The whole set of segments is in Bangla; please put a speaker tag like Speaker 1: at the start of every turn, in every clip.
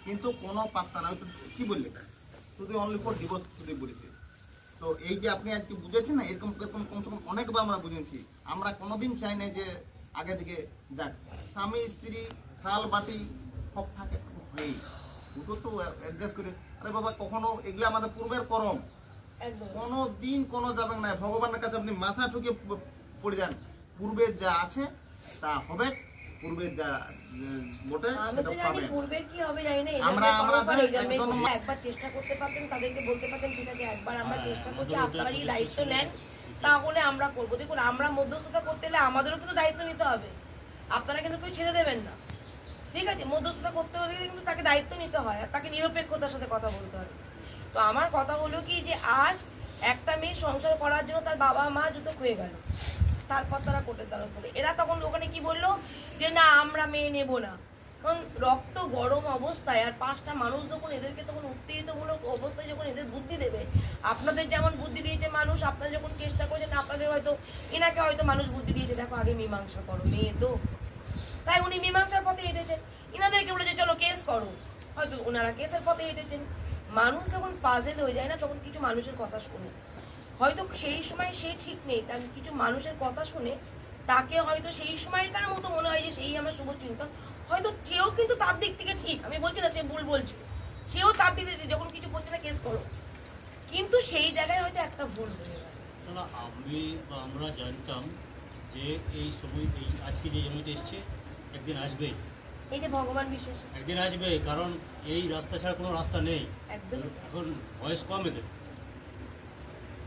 Speaker 1: কিন্তু কোনো পাত্তা না। কি বললে শুধু অনলি ফর ডিভোর্স শুধু বলেছে। তো এই যে আপনি আজকে বুঝেছেন না, এরকম কমসে কম অনেকবার আমরা বুঝেছি। আমরা কোনোদিন চাই না যে আগে দিকে যাক, স্বামী স্ত্রী থাল বাটি সব থাকে হয়েই দুটো তো অ্যাডজাস্ট করে। আরে বাবা কখনো এগুলো আমাদের পূর্বের করম, কোনো দিন কোনো যাবে না। ভগবানের কাছে আপনি মাথা ঠুকে পড়ে যান, পূর্বের যা আছে তা হবে, পূর্বের যা বটে সেটা পাবেন।
Speaker 2: পূর্বের কি হবে জানি না,
Speaker 1: আমরা
Speaker 2: একবার চেষ্টা করতে পারতেন, তাদেরকে বলতে পারতেন ঠিক আছে একবার আমরা চেষ্টা করছি, আপনারা যদি দায়িত্ব নেন তাহলে আমরা করবো। দেখুন আমরা মধ্যস্থতা করতে হলে আমাদেরও কিন্তু দায়িত্ব নিতে হবে, আপনারা কিন্তু কেউ ছেড়ে দেবেন না, ঠিক আছে? মধ্যস্থতা করতে হলে কিন্তু তাকে দায়িত্ব নিতে হয় আর তাকে নিরপেক্ষতার সাথে কথা বলতে হবে। তো আমার কথা হলো কি যে আজ একটা মেয়ে সংসার করার জন্য তার বাবা মা জুতো খুয়ে গেল, তারপর তারা কোর্টের দ্বারস্থ হলো। এরা তখন ওখানে কি বললো যে না আমরা মেয়ে নেব না। কারণ রক্ত গরম অবস্থায় আর 5টা মানুষ যখন এদেরকে তখন উত্তেজিতমূলক অবস্থায় যখন এদের বুদ্ধি দেবে, আপনাদের যেমন বুদ্ধি দিয়েছে মানুষ, আপনারা যখন চেষ্টা করছেন আপনাদের হয়তো এনাকে হয়তো মানুষ বুদ্ধি দিয়েছে দেখো আগে মীমাংসা করো, মেয়ে তো তাই উনি মীমাংসার পথে হেঁটেছেন। ইনাদেরকে বলেছে চলো কেস করো, হয়তো ওনারা কেসের পথে হেঁটেছেন। মানুষ যখন পাজেল হয়ে যায় না তখন কিছু মানুষের কথা শুনে, হয়তো সেই সময় সে ঠিক নেই, তার কিছু মানুষের কথা শুনে তাকে হয়তো সেই সময়কার মতো মনে হয় যে সেই আমার শুভচিন্তক, হয়তো সেও কিন্তু তার দিক থেকে ঠিক, আমি বলছি না সে ভুল বলছে, সেও তার দিক থেকে যখন কিছু বলছে না কেস করো, কিন্তু সেই জায়গায় হয়তো একটা ভুল হয়ে গেল।
Speaker 3: আমরা জানতাম যে এই সময় এই আজকে যে জমিতে এসছে একদিন আসবে,
Speaker 2: এই যে ভগবান বিশ্বাস
Speaker 3: একদিন আসবে, কারণ এই রাস্তা ছাড়া কোনো রাস্তা নেই। এখন বয়স কম এদের,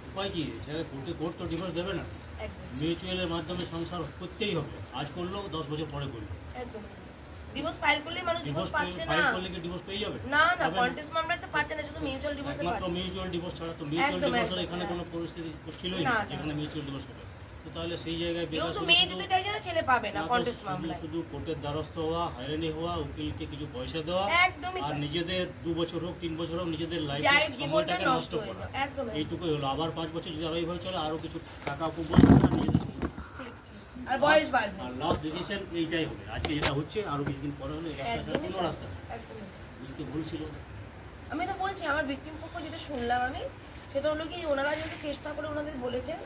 Speaker 3: উপায় কি? কোর্ট তো ডিভোর্স দেবে না, মিউচুয়ালের মাধ্যমে সংসার করতেই হবে। আজ করলো 10 বছর পরে করলো,
Speaker 2: ডিভোর্স ফাইল করলে মানুষ ডিভোর্স পাচ্ছে না,
Speaker 3: ফাইল করলে কি ডিভোর্স পেয়ে যাবে?
Speaker 2: না না, কন্টেস্ট মামলায় তো পাচ্ছে না, শুধু মিউচুয়াল ডিভোর্সে পাচ্ছে।
Speaker 3: মাত্র মিউচুয়াল ডিভোর্স ছাড়া তো মিউচুয়াল ডিভোর্সের এখানে কোনো পরিস্থিতি ছিলই না যেখানে মিউচুয়াল ডিভোর্স হবে। তো তাহলে সেই জায়গায়
Speaker 2: কেউ তো মেয়ে দিতে চাইছে না, ছেলে পাবে না কন্টেস্ট মামলায়।
Speaker 3: শুধু কোর্টের দ্বারস্থ হওয়া, হয়রানি হওয়া, উকিলকে কিছু পয়সা দেওয়া, আর নিজেদের 2 বছর হোক 3 বছর হোক নিজেদের লাইফের সময়টাকে নষ্ট করা, এইটুকুই হলো। আবার 5 বছর যদি আরো এইভাবে চলে আরো কিছু টাকা কুম্বল নিজেদের
Speaker 2: আর বয়স বাড়বে,
Speaker 3: আর লাস্ট ডিসিশন এইটাই হবে। আজকে যেটা হচ্ছে আরো কিছুদিন পরে হলে এই রাস্তা ছাড়া কোনো রাস্তা বুঝতে ভুলছিল।
Speaker 2: আমি তো বলছি আমার ভিকটিম পক্ষ যেটা শুনলাম আমি, সেটা হলো কি ওনারা যদি চেষ্টা করে ওনাদের বলেছেন,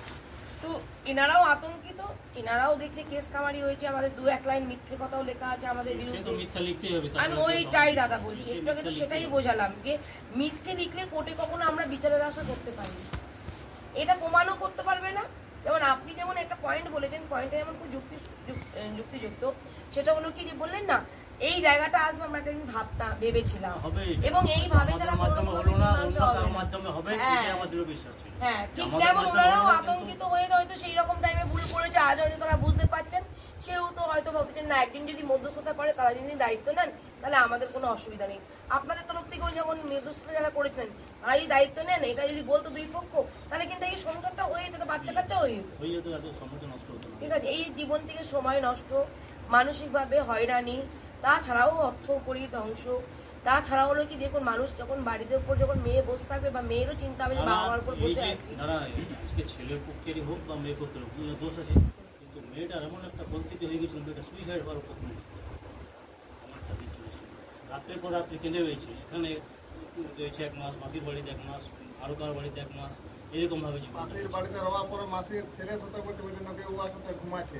Speaker 2: তো এনারাও আতঙ্কিত, এনারাও দেখছে কেস কামারি হয়েছে, আমাদের 2-1 লাইন মিথ্যে কথাও লেখা আছে আমাদের বিরুদ্ধে,
Speaker 3: মিথ্যা লিখতেই হবে।
Speaker 2: আমি ওইটাই দাদা বলছি, একটু তো সেটাই বোঝালাম যে মিথ্যে লিখলে কোর্টে কখনো আমরা বিচারের আশা করতে পারি, এটা প্রমাণও করতে পারবে না। যেমন আপনি যেমন একটা পয়েন্ট বলেছেন, পয়েন্টটা যেমন খুব যুক্তিযুক্ত, সেটা হলো কি যে বললেন না এই জায়গাটা আসবে আমরা একটা ভাবতাম ভেবেছিলাম, এবং এইভাবে যারা হ্যাঁ ঠিক তেমন ওনারাও আতঙ্কিত হয়ে হয়তো সেই রকম টাইমে ভুল করেছে, আজ হয়তো তারা বুঝতে পারছেন, সেও তো হয়তো ভাবছেন না একদিন যদি মধ্যস্থতা করে তারা যদি দায়িত্ব নেন তাহলে আমাদের কোনো অসুবিধা নেই। আপনাদের তরফ থেকেও যেমন মধ্যস্থতা যারা করেছেন তারা যদি দায়িত্ব নেন, এটা যদি বলতো 2 পক্ষ, তাহলে কিন্তু এই সংসারটা হয়ে যেত, বাচ্চা কাচ্চা হয়ে যেত, ঠিক আছে? এই জীবন থেকে সময় নষ্ট, মানসিকভাবে হয়রানি, তাছাড়াও অর্থ করি ধ্বংস, তাছাড়া হলো কি দেখুন মানুষ যখন বাড়িতে উপর যখন মেয়ে বসে থাকবে বা মেয়েরও চিন্তা হবে যে বাবা মার উপর বসে আছে,
Speaker 3: আজকে ছেলের পক্ষেরই হোক বা মেয়ের পক্ষের হোক দোষ আছে, কিন্তু মেয়েটার এমন একটা পরিস্থিতি হয়ে গেছিল মেয়েটা সুইসাইড করার পক্ষে রাত্রের পর রাত্রে কেঁদে হয়েছে। এখানে রয়েছে 1 মাস, মাসির বাড়িতে 1 মাস, আরো কারোর বাড়িতে 1 মাস, এরকম ভাবে
Speaker 1: মাসির বাড়িতে রওয়ার পরে মাসির ছেলের সাথে করতে বলছে না, কেউ ওর সাথে ঘুমাচ্ছে,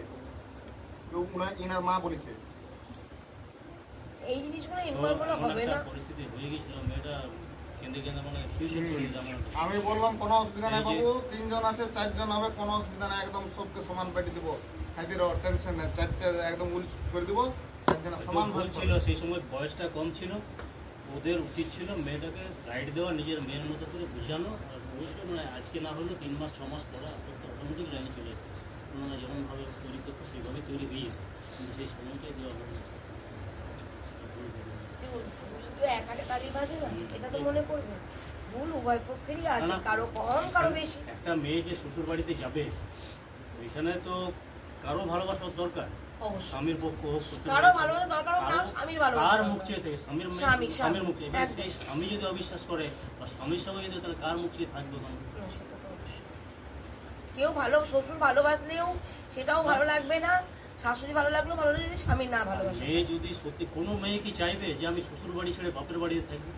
Speaker 1: কেউ ইনার মা বলেছে।
Speaker 2: এই জিনিসগুলো ইনভলভ হবে না,
Speaker 3: পরিস্থিতি হয়ে গেছিল মেয়েটা কেঁদে কেঁদে মানে সুইসাইড করে দিয়েছে।
Speaker 1: আমি বললাম কোনো অসুবিধা নাই বাবু, 3 জন আছে 4 জন হবে, কোনো অসুবিধা নাই, একদম সবকে সমান পেটে দিব, খাইতে টেনশন নেই, 4টে একদম উল্ট করে দিব, 4 জন সমান
Speaker 3: ছিল। সেই সময় বয়সটা কম ছিল, ওদের উচিত ছিল মেয়েটাকে গাইড দেওয়া, নিজের মেয়ের মতো করে বোঝানো। আর অবশ্যই মানে আজকে না হলেও 3 মাস 6 মাস পরে আস্তে আস্তে অটোমেটিক লাইনে চলে আসে, ওনারা যেমনভাবে তৈরি করতো সেইভাবে তৈরি হয়ে যেত, কিন্তু সেই সময়টাই দেওয়া হবে না। একটা মেয়ে যে শ্বশুর বাড়িতে যাবে ওইখানে তো কারো ভালোবাসার দরকার, স্বামীর পক্ষ হোক, কার মুখ চেয়ে থাকে স্বামীর মুখ চেয়ে, সেই স্বামী যদি অবিশ্বাস করে বা স্বামীর সঙ্গে যদি তাহলে কার মুখ চেয়ে থাকবে?
Speaker 2: কেউ ভালো শ্বশুর ভালোবাসলেও সেটাও ভালো লাগবে না, শাশুড়ি ভালো লাগলো যদি স্বামী না ভালোবাসে।
Speaker 3: মেয়ে যদি সত্যি কোনো মেয়ে কি চাইবে যে আমি শ্বশুর বাড়ি ছেড়ে বাপের বাড়িতে থাকবো?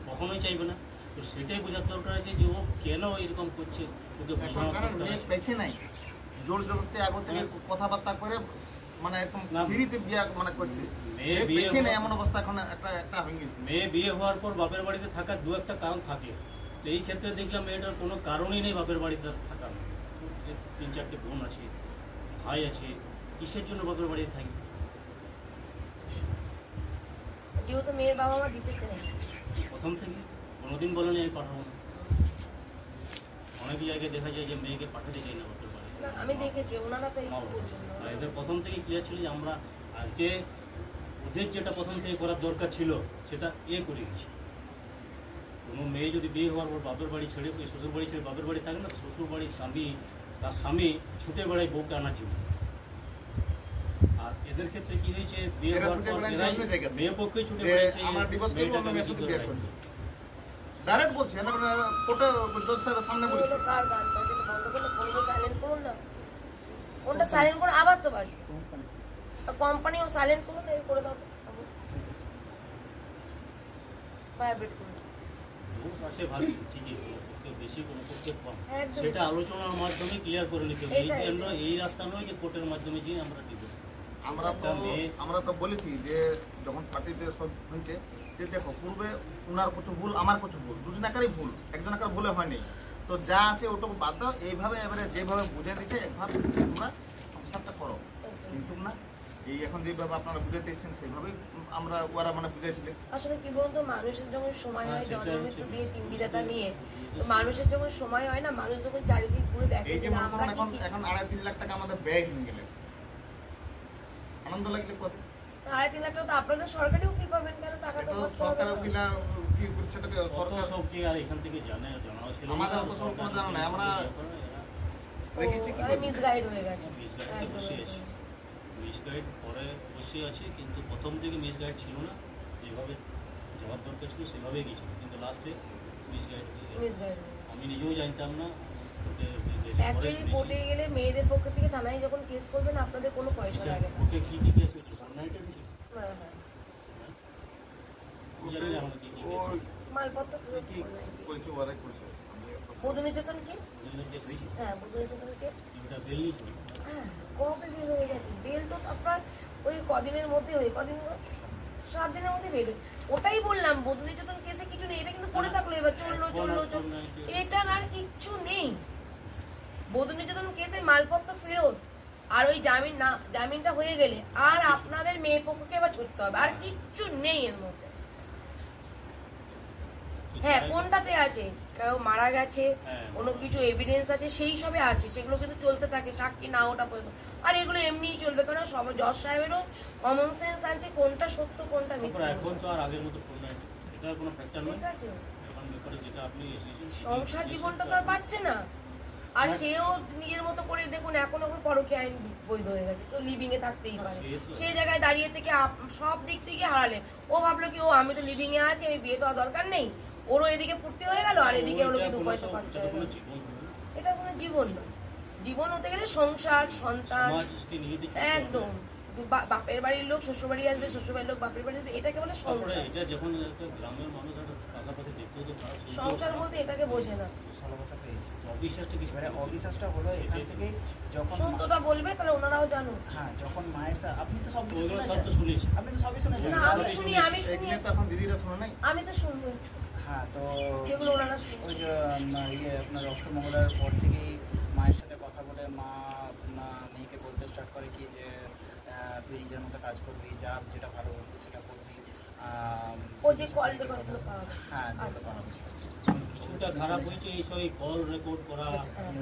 Speaker 3: কখনোই চাইবে না। তো সেটাই বোঝার দরকার আছে যে ও কেন এরকম করছে, ওকে বোঝানো
Speaker 1: কারণ
Speaker 3: দরকার
Speaker 1: মেয়ে
Speaker 3: আছে।
Speaker 1: পেছে নাই, জোর জবরদস্তি আগে থেকে কথাবার্তা করে মানে এরকম
Speaker 3: না।
Speaker 1: ফিরিতে বিয়ে মানে করছে।
Speaker 3: মেয়ে
Speaker 1: মেয়ে
Speaker 3: বিয়ে
Speaker 1: পেছে নাই
Speaker 3: হওয়া-
Speaker 1: এমন অবস্থা এখন একটা হয়ে গেছে।
Speaker 3: মেয়ে বিয়ে হওয়ার পর বাপের বাড়িতে থাকার দু একটা কারণ থাকে। তো এই ক্ষেত্রে দেখলাম মেয়েটার কোনো কারণই নেই বাপের বাড়িতে থাকার। 3-4টে বোন আছে, ভাই আছে, কিসের জন্য বাপের বাড়িতে থাকবে?
Speaker 2: যেহেতু মেয়ের বাবা মা দিতে চায়।
Speaker 3: প্রথম থেকে কোনোদিন বলেনি আমি পাঠাবো না। অনেক জায়গায় দেখা যায় যে মেয়েকে পাঠাতে চাই না বাপের বাড়ি।
Speaker 2: না, আমি দেখেছি ওনারা তো এই
Speaker 3: মা বাবা।
Speaker 2: করছেন না।
Speaker 3: আর এদের প্রথম থেকে ক্লিয়ার ছিল যে আমরা আজকে ওদের যেটা প্রথম থেকে করার দরকার ছিল সেটা করে গেছি। কোনো মেয়ে যদি বিয়ে হওয়ার পর বাপের বাড়ি ছেড়ে শ্বশুর বাড়ি ছেড়ে বাপের বাড়ি থাকে না, শ্বশুর বাড়ির তার স্বামী ছুটে বেড়ায় বউকে আনার জন্য। আর এদের ক্ষেত্রে কি হয়েছে, বিয়ে
Speaker 1: এরা
Speaker 3: হওয়ার
Speaker 1: ছুটে
Speaker 3: পর
Speaker 1: বেড়াচ্ছে
Speaker 3: এরাই
Speaker 1: অন্য জায়গাতে।
Speaker 3: মেয়ে পক্ষেই ছুটে
Speaker 1: যে
Speaker 3: বেড়াচ্ছে
Speaker 1: আমার ডিভোর্স করবো, অন্য মেয়ের সাথে বিয়ে করবো। ডাইরেক্ট বলছে, না কোর্টে জজ সাহেবের সামনে বলছে।
Speaker 2: এগুলো কার গান বাজে? বন্ধ করলে ফোনটা সাইলেন্ট করুন না। ফোনটা সাইলেন্ট করে আবার তো বাজে। কোম্পানিও সাইলেন্ট করুন, এই করে দাও। ভাইব্রেট করুন।
Speaker 3: দোষ আছে ভালো, ঠিকই, পক্ষে বেশি কোনো পক্ষে কম,
Speaker 2: একদমই।
Speaker 3: সেটা আলোচনার মাধ্যমে ক্লিয়ার করে নিতে হবে। এই
Speaker 2: এটাই।
Speaker 3: জন্য এই রাস্তা নয় যে কোর্টের মাধ্যমে গিয়ে আমরা ডিভোর্স।
Speaker 1: আমরা তো বলেছি যে যখন পার্টিতে সব হয়েছে যে দেখো পূর্বে উনার কিছু ভুল আমার কিছু ভুল, দুজন একারই ভুল, একজন একার ভুলে হয়নি। তো যা আছে ওটুকু বাদ দাও, এইভাবে এবারে যেভাবে বুঝে দিচ্ছে একভাবে তোমরা সংসারটা করো। কিন্তু না, এই এখন যেভাবে আপনারা বুঝাতে এসেছেন সেইভাবেই আমরা ওরা মানে বুঝেছিলেন।
Speaker 2: আসলে কি বলতো, মানুষের যখন সময় হয়,
Speaker 3: হ্যাঁ, সেটাই
Speaker 2: জন্ম মৃত্যু
Speaker 3: হচ্ছে।
Speaker 2: বিয়ে তিন বিধাতা নিয়ে, তো মানুষের যখন সময় হয় না, মানুষ যখন চারিদিক ঘুরে দেখে
Speaker 1: এই যে
Speaker 2: যে
Speaker 1: মনে
Speaker 2: আমরা
Speaker 1: করুন
Speaker 2: কি
Speaker 1: এখন 2.5-3 লাখ টাকা আমাদের ব্যয় হয়ে গেলে আনন্দ লাগলে কত?
Speaker 2: 3.5 লাখ টাকা তো আপনাদের সরকারি উকিল পাবেন, কেন টাকা তো খরচ
Speaker 1: সরকার
Speaker 2: হবে না।
Speaker 1: কিনা কি সেটাকে
Speaker 3: কত
Speaker 1: সরকার
Speaker 3: সব কি আর এখান থেকে জানা ছিল না।
Speaker 1: আমাদের অত সব কোনো জানা নাই, আমরা রেখেছি কি করছি?
Speaker 2: মিসগাইড হয়ে গেছে।
Speaker 3: মিসগাইড
Speaker 2: একদম,
Speaker 3: বসে
Speaker 2: একদম।
Speaker 3: আছে, মিসগাইড পরে বসে আছে, কিন্তু প্রথম থেকে মিসগাইড ছিল না। যেভাবে যাওয়ার দরকার ছিল সেভাবেই গেছিল, কিন্তু লাস্টে মিসগাইড হয়ে গেছে।
Speaker 2: মিসগাইড হয়ে গেছে।
Speaker 3: আমি নিজেও জানতাম না।
Speaker 2: অ্যাকচুয়ালি কোর্টে গেলে মেয়েদের পক্ষ থেকে থানায় যখন কেস করবেন আপনাদের কোনো পয়সা লাগে না।
Speaker 3: ওকে কি কি কেস হচ্ছে? সন্ন্যাইটের বিষয়?
Speaker 2: হ্যাঁ, হ্যাঁ।
Speaker 3: আমি জানি না আমাকে কি কি কেস
Speaker 1: ওই
Speaker 3: হচ্ছে।
Speaker 2: মালপত্র ফেরত
Speaker 1: কি
Speaker 2: করবেন।
Speaker 1: করেছে ওরাই করেছে।
Speaker 2: বধূ নির্যাতন কেস?
Speaker 3: দুজনের কেস হয়েছে?
Speaker 2: হ্যাঁ, বধূ নির্যাতন কেস।
Speaker 3: তিনটা বেল নিয়েছিল।
Speaker 2: হ্যাঁ, কবে বের হয়ে গেছে? বেল তো আপনার ওই কদিনের মধ্যে হয়ে, কদিন 7 দিনের মধ্যে বের হয়ে। ওটাই বললাম, বধূ নির্যাতন কেসে কিছু নেই, এটা কিন্তু পড়ে থাকলো, এবার চললো। এটা আর কিচ্ছু নেই। বধূ নির্যাতন কেসে মালপত্র ফেরত, আর ওই জামিনটা হয়ে গেলে আর আপনাদের মেয়ে পক্ষকে এবার ছুটতে হবে, আর কিচ্ছু নেই এর মধ্যে। হ্যাঁ, কোনটাতে আছে, কেউ মারা গেছে,
Speaker 3: হ্যাঁ,
Speaker 2: কোনো কিছু এভিডেন্স আছে, সেই সবে আছে, সেগুলো কিন্তু চলতে থাকে, সাক্ষী না ওটা পর্যন্ত। আর এগুলো এমনিই চলবে, কারণ সব জজ সাহেবেরও কমন সেন্স আছে, কোনটা সত্য কোনটা
Speaker 3: তারপর
Speaker 2: মিথ্যা।
Speaker 3: এখন তো আর আগের মতো ফোন নাই, এটা কোনো ফ্যাক্টর নয়।
Speaker 2: ঠিক আছে,
Speaker 3: এখন ব্যাপারে যেটা আপনি এসেছেন
Speaker 2: সংসার জীবনটা তো আর পাচ্ছে না। আর সেও নিজের মতো করে দেখুন, এখন ওর পরকীয়া আইন বৈধ হয়ে গেছে, তো লিভিং এ থাকতেই পারে।
Speaker 3: সে তো-
Speaker 2: সেই জায়গায় দাঁড়িয়ে থেকে সব দিক থেকে হারালে। ও ভাবলো কি, ও আমি তো লিভিং এ আছি, আমি বিয়ে তো আর দরকার নেই, ওরও এদিকে ফুর্তি হয়ে গেল, আর এদিকে ওর কি 2 পয়সা খরচা হয়ে গেল। এটা কোনো জীবন না। জীবন হতে গেলে সংসার, সন্তান,
Speaker 3: সমাজকে নিজেদের
Speaker 2: একদম বাপের বাড়ির লোক শ্বশুর বাড়ি আসবে, শ্বশুর বাড়ির লোক বাপের বাড়ি আসবে, এটাকে বলে
Speaker 3: তারপরে
Speaker 2: সংসার।
Speaker 3: এটা যখন একটা গ্রামের মানুষ একটা পাশাপাশি দেখতেও তো খারাপ, শুনতেও
Speaker 2: সংসার
Speaker 3: খারাপ।
Speaker 2: বলতে এটাকে বোঝে না।
Speaker 4: ভালোবাসা পেয়েছি।
Speaker 3: অবিশ্বাসটা কি
Speaker 4: এবারে অবিশ্বাসটা হলো এখান থেকে যখন
Speaker 2: সত্যটা বলবে, তাহলে ওনারাও জানুন।
Speaker 4: হ্যাঁ, যখন মায়ের আপনি তো সব কিছু
Speaker 3: ওইগুলো সব
Speaker 4: শুনেছেন।
Speaker 3: তো শুনেছি।
Speaker 4: আপনি তো সবই শুনেছেন।
Speaker 2: না, আমি শুনি
Speaker 1: এগুলো তো এখন দিদিরা শোনে নাই।
Speaker 2: আমি তো শুনবো
Speaker 4: হ্যাঁ, তো
Speaker 2: যেগুলো ওনারা শুনছে।
Speaker 4: ওই যে আপনার অষ্টমঙ্গলার পর থেকেই মায়ের সাথে কথা বলে মা মেয়েকে বলতে স্টার্ট করে কি যে তুই নিজের মতো কাজ করবি, যা যেটা ভালো করবি সেটা করবি।
Speaker 2: ও যে কল রেকর্ডগুলো পাওয়া যায়।
Speaker 4: হ্যাঁ, যেতে পারবো।
Speaker 3: কিছুটা খারাপ হয়েছে এইসব কল রেকর্ড করা,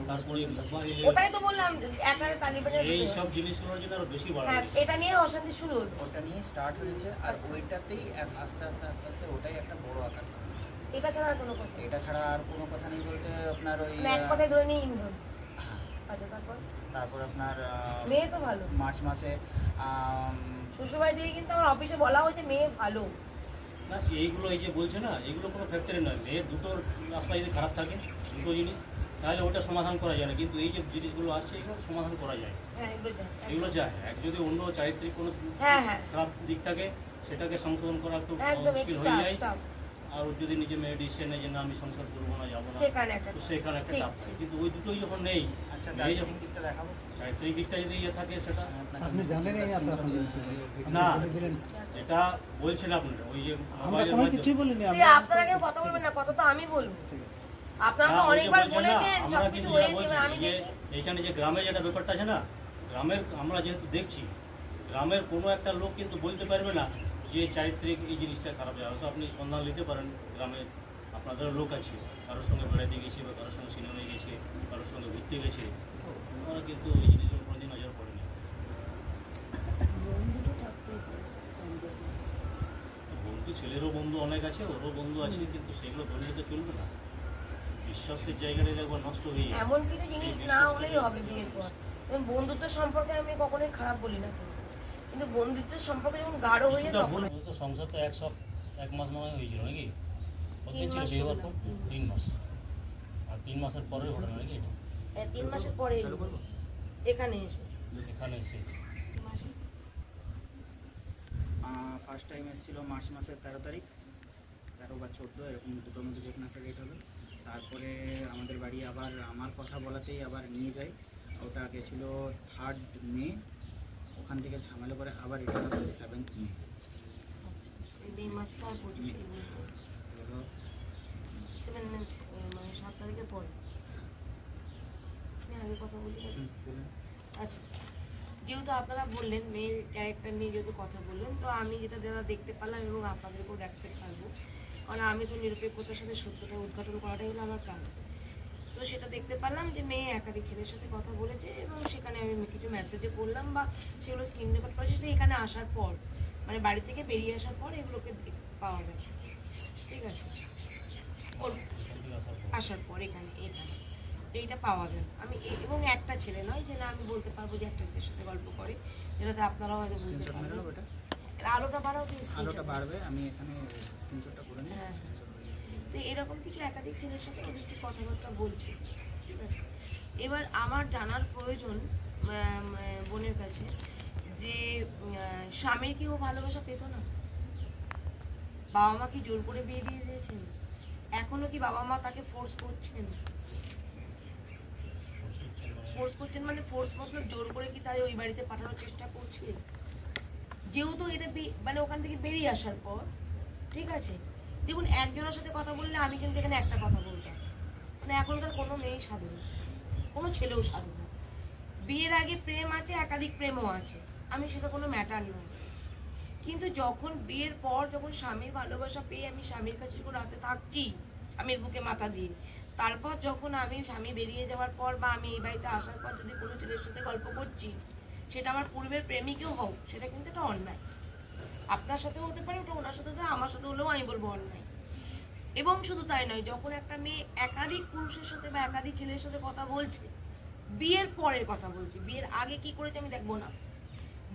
Speaker 3: তারপরে মোবাইলে
Speaker 2: ওটাই তো বললাম, একারে তালি বাজার।
Speaker 3: এই সব জিনিসগুলোর জন্য আরো বেশি বাড়া
Speaker 2: হ্যাঁ, এটা নিয়ে অশান্তি শুরু হলো।
Speaker 4: ওটা নিয়ে স্টার্ট হয়েছে, আর ওইটাতেই আস্তে আস্তে ওটাই একটা বড় আকার ধারণ করে।
Speaker 2: এটা ছাড়া আর কোনো কথা নেই।
Speaker 4: এটা ছাড়া আর কোনো কথা নেই বলতে আপনার ওই
Speaker 2: মানে এক কথায় ধরে নিয়ে ইন্ধন।
Speaker 4: হ্যাঁ,
Speaker 2: আচ্ছা,
Speaker 4: তারপর আপনার
Speaker 2: মেয়ে তো ভালো।
Speaker 4: মার্চ মাসে
Speaker 2: শ্বশুরবাড়ি থেকে কিন্তু আমার অফিসে বলা হয়েছে মেয়ে ভালো।
Speaker 3: না, এইগুলো এই যে বলছে না, এগুলো কোনো ফ্যাক্টরি নয়। মেয়ের দুটো রাস্তা যদি খারাপ থাকে, দুটো জিনিস, তাহলে ওটা সমাধান করা যায় না, কিন্তু এই যে জিনিসগুলো আসছে এগুলো সমাধান করা যায়,
Speaker 2: হ্যাঁ এগুলো চাই।
Speaker 3: এগুলো যায়। এক যদি অন্য চারিত্রিক কোনো
Speaker 2: হ্যাঁ হ্যাঁ
Speaker 3: খারাপ দিক থাকে সেটাকে সংশোধন করা একটু
Speaker 2: একদম
Speaker 3: মুশকিল
Speaker 2: একটু
Speaker 3: হয়ে যায়।
Speaker 2: tough,
Speaker 3: আর ওর যদি নিজে মেয়ে ডিসিশন নেয় যে না আমি সংসার করবো না, যাবো না,
Speaker 2: সেখানে একটা
Speaker 3: তো সেখানে একটা
Speaker 2: ঠিক,
Speaker 3: চাপ থাকে। কিন্তু ওই দুটোই যখন নেই,
Speaker 4: আচ্ছা
Speaker 3: এই যখন
Speaker 4: চারিত্রিক দিকটা দেখাবো।
Speaker 3: চারিত্রিক দিকটা যদি ইয়ে থাকে সেটা
Speaker 5: আপনি জানেন এই আপনার ফোন দিয়েছেন
Speaker 3: না,
Speaker 5: বলে দিলেন
Speaker 3: যেটা বলছেন আপনারা ওই যে
Speaker 5: আমরা
Speaker 3: মোবাইলের
Speaker 5: কোনো
Speaker 3: মাধ্যমে-
Speaker 5: কিছুই বলিনি
Speaker 2: তুই আপনারা কেউ কথা বলবেন না, কথা তো আমি বলবো। আপনারা তো
Speaker 3: না, ওই যে
Speaker 2: অনেকবার
Speaker 3: বলছেন না,
Speaker 2: বলেছেন
Speaker 3: আমরা
Speaker 2: সবকিছু
Speaker 3: কিন্তু
Speaker 2: হয়েছে,
Speaker 3: যেটা
Speaker 2: এবার আমি
Speaker 3: বলছি যে
Speaker 2: দেখি
Speaker 3: এইখানে যে গ্রামে যেটা ব্যাপারটা আছে না, গ্রামের আমরা যেহেতু দেখছি, গ্রামের কোনো একটা লোক কিন্তু বলতে পারবে না যে চারিত্রিক এই জিনিসটা খারাপ যায়। হয়তো আপনি সন্ধান নিতে পারেন, গ্রামে আপনাদের লোক আছে, কারোর সঙ্গে বেড়াতে গেছে বা কারোর সঙ্গে সিনেমায় গেছে, কারোর সঙ্গে ঘুরতে গেছে, ওরা কিন্তু এই জিনিসগুলো কোনোদিন নজর পড়েনি। বন্ধু, ছেলেরও বন্ধু অনেক আছে, ওরও বন্ধু আছে, কিন্তু সেগুলো ধরলে তো চলবে না। বিশ্বাসের জায়গাটা একবার নষ্ট হয়ে যায়।
Speaker 2: এমন কিছু জিনিস না হলেই হবে বিয়ের পর। যেমন বন্ধুত্ব সম্পর্কে আমি কখনোই খারাপ বলি না, কিন্তু বন্ধুত্বের সম্পর্কে যখন গাঢ় হয়ে যায়
Speaker 3: কিছুটা
Speaker 2: তখন
Speaker 3: ভুল তো সংসার তো এক মাস মনে হয় হয়েছিল নাকি? কতদিন
Speaker 2: 3
Speaker 3: ছিল
Speaker 2: মাস
Speaker 3: বিয়ে হওয়ার
Speaker 2: হলো
Speaker 3: পর?
Speaker 2: না,
Speaker 3: 3 মাস। আর 3 মাসের পরে ঘটনা নাকি এটা?
Speaker 2: 3 মাসের পরে এখানে এসে
Speaker 3: এখানে এসে
Speaker 4: ফার্স্ট টাইম এসেছিল মার্চ মাসের 13 তারিখ, 13 বা 14 এরকম দুটোর মধ্যে যে কোনো একটা ডেট হবে। তারপরে আমাদের বাড়ি আবার আমার কথা বলাতেই আবার নিয়ে যায়, ওটা গেছিলো 3rd মে, ওখান থেকে ঝামেলা করে আবার রিটার্ন আসছে 7th মে।
Speaker 2: এই মাসটা আর 25 মানে 7 তারিখের পরে আমি আগে কথা বলি। আচ্ছা, যেহেতু আপনারা বললেন মেয়ের ক্যারেক্টার নিয়ে যেহেতু কথা বললেন, তো আমি যেটা যারা দেখতে পারলাম এবং আপনাদেরকেও দেখতে পারবো, কারণ আমি তো নিরপেক্ষতার সাথে সত্যটা উদ্ঘাটন করাটাই হলো আমার কাজ। তো সেটা দেখতে পারলাম যে মেয়ে একাধিক ছেলের সাথে কথা বলেছে এবং সেখানে আমি কিছু মেসেজে করলাম বা সেগুলো স্ক্রিন রেকর্ড করেছি, সেটা এখানে আসার পর মানে বাড়ি থেকে বেরিয়ে আসার পর এগুলোকে পাওয়া গেছে। ঠিক আছে, ওর আসার পর এখানে এইটা পাওয়া গেল। আমি এবং একটা ছেলে নয় যে না আমি বলতে পারবো যে একটা ছেলের সাথে গল্প করে, যেটাতে আপনারাও হয়তো বুঝতে
Speaker 4: স্ক্রিনশট মেরে
Speaker 2: পারবেন।
Speaker 4: নেবো, এটা
Speaker 2: আলোটা বাড়াও তো
Speaker 4: আলোটা বাড়বে, আমি এখানে স্ক্রিনশটটা করে নিই।
Speaker 2: হ্যাঁ। তো এরকম কিছু একাধিক ছেলের সাথে ওদের যে কথাবার্তা বলছে, ঠিক আছে। এবার আমার জানার প্রয়োজন বোনের কাছে যে স্বামীর কি ও ভালোবাসা পেত না? বাবা মা কি জোর করে বিয়ে দিয়ে দিয়েছেন? এখনো কি বাবা মা তাকে ফোর্স করছেন? ফোর্স করছেন মানে ফোর্স মতলব জোর করে কি তাই ওই বাড়িতে পাঠানোর চেষ্টা করছে? যেহেতু এটা মানে ওখান থেকে বেরিয়ে আসার পর, ঠিক আছে, দেখুন একজনের সাথে কথা বললে আমি কিন্তু এখানে একটা কথা বলতাম, মানে এখনকার কোনো মেয়েই সাধু না, কোনো ছেলেও সাধু না। বিয়ের আগে প্রেম আছে, একাধিক প্রেমও আছে, আমি সেটা কোনো ম্যাটার নয়। কিন্তু যখন বিয়ের পর যখন স্বামীর ভালোবাসা পেয়ে আমি স্বামীর কাছে যখন রাতে থাকছি স্বামীর বুকে মাথা দিয়ে, তারপর যখন আমি স্বামী বেরিয়ে যাওয়ার পর বা আমি এই বাড়িতে আসার পর যদি কোনো ছেলের সাথে গল্প করছি, সেটা আমার পূর্বের প্রেমিকও হোক, সেটা কিন্তু একটা অন্যায়। আপনার সাথেও হতে পারে, ওটা ওনার সাথে হতে পারে, আমার সাথে হলেও আমি বলবো অন্যায়। এবং শুধু তাই নয়, যখন একটা মেয়ে একাধিক পুরুষের সাথে বা একাধিক ছেলের সাথে কথা বলছে, বিয়ের পরের কথা বলছি, বিয়ের আগে কি করেছে আমি দেখবো না,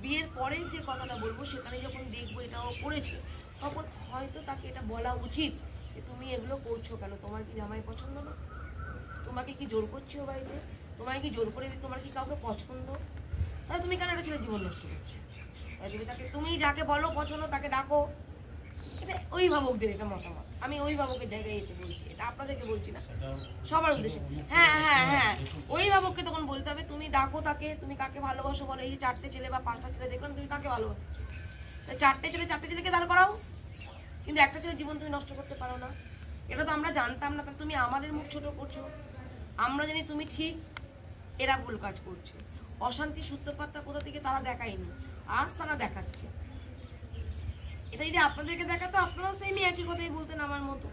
Speaker 2: বিয়ের পরের যে কথাটা বলবো সেখানে যখন দেখবো এটাও করেছে, তখন হয়তো তাকে এটা বলা উচিত যে তুমি এগুলো করছো কেন? তোমার কি জামাই পছন্দ না? তোমাকে কি জোর করছো বাড়িতে? তোমাকে কি জোর করে তোমার কি কাউকে পছন্দ? তাহলে তুমি কেন একটা ছেলের জীবন নষ্ট করছো? তাই যদি তাকে তুমি যাকে বলো পছন্দ তাকে ডাকো। এটা অভিভাবকদের এটা মতামত, আমি অভিভাবকের জায়গায় এসে বলছি, এটা আপনাদেরকে বলছি না, সবার উদ্দেশ্যে। হ্যাঁ হ্যাঁ হ্যাঁ, অভিভাবককে তখন বলতে হবে তুমি ডাকো তাকে, তুমি কাকে ভালোবাসো বলো। এই যে 4টে ছেলে বা 5টা ছেলে দেখলাম, তুমি কাকে ভালোবাসছো? তাই 4টে ছেলেকে দাঁড় করাও, কিন্তু একটা ছেলের জীবন তুমি নষ্ট করতে পারো না। এটা তো আমরা জানতাম না, তাহলে তুমি আমাদের মুখ ছোট করছো। আমরা জানি তুমি ঠিক, এরা ভুল কাজ করছে। অশান্তি সূত্রপাতটা কোথা থেকে তারা দেখায়নি, আজ তারা দেখাচ্ছে। এটা যদি আপনাদেরকে দেখাতো আপনারাও সেমই একই কথাই বলতেন আমার মতো।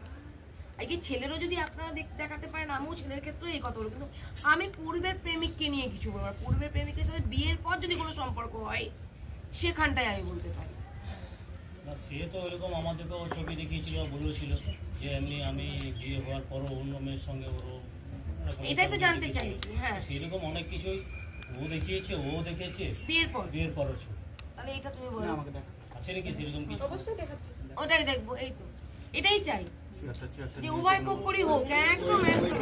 Speaker 2: এই ছেলেরও যদি আপনারা দেখাতে পারেন, আমিও ছেলের ক্ষেত্রে এই কথা বলবো। কিন্তু আমি পূর্বের প্রেমিককে নিয়ে কিছু বলবো না, পূর্বের প্রেমিকের সাথে বিয়ের পর যদি কোনো সম্পর্ক হয় সেখানটায় আমি বলতে পারি।
Speaker 3: না, সে তো এরকম আমাদেরকেও ছবি দেখিয়েছিল, বলেছিল যে এমনি আমি বিয়ে হওয়ার পরও অন্য মেয়ের সঙ্গে ওরও
Speaker 2: এটাই তো জানতে চাইছি। হ্যাঁ,
Speaker 3: সেরকম অনেক কিছুই ও দেখিয়েছে, ও দেখেছে
Speaker 2: বিয়ের পর
Speaker 3: ছবি।
Speaker 2: তাহলে এটা তুমি বলো
Speaker 4: আমাকে দেখা
Speaker 3: আছে নাকি সেরকম কিছু?
Speaker 2: ওটাই দেখবো, এই তো এটাই চাই। যে উভয় পক্ষরই হোক, একদম একদম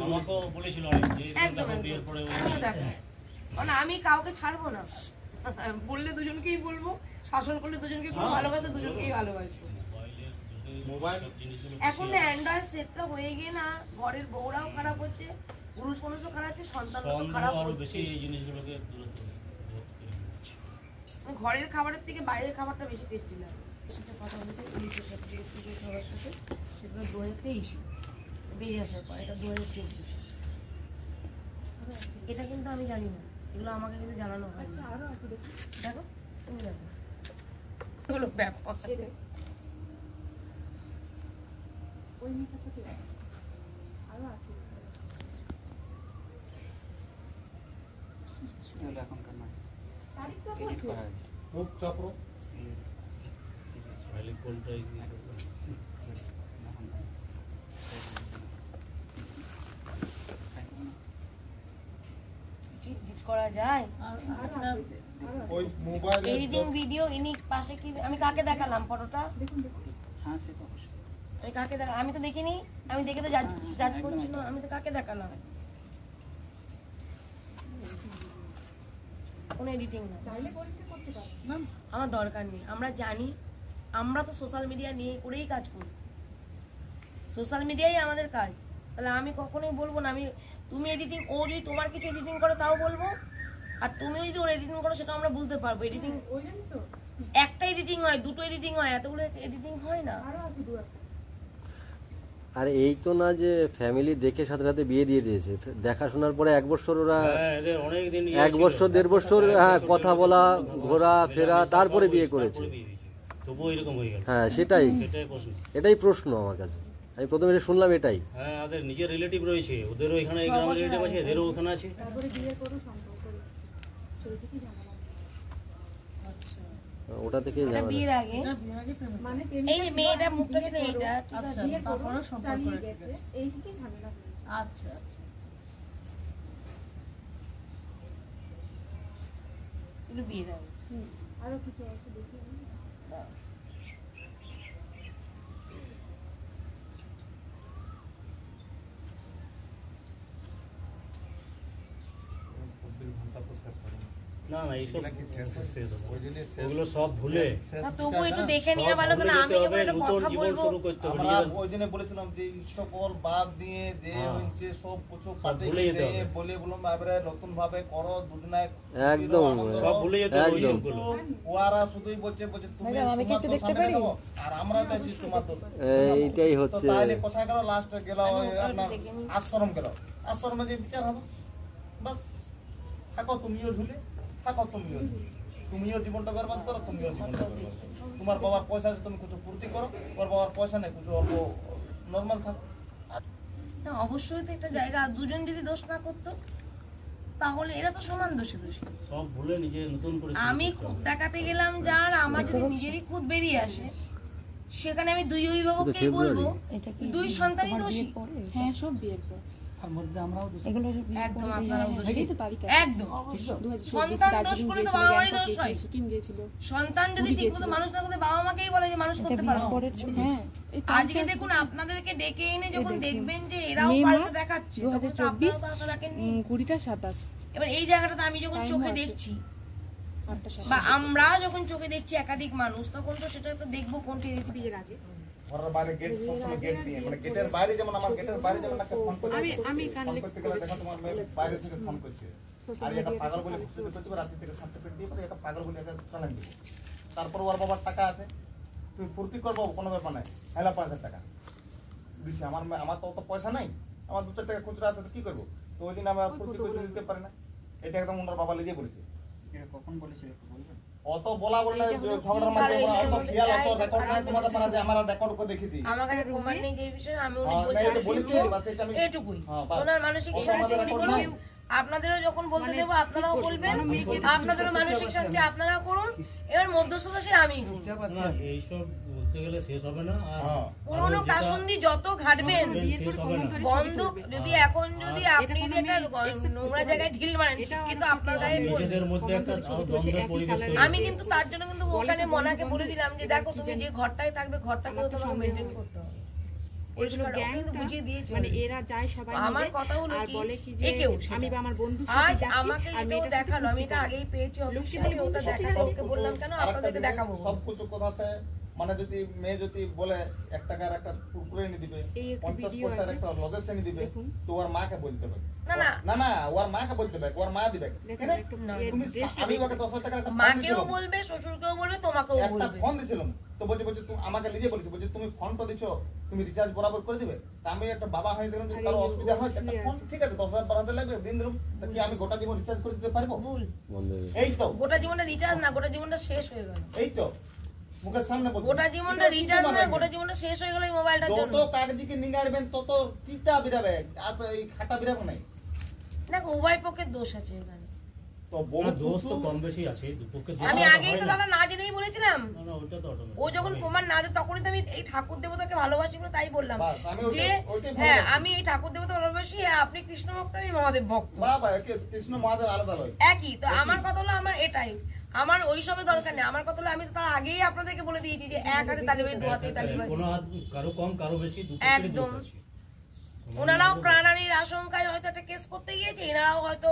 Speaker 3: আমাকেও বলেছিল অনেক যে
Speaker 2: একদম
Speaker 3: বিয়ের পরে
Speaker 2: আমিও দেখো, মানে আমি কাউকে ছাড়বো না, বললে দুজনকেই বলবো, শাসন করলে দুজনকে খুব ভালোবাসে, দুজনকেই ভালোবাসবো।
Speaker 1: মোবাইল
Speaker 2: এখন অ্যান্ড্রয়েড সেটটা হয়ে গিয়ে না ঘরের বউরাও খারাপ হচ্ছে, পুরুষ মানুষও খারাপ হচ্ছে, সন্তানও
Speaker 3: সন্দেহ
Speaker 2: খারাপ
Speaker 3: আরো
Speaker 2: হচ্ছে।
Speaker 3: বেশি এই জিনিসগুলোকে দূরত্ব দিচ্ছে।
Speaker 2: ঘরের খাবারের থেকে বাইরের খাবারটা বেশি টেস্টি লাগে। সাথে কথা বলতে পুলিশের সাথে পুলিশের সবার সাথে, সেগুলো 2023 বেরিয়ে আসার পর, এটা 2024। এটা কিন্তু আমি জানি না, এগুলো আমাকে কিন্তু জানানো হয়। দেখো তুমি দেখো, এগুলো ব্যাপার।
Speaker 4: এখনকার নয়, এডিট করা আছে।
Speaker 1: খুব চাপড়ো
Speaker 3: স্মাইলি কোনটাই
Speaker 2: এডিট করা যায়,
Speaker 1: ওই মোবাইল
Speaker 2: এডিটিং ভিডিও ইনি পাশে কি, আমি কাকে দেখালাম ফটোটা,
Speaker 4: হ্যাঁ সে তো অবশ্যই।
Speaker 2: আমি কাকে দেখা, আমি তো দেখিনি, আমি দেখে তো জাজ করছি না, আমি তো কাকে দেখালাম, কোনো এডিটিং না, আমার দরকার নেই। আমরা জানি, আমরা তো সোশ্যাল মিডিয়া নিয়ে করেই কাজ করি, সোশ্যাল মিডিয়াই আমাদের কাজ, তাহলে আমি কখনোই বলবো না আমি, তুমি এডিটিং, ও যদি তোমার কিছু এডিটিং করো তাও বলবো, আর তুমিও যদি ওর এডিটিং করো সেটা আমরা বুঝতে পারবো। এডিটিং একটা এডিটিং হয়, দুটো এডিটিং হয়, এতগুলো এডিটিং হয় না।
Speaker 6: আর এই তো না যে ফ্যামিলি দেখে সাথে সাথে বিয়ে দিয়ে দিয়েছে, দেখাশোনার পরে 1 বছর ওরা,
Speaker 3: এদের অনেক দিন
Speaker 6: 1 বছর 1.5 বছর হ্যাঁ কথা বলা, ঘোরা ফেরা, তারপরে বিয়ে করেছে।
Speaker 3: তবুও এরকম হয়ে গেল।
Speaker 6: হ্যাঁ সেটাই
Speaker 3: প্রশ্ন,
Speaker 6: এটাই প্রশ্ন আমার কাছে, আমি প্রথমে এটা শুনলাম এটাই।
Speaker 3: হ্যাঁ ওদের নিজের রিলেটিভ রয়েছে, ওদেরও এখানে এই গ্রামের রিলেটিভ আছে, এদেরও ওখানে আছে।
Speaker 6: ওটা থেকে
Speaker 2: এটা বিয়ের আগে, এই যে মেয়েটা মুখটা ছিল এইটা, ঠিক আছে, এটা বিয়ের আগে।
Speaker 3: না না এইসব শেষ হবে, ওগুলো সব ভুলে
Speaker 2: তা তবু একটু দেখে নিয়ে ভালো, কেন আমি যখন একটা
Speaker 3: নতুন
Speaker 2: কথা
Speaker 3: জীবন
Speaker 2: বলবো,
Speaker 3: শুরু করতে হবে।
Speaker 1: আমরা ওই জন্য বলেছিলাম যে এই সকল বাদ দিয়ে যে হচ্ছে সব কিছু পাঠিয়ে
Speaker 3: ভুলে যেতে
Speaker 1: দিয়ে
Speaker 3: হবে।
Speaker 1: বলে বললাম এবারে নতুন ভাবে করো, দুজনায়
Speaker 6: একদম,
Speaker 3: সব ভুলে যেতে হবে
Speaker 6: একদম।
Speaker 3: ওইসবগুলো।
Speaker 1: ওরা শুধুই বলছে তুমি তোমার দোষ সামনে দেখাবো, আর আমরা চাইছি তোমার দোষ।
Speaker 6: এইটাই
Speaker 1: তো
Speaker 6: হচ্ছে।
Speaker 1: তাহলে কোথায় গেল, লাস্টে গেল ওই
Speaker 2: ওটা
Speaker 1: আপনার
Speaker 2: দেখে নিই।
Speaker 1: আশ্রম গেল, আশ্রমে যে বিচার হবে, বাস থাকো তুমিও ঝুলে, থাকো তুমিও ঝুলে, তুমিও জীবনটা বরবাদ করো, তুমিও জীবনটা বরবাদ করো। তোমার বাবার পয়সা আছে, তুমি কিছু পূর্তি করো, ওর বাবার পয়সা নেই, কিছু অল্প নর্মাল থাকো।
Speaker 2: না অবশ্যই তো একটা জায়গা, দুজন যদি দোষ না করতো তাহলে এরা তো সমান দোষী দোষী।
Speaker 3: সব ভুলে নিজে নতুন করে শুরু
Speaker 2: আমি
Speaker 3: করতে
Speaker 2: খুব
Speaker 3: হবে।
Speaker 2: দেখাতে গেলাম যার, আমার যদি নিজেরই খুদ বেরিয়ে আসে, সেখানে আমি দুই অভিভাবককেই বলবো দুই সন্তানই দোষী।
Speaker 7: হ্যাঁ সব বিয়ের পর
Speaker 5: তার মধ্যে আমরাও দোষী।
Speaker 7: এগুলো সব বিয়ের
Speaker 2: একদম
Speaker 7: পরে
Speaker 2: আপনারাও
Speaker 7: বিয়ে।
Speaker 2: দোষী।
Speaker 7: এই তো তারিখ আছে।
Speaker 2: একদম
Speaker 7: 2024
Speaker 2: সন্তান দোষ
Speaker 7: দার্জিলিং
Speaker 2: করলে তো
Speaker 7: গিয়েছিল,
Speaker 2: বাবা মারই
Speaker 7: গ্যাংটক
Speaker 2: দোষ হয়।
Speaker 7: গিয়েছিল, সিকিম গিয়েছিল।
Speaker 2: সন্তান যদি
Speaker 7: পুরী
Speaker 2: ঠিক মতো
Speaker 7: গেছিল।
Speaker 2: মানুষ না করতে বাবা মাকেই বলে যে মানুষ
Speaker 7: এটা
Speaker 2: করতে
Speaker 7: বিয়ের
Speaker 2: পারো।
Speaker 7: পরের ছবি। হ্যাঁ এই তারিখ
Speaker 2: আজকে
Speaker 7: আছে।
Speaker 2: দেখুন আপনাদেরকে ডেকে এনে যখন
Speaker 7: দেখুন।
Speaker 2: দেখবেন যে এরাও
Speaker 7: মে
Speaker 2: পাল্টা
Speaker 7: মাস
Speaker 2: দেখাচ্ছে, তখন তো
Speaker 7: 2024
Speaker 2: আপনারাও তো আশা রাখেননি।
Speaker 7: 20টা 27
Speaker 2: এবার এই জায়গাটাতে আমি যখন
Speaker 7: Time
Speaker 2: চোখে
Speaker 7: আছে।
Speaker 2: দেখছি,
Speaker 7: 8টা 27
Speaker 2: বা আমরা যখন চোখে দেখছি একাধিক মানুষ, তখন তো সেটা তো দেখবো কোনটি
Speaker 7: বিয়ের আগে
Speaker 1: ঘরের বাইরে গেট, সবসময় গেট দিয়ে, মানে গেটের বাইরে, যেমন আমার গেটের বাইরে যেমন একটা ফোন করছে,
Speaker 7: আমি
Speaker 1: ফোন করতে গেলে দেখো তোমার মেয়ে বাইরে থেকে ফোন করছে, আর এটা পাগল বলে খুশি করছে, রাত্রি থেকে সার্টিফিকেট দিয়ে পরে এটা পাগল বলে একটা চালান দিবে। তারপর ওর বাবার টাকা আছে, তুই পূর্তি করবো কোনো ব্যাপার নাই, হেলা 5,000 টাকা দিচ্ছে। আমার তো অত পয়সা নাই, আমার 2-4 টাকা খুচরা আছে, তো কি করবো? তো ওই দিন আমরা পূর্তি করতে দিতে পারি না, এটা একদম ওনার বাবা নিজে বলেছে।
Speaker 4: এটা কখন বলেছিল একটু বলবেন?
Speaker 1: অত বলা বলে ঝগড়ার মাঝে অত খেয়াল, অত রেকর্ড নাই তোমাদের পাড়া যে আমরা রেকর্ড করে দেখি দিই।
Speaker 2: আমার কাছে প্রমাণ নেই যে এই বিষয়ে, আমি উনি
Speaker 1: হ্যাঁ,
Speaker 2: বলছি
Speaker 1: না, এটা
Speaker 2: আমি
Speaker 1: বলেছি,
Speaker 2: শুনবো,
Speaker 1: বাস এটা আমি-
Speaker 2: এটুকুই।
Speaker 1: হ্যাঁ, বাস।
Speaker 2: ওনার মানসিক
Speaker 1: ওটা
Speaker 2: শান্তি
Speaker 1: আমাদের
Speaker 2: উনি
Speaker 1: record
Speaker 2: করুন,
Speaker 1: নাই।
Speaker 2: আপনাদেরও যখন বলতে দেবো আপনারাও বলবেন, আপনাদেরও মানসিক শান্তি আপনারাও করুন। এবার মধ্যস্থতা সে আমি করুন।
Speaker 5: চুপচাপ আছে।
Speaker 3: না এইসব বলতে গেলে শেষ হবে না। আর
Speaker 1: হ্যাঁ।
Speaker 2: পুরোনো কাসুন্দি যত ঘাটবেন
Speaker 3: শেষ হবে না।
Speaker 2: বন্ধ, যদি এখন যদি আপনি যদি একটা নোংরা জায়গায় ঢিল মারেন, ঠিক কিন্তু আপনার গায়ে পড়বে।
Speaker 3: নিজেদের মধ্যে একটা দ্বন্দ্বের পরিবেশ তৈরি
Speaker 2: আমি কিন্তু তার জন্য কিন্তু ওখানে মনাকে বলে দিলাম যে দেখো তুমি যে ঘরটায় থাকবে, ঘরটাকেও তোমাকে মেনটেন করতে হবে। পরিষ্কার ও
Speaker 7: গ্যাংটা
Speaker 2: কিন্তু বুঝিয়ে দিয়েছে
Speaker 7: মানে এরা যায় সবাই
Speaker 2: আমার
Speaker 7: মিলে
Speaker 2: কথা হলো
Speaker 7: আর
Speaker 2: কি
Speaker 7: বলে কি যে
Speaker 2: একেও
Speaker 7: আমি বা আমার বন্ধুর সাথে
Speaker 2: আজ
Speaker 7: যাচ্ছি
Speaker 2: আমাকে
Speaker 7: আর
Speaker 2: যেটা ও
Speaker 7: মেয়েটার সাথে
Speaker 2: দেখালো আমি এটা
Speaker 7: ফুর্তি
Speaker 2: আগেই পেয়েছি
Speaker 7: লোককে
Speaker 2: অফিসে
Speaker 7: বলে
Speaker 2: আমি ওটা
Speaker 7: বন্ধুর সাথে
Speaker 2: দেখাতে
Speaker 7: যাচ্ছি।
Speaker 2: ওকে বললাম কেন
Speaker 1: আরেকটা
Speaker 2: আপনাদেরকে
Speaker 1: জিনিস,
Speaker 2: দেখাবো
Speaker 1: সব কিছু কথাতে মানে যদি মেয়ে যদি বলে 1 টাকার একটা কুরকুরে এনে দিবে,
Speaker 7: এই একটা
Speaker 1: 50
Speaker 7: ভিডিও
Speaker 1: পয়সার
Speaker 7: আছে।
Speaker 1: একটা লজেস এনে দিবে,
Speaker 7: দেখুন।
Speaker 1: তো ওর মাকে বলতে হবে
Speaker 2: না, না।
Speaker 1: না ওর মাকে বলতে হবে, ওর মা দিবে
Speaker 7: দেখুন,
Speaker 1: কেন?
Speaker 7: একটু
Speaker 2: না,
Speaker 7: এর
Speaker 1: তুমি
Speaker 7: ড্রেসটা
Speaker 1: আমি
Speaker 7: দেখুন।
Speaker 1: ওকে 10,000 টাকার একটা ফোন
Speaker 2: মাকেও
Speaker 1: দিয়েছিলাম।
Speaker 2: বলবে শ্বশুরকেও বলবে তোমাকেও
Speaker 1: একটা
Speaker 2: বলবে
Speaker 1: ফোন দিয়েছিলাম, তো বলছে তুমি আমাকে নিজে বলেছে, বলছে তুমি ফোন তো দিছো, তুমি রিচার্জ বরাবর করে দিবে। তা আমি একটা বাবা হয়ে দেখলাম যে
Speaker 7: আরে
Speaker 1: কারো
Speaker 7: ও
Speaker 1: অসুবিধা হয়,
Speaker 7: শুয়ে
Speaker 1: একটা ফোন
Speaker 7: আছে।
Speaker 1: ঠিক আছে 10,000 12,000 লাগবে দিন দিলাম, তা কি আমি গোটা জীবন রিচার্জ করে দিতে পারবো?
Speaker 2: ভুল
Speaker 6: বন্ধ হয়ে গেছে।
Speaker 1: এই তো
Speaker 2: গোটা জীবনটা রিচার্জ না গোটা জীবনটা শেষ হয়ে গেল
Speaker 1: এই তো মুখের সামনে বলছি।
Speaker 2: গোটা জীবনটা
Speaker 1: এটা কিছু
Speaker 2: রিচার্জ না
Speaker 1: মানে
Speaker 2: গোটা জীবনটা শেষ হয়ে গেল এই মোবাইলটার জন্য
Speaker 1: যত কাগজিকে নিগাড়বেন তত তিতা বেরাবে, আর তো এই খাটা বেরাবে নাই।
Speaker 2: দেখো উভয় পক্ষের দোষ আছে এখানে
Speaker 1: তো
Speaker 3: না,
Speaker 1: বহুত
Speaker 3: দোষ তো
Speaker 1: কিছু-
Speaker 3: কম বেশি আছে দুপক্ষে
Speaker 2: আমি আগেই তো দাদা না জেনেই বলেছিলাম
Speaker 3: না ওটা তো
Speaker 2: ও যখন প্রমাণ না দেয় তখনই তো আমি এই ঠাকুর দেবতাকে ভালোবাসি বলে তাই বললাম
Speaker 1: বাস, আমি ওইটা-
Speaker 2: যে
Speaker 1: ওইটাই
Speaker 2: হ্যাঁ
Speaker 1: ভালোবাসি।
Speaker 2: আমি এই ঠাকুর দেবতা ভালোবাসি হ্যাঁ আপনি কৃষ্ণ ভক্ত আমি মহাদেব ভক্ত
Speaker 1: বাবা একে কৃষ্ণ মহাদেব আলাদা লয়।
Speaker 2: একই তো আমার কথা হলো আমার এটাই আমার ওই সবে দরকার নেই আমার কথা হলো আমি তো তার আগেই আপনাদেরকে বলে দিয়েছি যে এক হাতে তালি বাজি দু হাতে তালি বাজি
Speaker 3: কোনো হাত কারো কম কারো বেশি দুপক্ষেরই দোষ
Speaker 2: একদম।
Speaker 3: আছে।
Speaker 2: ওনারাও প্রাণহানির আশঙ্কায় হয়তো একটা কেস করতে গিয়েছে এনারাও হয়তো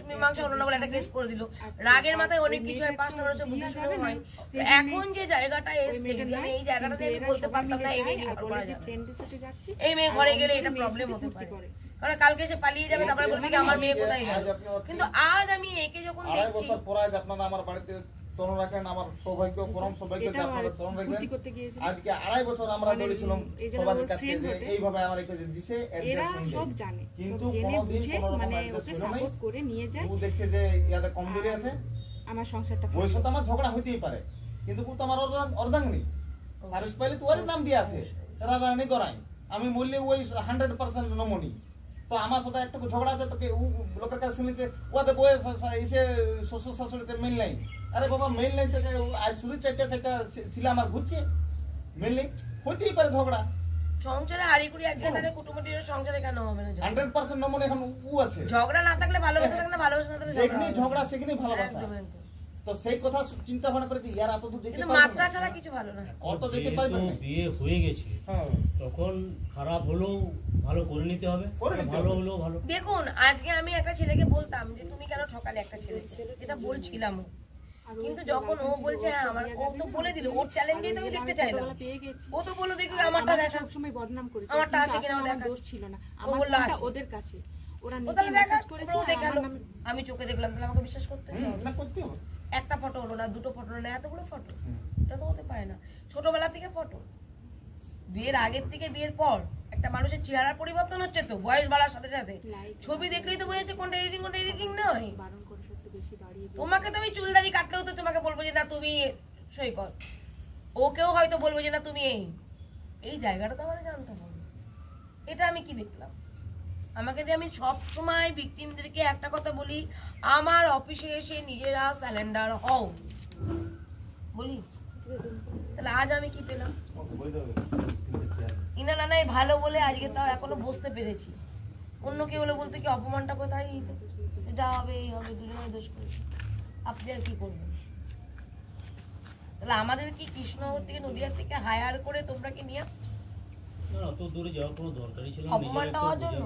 Speaker 2: মীমাংসা হলো না বলে একটা কেস করে দিল রাগের মাথায় অনেক কিছু হয় পাঁচটা মানুষের বুদ্ধি শুনেও হয় তো এখন যে জায়গাটা এসছে যদি আমি এই জায়গাটা নিয়ে আমি বলতে পারতাম না এই মেয়ে ঘর করা যাবে না।
Speaker 7: ফ্রেন্ডের সাথে যাচ্ছি
Speaker 2: এই মেয়ে ঘরে
Speaker 7: আর
Speaker 2: গেলে
Speaker 7: অন্য
Speaker 2: এটা
Speaker 7: মেয়ের
Speaker 2: প্রবলেম
Speaker 7: সাথে
Speaker 2: হতে
Speaker 7: ফুর্তি
Speaker 2: পারে
Speaker 7: করে।
Speaker 2: কারণ কালকে সে পালিয়ে যাবে তারপরে বলবি কি আমার মেয়ে কোথায় গেল
Speaker 1: আজ আপনি হচ্ছে-
Speaker 2: কিন্তু আজ আমি একে যখন
Speaker 1: 2.5
Speaker 2: দেখছি
Speaker 1: বছর পর আজ আপনারা আমার বাড়িতে চরণ রাখলেন, আমার সৌভাগ্য পরম সৌভাগ্য যে
Speaker 7: এটাও
Speaker 1: আপনারা
Speaker 7: আর
Speaker 1: চরণ
Speaker 7: ফুর্তি
Speaker 1: রাখবেন।
Speaker 7: করতে গিয়েছিল।
Speaker 1: আজকে 2.5 বছর আমরা
Speaker 7: মানে
Speaker 1: দৌড়েছিলাম
Speaker 7: এই যারা
Speaker 1: সবার
Speaker 7: ওর
Speaker 1: কাছে
Speaker 7: friend
Speaker 1: যে
Speaker 7: বটে,
Speaker 1: এইভাবে আমার একটু দিছে
Speaker 7: এরা
Speaker 1: অ্যাডজাস্ট
Speaker 7: সব জানে
Speaker 1: কিন্তু
Speaker 7: সব জেনে
Speaker 1: কোনোদিন
Speaker 7: বুঝে
Speaker 1: কোনো রকম
Speaker 7: মানে
Speaker 1: অ্যাডজাস্ট
Speaker 7: ওকে
Speaker 1: হলো নাই।
Speaker 7: সাপোর্ট করে নিয়ে যায়
Speaker 1: ও দেখছে যে ইয়াতে কমজোরি আছে,
Speaker 7: আমার সংসারটা
Speaker 1: ওই সাথে আমার ঝগড়া হইতেই পারে, কিন্তু ও তো আমার অর্ধাঙ্গিনী সারিস পাইলে তো ওর নাম দিয়ে আছে রাধারানী গড়াই, আমি বললে ওই 100% নমনি। তো আমার সাথে একটু ঝগড়া আছে তোকে ও লোকের কাছে শুনেছে ওদের বয়ে এসে শ্বশুর শাশুড়িতে মেল নাই। আরে বাবা মেল নাই তোকে আজ শুধু চারটা ছিল আমার ঘুরছে মেল নেই, হইতেই পারে ঝগড়া।
Speaker 2: সংসারে হাড়ি কুড়ি একদিন তাহলে কুটুমটির সংসারে কেন হবে না ঝগড়া?
Speaker 1: 100% নমনি এখন ও আছে,
Speaker 2: ঝগড়া না থাকলে ভালোবাসা থাকে না ভালোবাসা না থাকলে
Speaker 1: যেখানে
Speaker 2: হবে।
Speaker 1: ঝগড়া সেখানেই ভালোবাসা।
Speaker 2: একদম একদম
Speaker 1: তো সেই কথা চিন্তা ভাবনা করেছি ইয়ার এত দূর যেতে
Speaker 2: কিন্তু
Speaker 1: পারবে
Speaker 2: মাত্রা
Speaker 1: না।
Speaker 2: ছাড়া কিছু ভালো না
Speaker 1: অত যেতে
Speaker 3: যেহেতু
Speaker 1: পারবে না।
Speaker 3: বিয়ে হয়ে গেছে
Speaker 1: হ্যাঁ
Speaker 3: তখন খারাপ হলেও ভালো করে নিতে হবে
Speaker 1: করে নিতে
Speaker 3: ভালো
Speaker 1: হবে।
Speaker 3: হলেও ভালো।
Speaker 2: দেখুন আজকে আমি একটা ছেলেকে বলতাম যে তুমি কেন ঠকালে একটা ছেলে যেটা বলছিলাম কিন্তু যখন ও বলছে হ্যাঁ আমার ও তো বলে দিল ওর চ্যালেঞ্জে তো আমি দেখতে চাইলাম
Speaker 7: পেয়ে গেছি
Speaker 2: ও তো বললো দেখি আমারটা দেখা
Speaker 7: সবসময় বদনাম করেছে
Speaker 2: আমারটা
Speaker 7: কিন্তু
Speaker 2: আছে কিনা
Speaker 7: আসলে
Speaker 2: ও
Speaker 7: আমার
Speaker 2: দেখা।
Speaker 7: দোষ ছিল না
Speaker 2: ও
Speaker 7: আমার
Speaker 2: বললো
Speaker 7: ফোনটা
Speaker 2: আছে।
Speaker 7: ওদের কাছে ওরা
Speaker 2: ও
Speaker 7: নিজে
Speaker 2: তাহলে দেখা
Speaker 7: মেসেজ করেছে
Speaker 2: ও
Speaker 7: আর
Speaker 2: দেখালো
Speaker 7: আমার নামে
Speaker 2: আমি চোখে দেখলাম তাহলে আমাকে বিশ্বাস করতে হবে
Speaker 1: না করতে হবে।
Speaker 2: একটা ফটো হলো না দুটো ফটো হলো না এতগুলো ফটো
Speaker 1: হুম।
Speaker 2: এটা তো হতে পারে না ছোটবেলা থেকে ফটো বিয়ের আগের থেকে বিয়ের পর একটা মানুষের চেহারার পরিবর্তন হচ্ছে তো বয়স বাড়ার সাথে সাথে
Speaker 7: Like
Speaker 2: ছবি দেখলেই তো বোঝাচ্ছে কোনটা এডিটিং নয়
Speaker 7: বারণ করে সত্যি বেশি বাড়িয়ে দিই।
Speaker 2: তোমাকে তো আমি চুলদারি কাটলেও তো তোমাকে বলবো যে না তুমি সৈকত ওকেও হয়তো বলবো যে না তুমি এই জায়গাটা তো আমার জানতে হবে এটা আমি কি দেখলাম আমাকে দিয়ে আমি সব সময় ভিকটিমদেরকে একটা কথা বলি আমার অফিসে এসে নিজেরা স্যালেন্ডার হও বলি তাহলে আজ আমি কি পেলাম
Speaker 1: ওকে বলতে হবে।
Speaker 2: ইনা নানাই ভালো বলে আজকে তাও এখনো বসতে পেরেছি অন্য কেউ হলে বলতে কি অপমানটা কোথায় যা হবে এই হবে দুজনে দোষ করেছে আপনি আর কি করবেন তাহলে আমাদের কি কৃষ্ণনগর থেকে নদীয়ার থেকে হায়ার করে তোমরা কি নিয়ে আসছো
Speaker 3: না অত দূরে যাওয়ার কোনো দরকারই ছিল না
Speaker 2: অপমানটা হওয়ার জন্য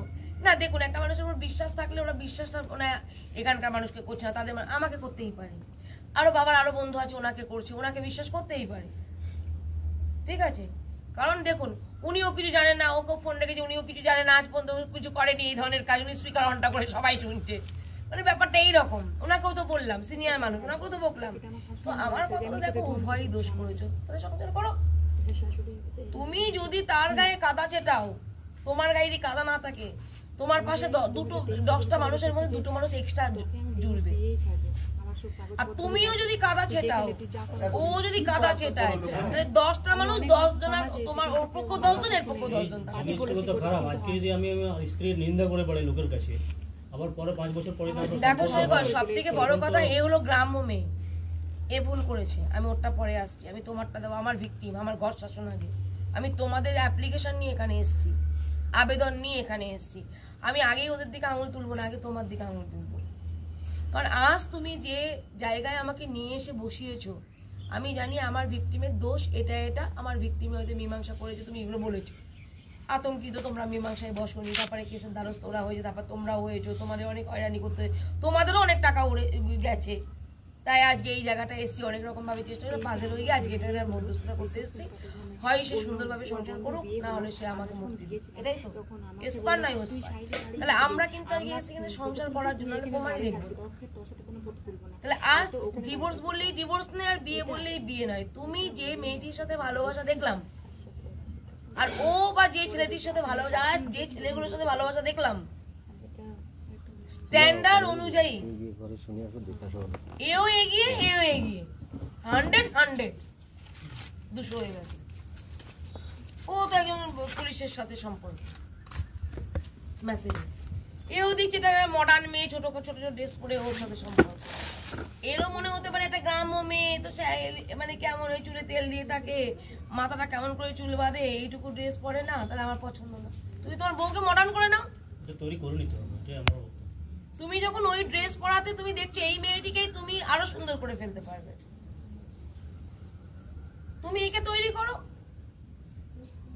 Speaker 2: না দেখুন একটা মানুষের উপর বিশ্বাস থাকলে ওরা বিশ্বাসটা মানে এখানকার মানুষকে করছে না তাদের আমাকে করতেই পারে আরো বাবার আরো বন্ধু আছে ওনাকে করছে ওনাকে বিশ্বাস করতেই পারে ঠিক আছে কারণ দেখুন উনিও কিছু জানেন না ওকে ফোন রেখেছে উনিও কিছু জানেন না আজ পর্যন্ত কিছু করেনি এই ধরনের কাজ উনি স্পিকার অনটা করে সবাই শুনছে মানে ব্যাপারটা এইরকম ওনাকেও তো বললাম সিনিয়র মানুষ ওনাকেও তো বকলাম তো আমার কথা হলো, দেখো উভয়ই দোষ করেছো তাহলে সংসার করো
Speaker 7: শাশুড়ি
Speaker 2: তুমি যদি তার গায়ে কাদা চেটাও তোমার গায়ে যদি কাদা না থাকে তোমার পাশে দুটো 10টা মানুষের মধ্যে দুটো মানুষ এক্সট্রা জুড়বে
Speaker 7: দিয়েই ছাড়বে আমার সব কাগজ
Speaker 2: আর তুমিও যদি কাদা ছেটাও ও যদি কাদা ছেটায় তাহলে 10টা মানুষ 10 জন তোমার ওর পক্ষ 10 জন এর পক্ষ 10 জন থাকে
Speaker 3: জিনিসগুলো তো খারাপ আজকে যদি আমি আমার স্ত্রীর নিন্দা করে বেড়াই লোকের কাছে আবার পরে 5 বছর পরে তারপর
Speaker 2: দেখো
Speaker 3: সম্পর্ক হবে।
Speaker 2: সব থেকে বড় কথা এ হলো গ্রাম্য মেয়ে এ ভুল করেছে আমি ওরটা পরে আসছি আমি তোমারটা দেবো আমার ভিকটিম আমার ঘর শাসন আগে আমি তোমাদের অ্যাপ্লিকেশন নিয়ে এখানে এসেছি আবেদন নিয়ে এখানে এসেছি আমি আগেই ওদের দিকে আঙুল তুলবো না আগে তোমার দিকে আঙুল তুলবো কারণ আজ তুমি যে জায়গায় আমাকে নিয়ে এসে বসিয়েছো আমি জানি আমার ভিকটিমের দোষ এটা আমার ভিকটিমে হয়তো মীমাংসা করেছে তুমি এগুলো বলেছো আতঙ্কিত, তোমরা মীমাংসায় বসনি, তারপরে কেসের দ্বারস্থ ওরা হয়েছে, তারপর তোমরাও হয়েছো, তোমাদের অনেক হয়রানি করতে, তোমাদেরও অনেক টাকা উড়ে গেছে। তাই আজকে এই জায়গাটা এসছি, অনেক রকম ভাবে চেষ্টা করে পাজেল হয়ে গিয়ে আজকে এটার মধ্যস্থতা করতে এসছি। হয় সে সুন্দরভাবে সংসার করুক, না হলে সে আমাকে মুক্তি দিক, এটাই তো এসপার নয় ওসপার। তাহলে আমরা কিন্তু আজকে এসছি কিন্তু সংসার করার জন্য, প্রমাণ দেখবো। তাহলে আজ ডিভোর্স বললেই ডিভোর্স নেই, আর বিয়ে বললেই বিয়ে নয়। তুমি যে মেয়েটির সাথে ভালোবাসা দেখলাম, আর ও বা যে ছেলেটির সাথে ভালোবাসা, যে ছেলেগুলোর সাথে ভালোবাসা দেখলাম, স্ট্যান্ডার্ড অনুযায়ী এও এগিয়ে, এও এগিয়ে, 100 200 হয়ে গেছে। ও তো একজন পুলিশের সাথে সম্পর্ক মেসেজ, এও দিচ্ছে এটা মডার্ন মেয়ে, ছোট ছোট ড্রেস পরে ওর সাথে সম্পর্ক। এরও মনে হতে পারে একটা গ্রাম্য মেয়ে, তো মানে কেমন ওই চুলে তেল দিয়ে থাকে, মাথাটা কেমন করে চুল বাঁধে, এইটুকু ড্রেস পরে না, তাহলে আমার পছন্দ না। তুমি তোমার বউকে মডার্ন করে নাও। তুমি যখন ওই ড্রেস পরাতে তুমি দেখছো এই মেয়েটিকেই তুমি আরো সুন্দর করে ফেলতে পারবে, তুমি একে তৈরি করো।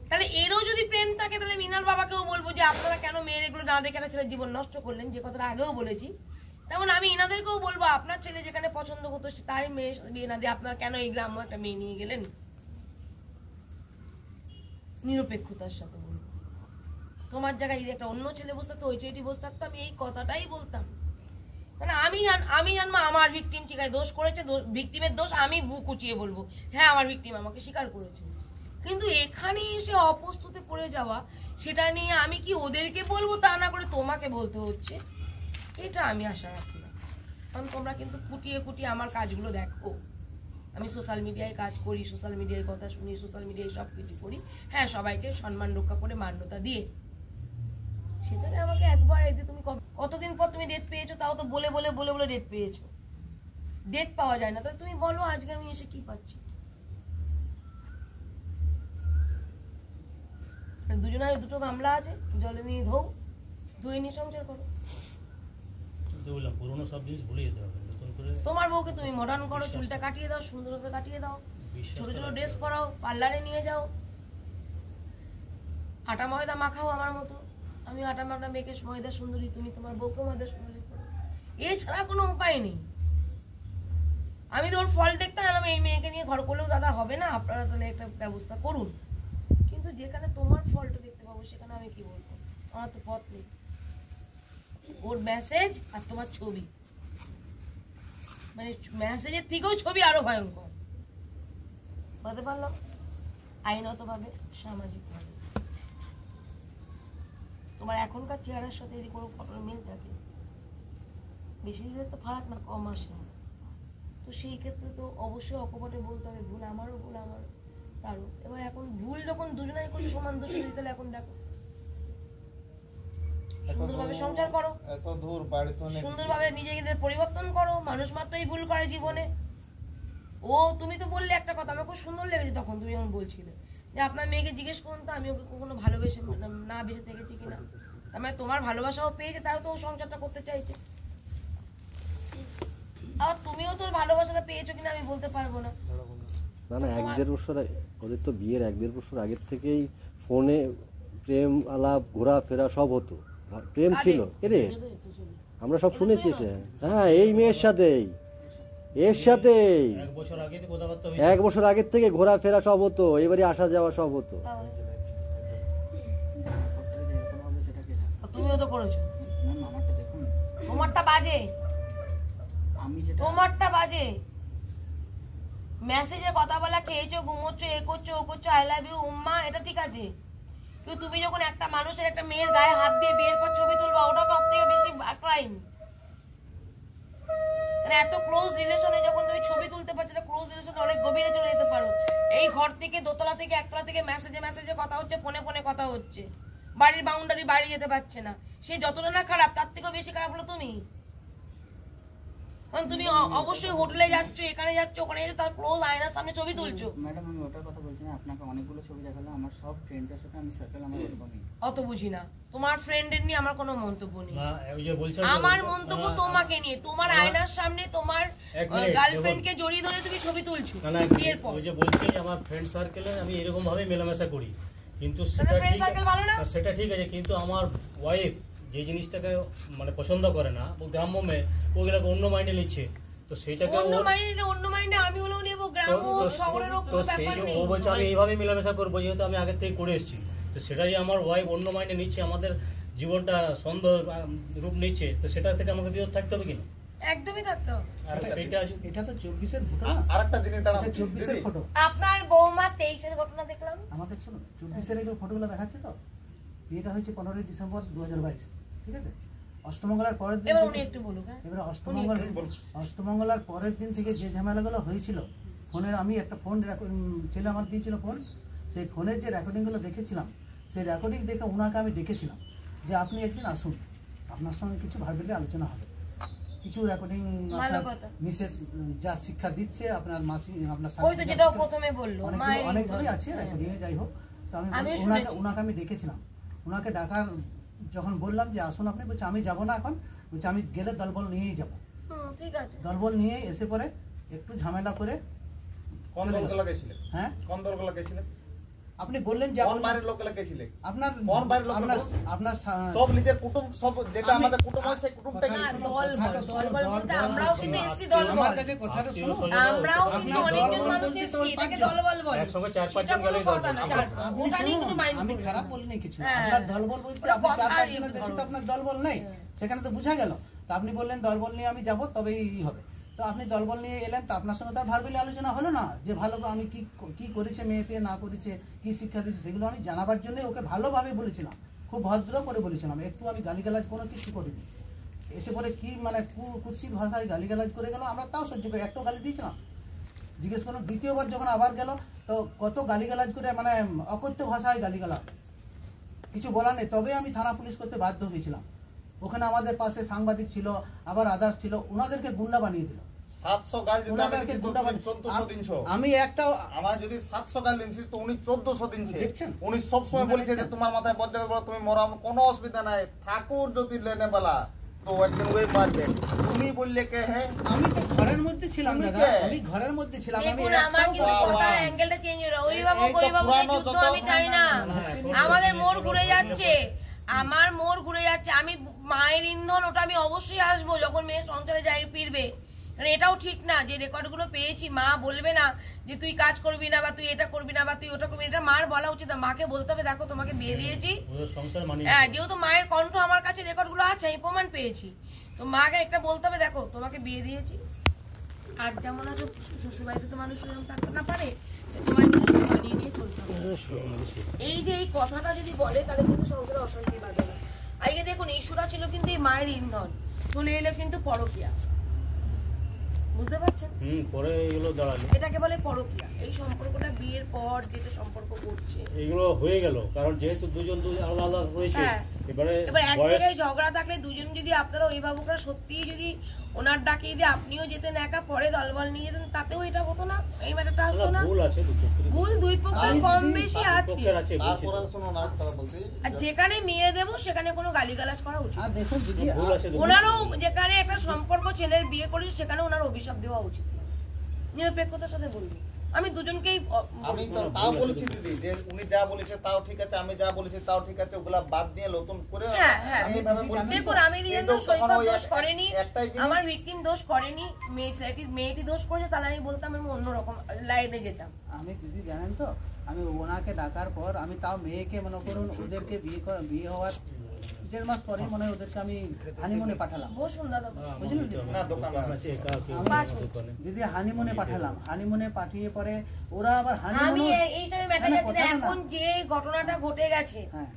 Speaker 2: তাহলে এরও যদি প্রেম থাকে, তাহলে মিনার বাবাকেও বলবো যে আপনারা কেন মেয়ের এগুলো না দেখে ছেলে জীবন নষ্ট করলেন, যে কথাটা আগেও বলেছি। তেমন আমি ইনাদেরকেও বলবো, আপনার ছেলে যেখানে পছন্দ করতো তাই মেয়ের সাথে বিয়ে না দিয়ে আপনারা কেন এই গ্রাম্য একটা মেয়ে নিয়ে গেলেন। নিরপেক্ষতার সাথে বলবো, তোমার জায়গায় যদি একটা অন্য ছেলে বসে থাকতো, ওই ছেলেটি বসে থাকতো, আমি এই কথাটাই বলতাম। কারণ আমি জানবো আমার ভিকটিম ঠিক আছে, দোষ করেছে, ভিকটিমের দোষ আমি বুক উঁচিয়ে বলবো, হ্যাঁ আমার ভিকটিম আমাকে স্বীকার করেছে। কিন্তু এখানে এসে অপ্রস্তুতে পড়ে যাওয়া, সেটা নিয়ে আমি কি ওদেরকে বলবো, তা না করে তোমাকে বলতে হচ্ছে, এটা আমি আশা রাখি না। কারণ তোমরা কিন্তু কুটিয়ে কুটিয়ে আমার কাজগুলো দেখো। আমি সোশ্যাল মিডিয়ায় কাজ করি, সোশ্যাল মিডিয়ায় কথা শুনি, সোশ্যাল মিডিয়ায় সব কিছু করি, হ্যাঁ সবাইকে সম্মান রক্ষা করে মান্যতা দিয়ে। সেটাকে আমাকে একবার এতে তুমি কতদিন পর তুমি ডেট পেয়েছো, তাও তো বলে বলে বলে বলে ডেট পেয়েছো। ডেট পাওয়া যায় না, তাহলে তুমি বলো আজকে আমি এসে কি পাচ্ছি। দুজনের দুটো গামলা আছে, জলে নিয়ে ধুয়ে নিয়ে সংসার করো। তোমার বউকে তুমি মডার্ন করো, চুলটা কাটিয়ে দাও, সুন্দরভাবে কাটিয়ে দাও, ছোট ছোট ড্রেস পরাও, পার্লারে নিয়ে যাও, আটা ময়দা মাখাও আমার মতো। আমি আটা মাটা মেখে ময়দা সুন্দরী, তুমি তোমার বউকে ময়দা সুন্দরী করো। এছাড়া কোনো উপায় নেই। আমি তো ওর ফল দেখতাম, আমি এই মেয়েকে নিয়ে ঘর করলেও দাদা হবে না, আপনারা তাহলে একটা ব্যবস্থা করুন। কিন্তু যেখানে তোমার ফলটা দেখতে পাবো, সেখানে আমি কি বলবো, আমার তো পথ নেই। ওর মেসেজ আর তোমার ছবি, মানে মেসেজের থেকেও ছবি আরো ভয়ঙ্কর। বলতে পারলাম আইনত ভাবে, সামাজিক ভাবে তোমার এখনকার চেহারার সাথে যদি কোনো ফটোর মিল থাকে, বেশি দিনের তো ফারাক না, কম আসে না, তো সেই ক্ষেত্রে তো অবশ্যই অকপটে বলতে হবে ভুল আমারও, ভুল আমার তারও। এবার এখন ভুল যখন দুজনাই করছে সমান দোষী, তাহলে এখন দেখো সুন্দরভাবে সংসার করো, সুন্দরভাবে নিজেদের পরিবর্তন করো। মানুষ মাত্রই ভুল করে জীবনে। ও তুমি তো বললে একটা কথা, আমার খুব সুন্দর লেগেছে তখন তুমি যখন বলছিলে যে আপনার মেয়েকে জিজ্ঞেস করুন তো আমি ওকে কখনো ভালোবেসে না বেঁচে থেকেছি কিনা। তার মানে তোমার ভালোবাসাও পেয়েছে, তাও তো ও সংসারটা করতে চাইছে। আর তুমিও তোর ভালোবাসাটা পেয়েছো কিনা আমি বলতে পারবো না।
Speaker 6: না না, 1-1.5 বছর ওদের তো বিয়ের 1-1.5 বছর আগের থেকেই ফোনে প্রেম আলাপ ঘোরাফেরা সব হতো, প্রেম ছিল এদের, আমরা সব শুনেছি এটা। হ্যাঁ, এই মেয়ের সাথেই, এর সাথেই 1 বছর আগের থেকে ঘোরাফেরা সব হতো, এবারে আসা যাওয়া সব হতো।
Speaker 2: তুমিও তো করেছো। তোমারটা বাজে, তোমারটা বাজে। মেসেজে কথা বলা, খেয়েছো, ঘুমোচ্ছ, এ করছো, ও করছো, আই লাভ ইউ উম্মা, এটা ঠিক আছে। কিন্তু তুমি যখন একটা মানুষের, একটা মেয়ের গায়ে হাত দিয়ে বিয়ের পর ছবি তুলবা, ওটা সব থেকে বেশি ক্রাইম। মানে এত ক্লোজ রিলেশনে যখন তুমি ছবি তুলতে পারছো, ক্লোজ রিলেশনে অনেক গভীরে চলে যেতে পারো। এই ঘর থেকে, দোতলা থেকে, একতলা থেকে মেসেজে মেসেজে কথা হচ্ছে, ফোনে ফোনে কথা হচ্ছে, বাড়ির বাউন্ডারি বাড়ি যেতে পারছে না। সে যতটা না খারাপ, তার থেকেও বেশি খারাপ হলো তুমি। কারণ তুমি অবশ্যই হোটেলে যাচ্ছ, এখানে যাচ্ছ, ওখানে যাচ্ছ, তার ক্লোজ আয়নার সামনে ছবি তুলছো।
Speaker 4: ম্যাডাম আমি ওটার কথা বলছি না, আপনাকে অনেকগুলো ছবি দেখালাম, আমার সব ফ্রেন্ডের সাথে আমি সার্কেল আমার ওরকমই।
Speaker 2: অত বুঝি না, তোমার ফ্রেন্ডের নিয়ে আমার কোনো মন্তব্য নেই। আমার মন্তব্য তোমাকে নিয়ে, তোমার আয়নার সামনে তোমার গার্লফ্রেন্ডকে জড়িয়ে ধরে তুমি ছবি তুলছো বিয়ের পর।
Speaker 3: ওই যে বলছি আমার ফ্রেন্ড সার্কেলে আমি এরকম ভাবে মেলামেশা করি, কিন্তু
Speaker 2: তাহলে
Speaker 3: সেটা
Speaker 2: friend
Speaker 3: ঠিক
Speaker 2: circle ভালো না?
Speaker 3: সেটা ঠিক আছে, কিন্তু আমার ওয়াইফ যে জিনিসটাকে মানে পছন্দ করে না, ও গ্রাম্য মেয়ে, ওগুলাকে অন্য মাইন্ডে নিচ্ছে, তো সেটাকে
Speaker 2: অন্য মাইন্ডে আমি হলেও নেবো, গ্রাম হোক শহরের হোক
Speaker 3: তো
Speaker 2: কোনো
Speaker 3: সেই
Speaker 2: ব্যাপার
Speaker 3: যে
Speaker 2: নেই।
Speaker 3: ও বলছে আমি এইভাবে মেলামেশা করবো, যেহেতু আমি আগের থেকে করে এসেছি, তো সেটাই আমার ওয়াইফ অন্য মাইন্ডে নিচ্ছে, আমাদের জীবনটা সন্দেহ রূপ নিচ্ছে, তো সেটা থেকে আমাকে বিরত থাকতে হবে কিনা?
Speaker 2: একদমই থাকতে হবে।
Speaker 3: আর সেইটা
Speaker 5: এটা তো 24-এর ফটো না,
Speaker 1: আরেকটা জিনিস দাঁড়ান,
Speaker 5: এটা 24-এর ফটো।
Speaker 2: আপনার বৌমা 23-এর ঘটনা দেখলাম।
Speaker 5: আমাকে শোনো, 24-এর এই ফটোগুলো দেখাচ্ছে তো, বিয়েটা হয়েছে 15ই ডিসেম্বর 2022, ঠিক আছে? অষ্টমঙ্গলার পরের দিন
Speaker 2: এবার
Speaker 5: থেকে-
Speaker 2: উনি একটু বলুক। হ্যাঁ?
Speaker 5: এবারে অষ্টমঙ্গলার পরের দিন থেকে যে ঝামেলাগুলো হয়েছিল, ফোনের আমি একটা ফোন ছেলে আমার দিয়েছিল ফোন, সেই ফোনের যে রেকর্ডিংগুলো দেখেছিলাম, সেই রেকর্ডিং দেখে ওনাকে আমি ডেকেছিলাম যে আপনি একদিন আসুন, আপনার সঙ্গে কিছু ভার্বেলি আলোচনা হবে, কিছু রেকর্ডিং
Speaker 2: ভালো কথা।
Speaker 5: মিসেস যা শিক্ষা দিচ্ছে, আপনার মাসি, আপনার
Speaker 2: ওই তো যেটা ও প্রথমে বললো, মায়ের
Speaker 5: অনেকগুলোই
Speaker 2: ইন্ধন।
Speaker 5: আছে রেকর্ডিং এ, যাই হোক। তো আমি
Speaker 2: আমিও
Speaker 5: ওনাকে
Speaker 2: শুনেছি।
Speaker 5: ওনাকে আমি ডেকেছিলাম, ওনাকে ডাকার যখন বললাম যে আসুন আপনি, বলছে আমি যাবো না এখন, বলছে আমি গেলে দলবল নিয়েই যাবো।
Speaker 2: ঠিক আছে।
Speaker 5: দলবল নিয়ে এসে পরে একটু ঝামেলা করে,
Speaker 1: কোন দলকে লাগাইছিলে?
Speaker 5: হ্যাঁ
Speaker 1: কোন দলকে লাগাইছিলে?
Speaker 5: আপনি বললেন যে
Speaker 1: কোন বাড়ির লোককে লাগাইছিলে?
Speaker 5: আপনার
Speaker 1: কোন বাড়ির লোক?
Speaker 5: আপনার আপনার
Speaker 1: সব নিজের কুটুম, সব যেটা
Speaker 5: আমি-
Speaker 1: আমাদের কুটুম আছে, সেই কুটুমটাই
Speaker 2: না,
Speaker 1: গেছিল।
Speaker 2: দল বলতে আমরাও কিন্তু এসছি দল
Speaker 5: আমার
Speaker 2: বল।
Speaker 5: কাছে কথাটা
Speaker 3: আত্মীয়
Speaker 5: শুনুন,
Speaker 3: স্বজন-
Speaker 2: আমরাও কিন্তু
Speaker 5: আপনার
Speaker 2: অনেকজন
Speaker 5: দলবল
Speaker 2: মানুষ
Speaker 5: বলতে তো
Speaker 2: এসছি,
Speaker 5: ওই
Speaker 2: এটাকে
Speaker 5: পাঁচজন।
Speaker 2: দলবল বলে।
Speaker 3: একসঙ্গে 4-5
Speaker 2: সেটা
Speaker 3: জন
Speaker 2: কোনো
Speaker 3: গেলেই
Speaker 2: কথা
Speaker 3: দলবল।
Speaker 2: না,
Speaker 5: আপনি
Speaker 2: ওটা নিয়ে
Speaker 5: শুনুন,
Speaker 2: কোনো মাইন্ড
Speaker 5: আমি
Speaker 2: করবেন
Speaker 5: খারাপ
Speaker 2: না।
Speaker 5: বলিনি কিছু,
Speaker 2: হ্যাঁ।
Speaker 5: আপনার দলবল বলতে
Speaker 2: ওটা
Speaker 5: আপনি চার
Speaker 2: কথার
Speaker 5: পাঁচ জনের বেশি তো
Speaker 2: ধরন।
Speaker 5: আপনার দলবল নেই, সেখানে তো বোঝা গেল। তো আপনি বললেন দলবল নিয়ে আমি যাব, তবেই হবে। তো আপনি দলবল নিয়ে এলেন, তো আপনার সঙ্গে তার ভার্বেলি আলোচনা হলো না, যে ভালো আমি কি করেছে মেয়েতে, না করেছে, কি শিক্ষা দিয়েছে, সেগুলো আমি জানাবার জন্য ওকে ভালোভাবে বলেছিলাম, খুব ভদ্র করে বলেছিলাম, একটু আমি গালিগালাজ কোনো কিছু করিনি। এসে পরে কি মানে কুৎসিত ভাষায় গালিগালাজ করে গেল, আমরা তাও সহ্য করে একটু গালি দিয়েছিলাম, জিজ্ঞেস করুন। দ্বিতীয়বার যখন আবার গেল, তো কত গালিগালাজ করে, মানে অকথ্য ভাষায় গালিগালাজ, কিছু বলার নেই। তবে আমি থানা পুলিশ করতে বাধ্য হয়েছিলাম। ওখানে আমাদের পাশে সাংবাদিক ছিল, আবার আদার্স ছিল, ওনাদেরকে গুন্ডা বানিয়ে দিল,
Speaker 1: 700 গাল দিতে
Speaker 5: ওনাদেরকে গুন্ডা বানিয়ে
Speaker 1: 1400 দিনছো।
Speaker 5: আমি একটা
Speaker 1: আমার যদি 700 গাল দিনছি, তো উনি 1400 দিনছে।
Speaker 5: দেখছেন?
Speaker 1: উনি সবসময়
Speaker 5: বুঝতে
Speaker 1: বলেছে যে
Speaker 5: দেখছেন?
Speaker 1: তোমার মাথায় বজ্জাত বড়, তুমি মরো, আমার কোনো অসুবিধা নাই, ঠাকুর যদি লেনে বলা তো একদিন ওই মারবে। তুমি বললে কে হ্যাঁ?
Speaker 5: আমি তো ঘরের মধ্যে ছিলাম
Speaker 1: তুমি
Speaker 5: দাদা,
Speaker 1: কে?
Speaker 5: আমি ঘরের মধ্যে ছিলাম, আমি
Speaker 2: দেখুন, আমার কিন্তু
Speaker 1: বাবা।
Speaker 2: কথার অ্যাঙ্গেলটা চেঞ্জ হলো। ওই বাবু
Speaker 1: এই তো
Speaker 2: ওই বাবুকে
Speaker 1: পুরানো
Speaker 2: যুদ্ধ
Speaker 1: যত-
Speaker 2: আমি চাই না।
Speaker 5: না,
Speaker 2: আমাদের মোড় ঘুরে যাচ্ছে, আমার মোড় ঘুরে যাচ্ছে। আমি মায়ের ইন্ধন, ওটা আমি অবশ্যই আসবো যখন মেয়ে সংসারে যাই ফিরবে। কারণ এটাও ঠিক না যে রেকর্ডগুলো পেয়েছি, মা বলবে না যে তুই কাজ করবি না, বা তুই এটা করবি না, বা তুই ওটা করবি না। এটা মার বলা উচিত না, মাকে বলতে হবে দেখো তোমাকে বিয়ে দিয়েছি।
Speaker 3: ওদের সংসার মানিয়ে
Speaker 2: হ্যাঁ, যেহেতু মায়ের কণ্ঠ আমার কাছে রেকর্ডগুলো আছে, আমি প্রমাণ পেয়েছি, তো মাকে একটা বলতে হবে দেখো তোমাকে বিয়ে দিয়েছি। আজ যেমন আছো শ্বশুরবাড়িতে তো মানুষ এরকম থাকতে না পারে, তোমার কিন্তু সেটা মানিয়ে নিয়ে চলতে হবে। এই যে এই কথাটা যদি বলে, তাহলে কিন্তু সংসারে অশান্তি বাঁধে না। আগে দেখুন, ইস্যুটা ছিল কিন্তু এই মায়ের ইন্ধন, চলে এলো কিন্তু পরকীয়া। বুঝতে পারছেন?
Speaker 3: পরে এগুলো দাঁড়ালো,
Speaker 2: এটাকে বলে পরকীয়া। এই সম্পর্কটা বিয়ের পর যেটা সম্পর্ক করছে,
Speaker 3: এগুলো হয়ে গেল, কারণ যেহেতু দুজন আলাদা আলাদা রয়েছে,
Speaker 2: হ্যাঁ।
Speaker 3: এবারে
Speaker 2: এবার এক
Speaker 3: বয়স
Speaker 2: জায়গায় ঝগড়া থাকলে দুজন যদি আপনারা অভিভাবকরা সত্যি যদি ওনার ডাকে দিয়ে আপনিও যেতেন একা, পরে দলবল নিয়ে যেতেন, তাতেও এটা হতো না, এই ম্যাটারটা আসতো না।
Speaker 3: ভুল আছে দুপক্ষের।
Speaker 2: ভুল দুই পক্ষের
Speaker 5: আমি
Speaker 2: কম
Speaker 5: যদি
Speaker 2: বেশি আছে।
Speaker 3: পক্ষের আছে, বলছি
Speaker 1: তারপরে
Speaker 3: তো।
Speaker 1: শুনুন আর কথা বলছি।
Speaker 2: আর যেখানে মেয়ে দেবো সেখানে কোনো গালিগালাজ করা উচিত
Speaker 5: আর
Speaker 2: না।
Speaker 5: দেখুন যদি
Speaker 3: ভুল আছে দুপক্ষের।
Speaker 2: ওনারও যেখানে একটা সম্পর্ক ছেলের বিয়ে করেছে, সেখানে ওনার অভিশাপ দেওয়া উচিত না। নিরপেক্ষতার সাথে বলবো, আমি দুজনকেই
Speaker 1: আমি তো তাও বলছি দিদি, যে উনি যা বলেছে তাও ঠিক আছে, আমি যা বলেছি তাও ঠিক আছে, ওগুলা বাদ দিয়ে নতুন করে
Speaker 2: হ্যাঁ, হ্যাঁ।
Speaker 1: আমি এভাবে বলছি।
Speaker 2: দেখুন, আমি
Speaker 1: কিন্তু
Speaker 2: দিদি
Speaker 1: তখন
Speaker 2: সৈকত
Speaker 1: ওই
Speaker 2: দোষ করেনি,
Speaker 1: একটাই জিনিস-
Speaker 2: আমার ভিকটিম দোষ করেনি, মেয়েটি দোষ করেছে, তাহলে আমি বলতাম আমি অন্যরকম লাইনে যেতাম।
Speaker 5: আমি দিদি জানেন তো, আমি ওনাকে ডাকার পর আমি তাও মেয়েকে মনে করুন ওদেরকে বিয়ে হওয়ার 1.5 মাস পরে মনে হয় ওদেরকে আমি হানিমুনে পাঠালাম,
Speaker 2: বসুন দাদা,
Speaker 5: বুঝলেন দিদি?
Speaker 1: না, দোকান
Speaker 3: আছে, দোকানে।
Speaker 5: দিদি হানিমুনে পাঠালাম, হানিমুনে পাঠিয়ে পরে ওরা আবার
Speaker 2: আমি
Speaker 5: হানিমুনে
Speaker 2: এই সময় ব্যাটা
Speaker 5: না,
Speaker 2: যাচ্ছে না,
Speaker 5: কথা না।
Speaker 2: এখন যে ঘটনাটা ঘটে গেছে,
Speaker 5: হ্যাঁ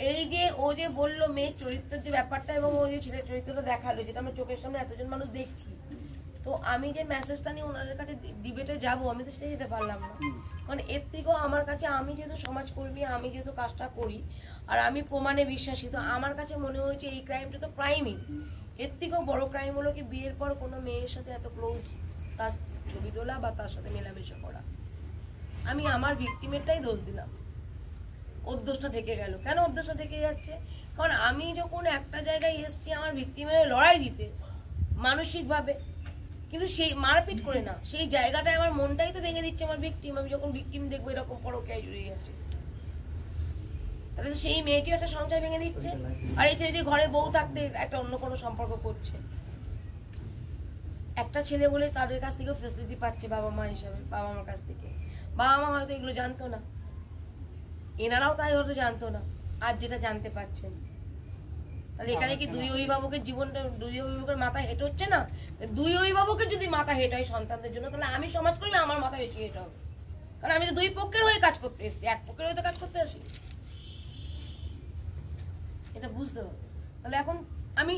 Speaker 2: এই যে ও যে বললো মেয়ের চরিত্রের যে ব্যাপারটা, এবং ও যে ছেলের চরিত্রটা দেখালো, যেটা আমরা চোখের সামনে এতজন মানুষ দেখছি, তো আমি যে মেসেজটা নিয়ে ওনাদের কাছে ডিবেটে যাব, আমি তো সেটা যেতে পারলাম না। কারণ এর থেকেও আমার কাছে, আমি যেহেতু সমাজকর্মী, আমি যেহেতু কাজটা করি আর আমি প্রমাণে বিশ্বাসী, তো আমার কাছে মনে হয়েছে এই ক্রাইমটা তো ক্রাইমই। এর থেকেও বড় ক্রাইম হলো কি বিয়ের পর কোনো মেয়ের সাথে এত ক্লোজ তার ছবি তোলা বা তার সাথে মেলামেশা করা। আমি আমার ভিকটিমেরটাই দোষ দিলাম, ওর দোষটা ঢেকে গেল। কেন ওর দোষটা ঢেকে যাচ্ছে? কারণ আমি যখন একটা জায়গায় এসছি আমার ভিকটিমের লড়াই দিতে মানসিকভাবে, কিন্তু সেই মারপিট করে না, সেই জায়গাটায় আমার মনটাই তো ভেঙে দিচ্ছে আমার ভিকটিম। আমি যখন ভিকটিম দেখবো এরকম পরকীয়ায় জড়িয়ে গেছে, তাহলে তো সেই মেয়েটিও একটা সংসার ভেঙে দিচ্ছে, আর এই ছেলেটি ঘরে বউ থাকতে একটা অন্য কোনো সম্পর্ক করছে। একটা ছেলে বলে তাদের কাছ থেকেও ফেসিলিটি পাচ্ছে বাবা মা হিসাবে, বাবা মার কাছ থেকে। বাবা মা হয়তো এগুলো জানতো না, এনারাও তাই হয়তো জানতো না, আর যেটা জানতে পারছেন। তাহলে এখানে কি দুই অভিভাবকের জীবনটা, দুই অভিভাবকের মাথা হেঁট হচ্ছে না? দুই অভিভাবকের যদি মাথা হেঁট হয় সন্তানদের জন্য, তাহলে আমি সমাজকর্মী, আমার মাথা বেশি হেঁট হবে। কারণ আমি তো দুই পক্ষের হয়ে কাজ করতে এসেছি, এক পক্ষের হয়ে তো কাজ করতে আসি। এটা বুঝতে হবে। তাহলে এখন আমি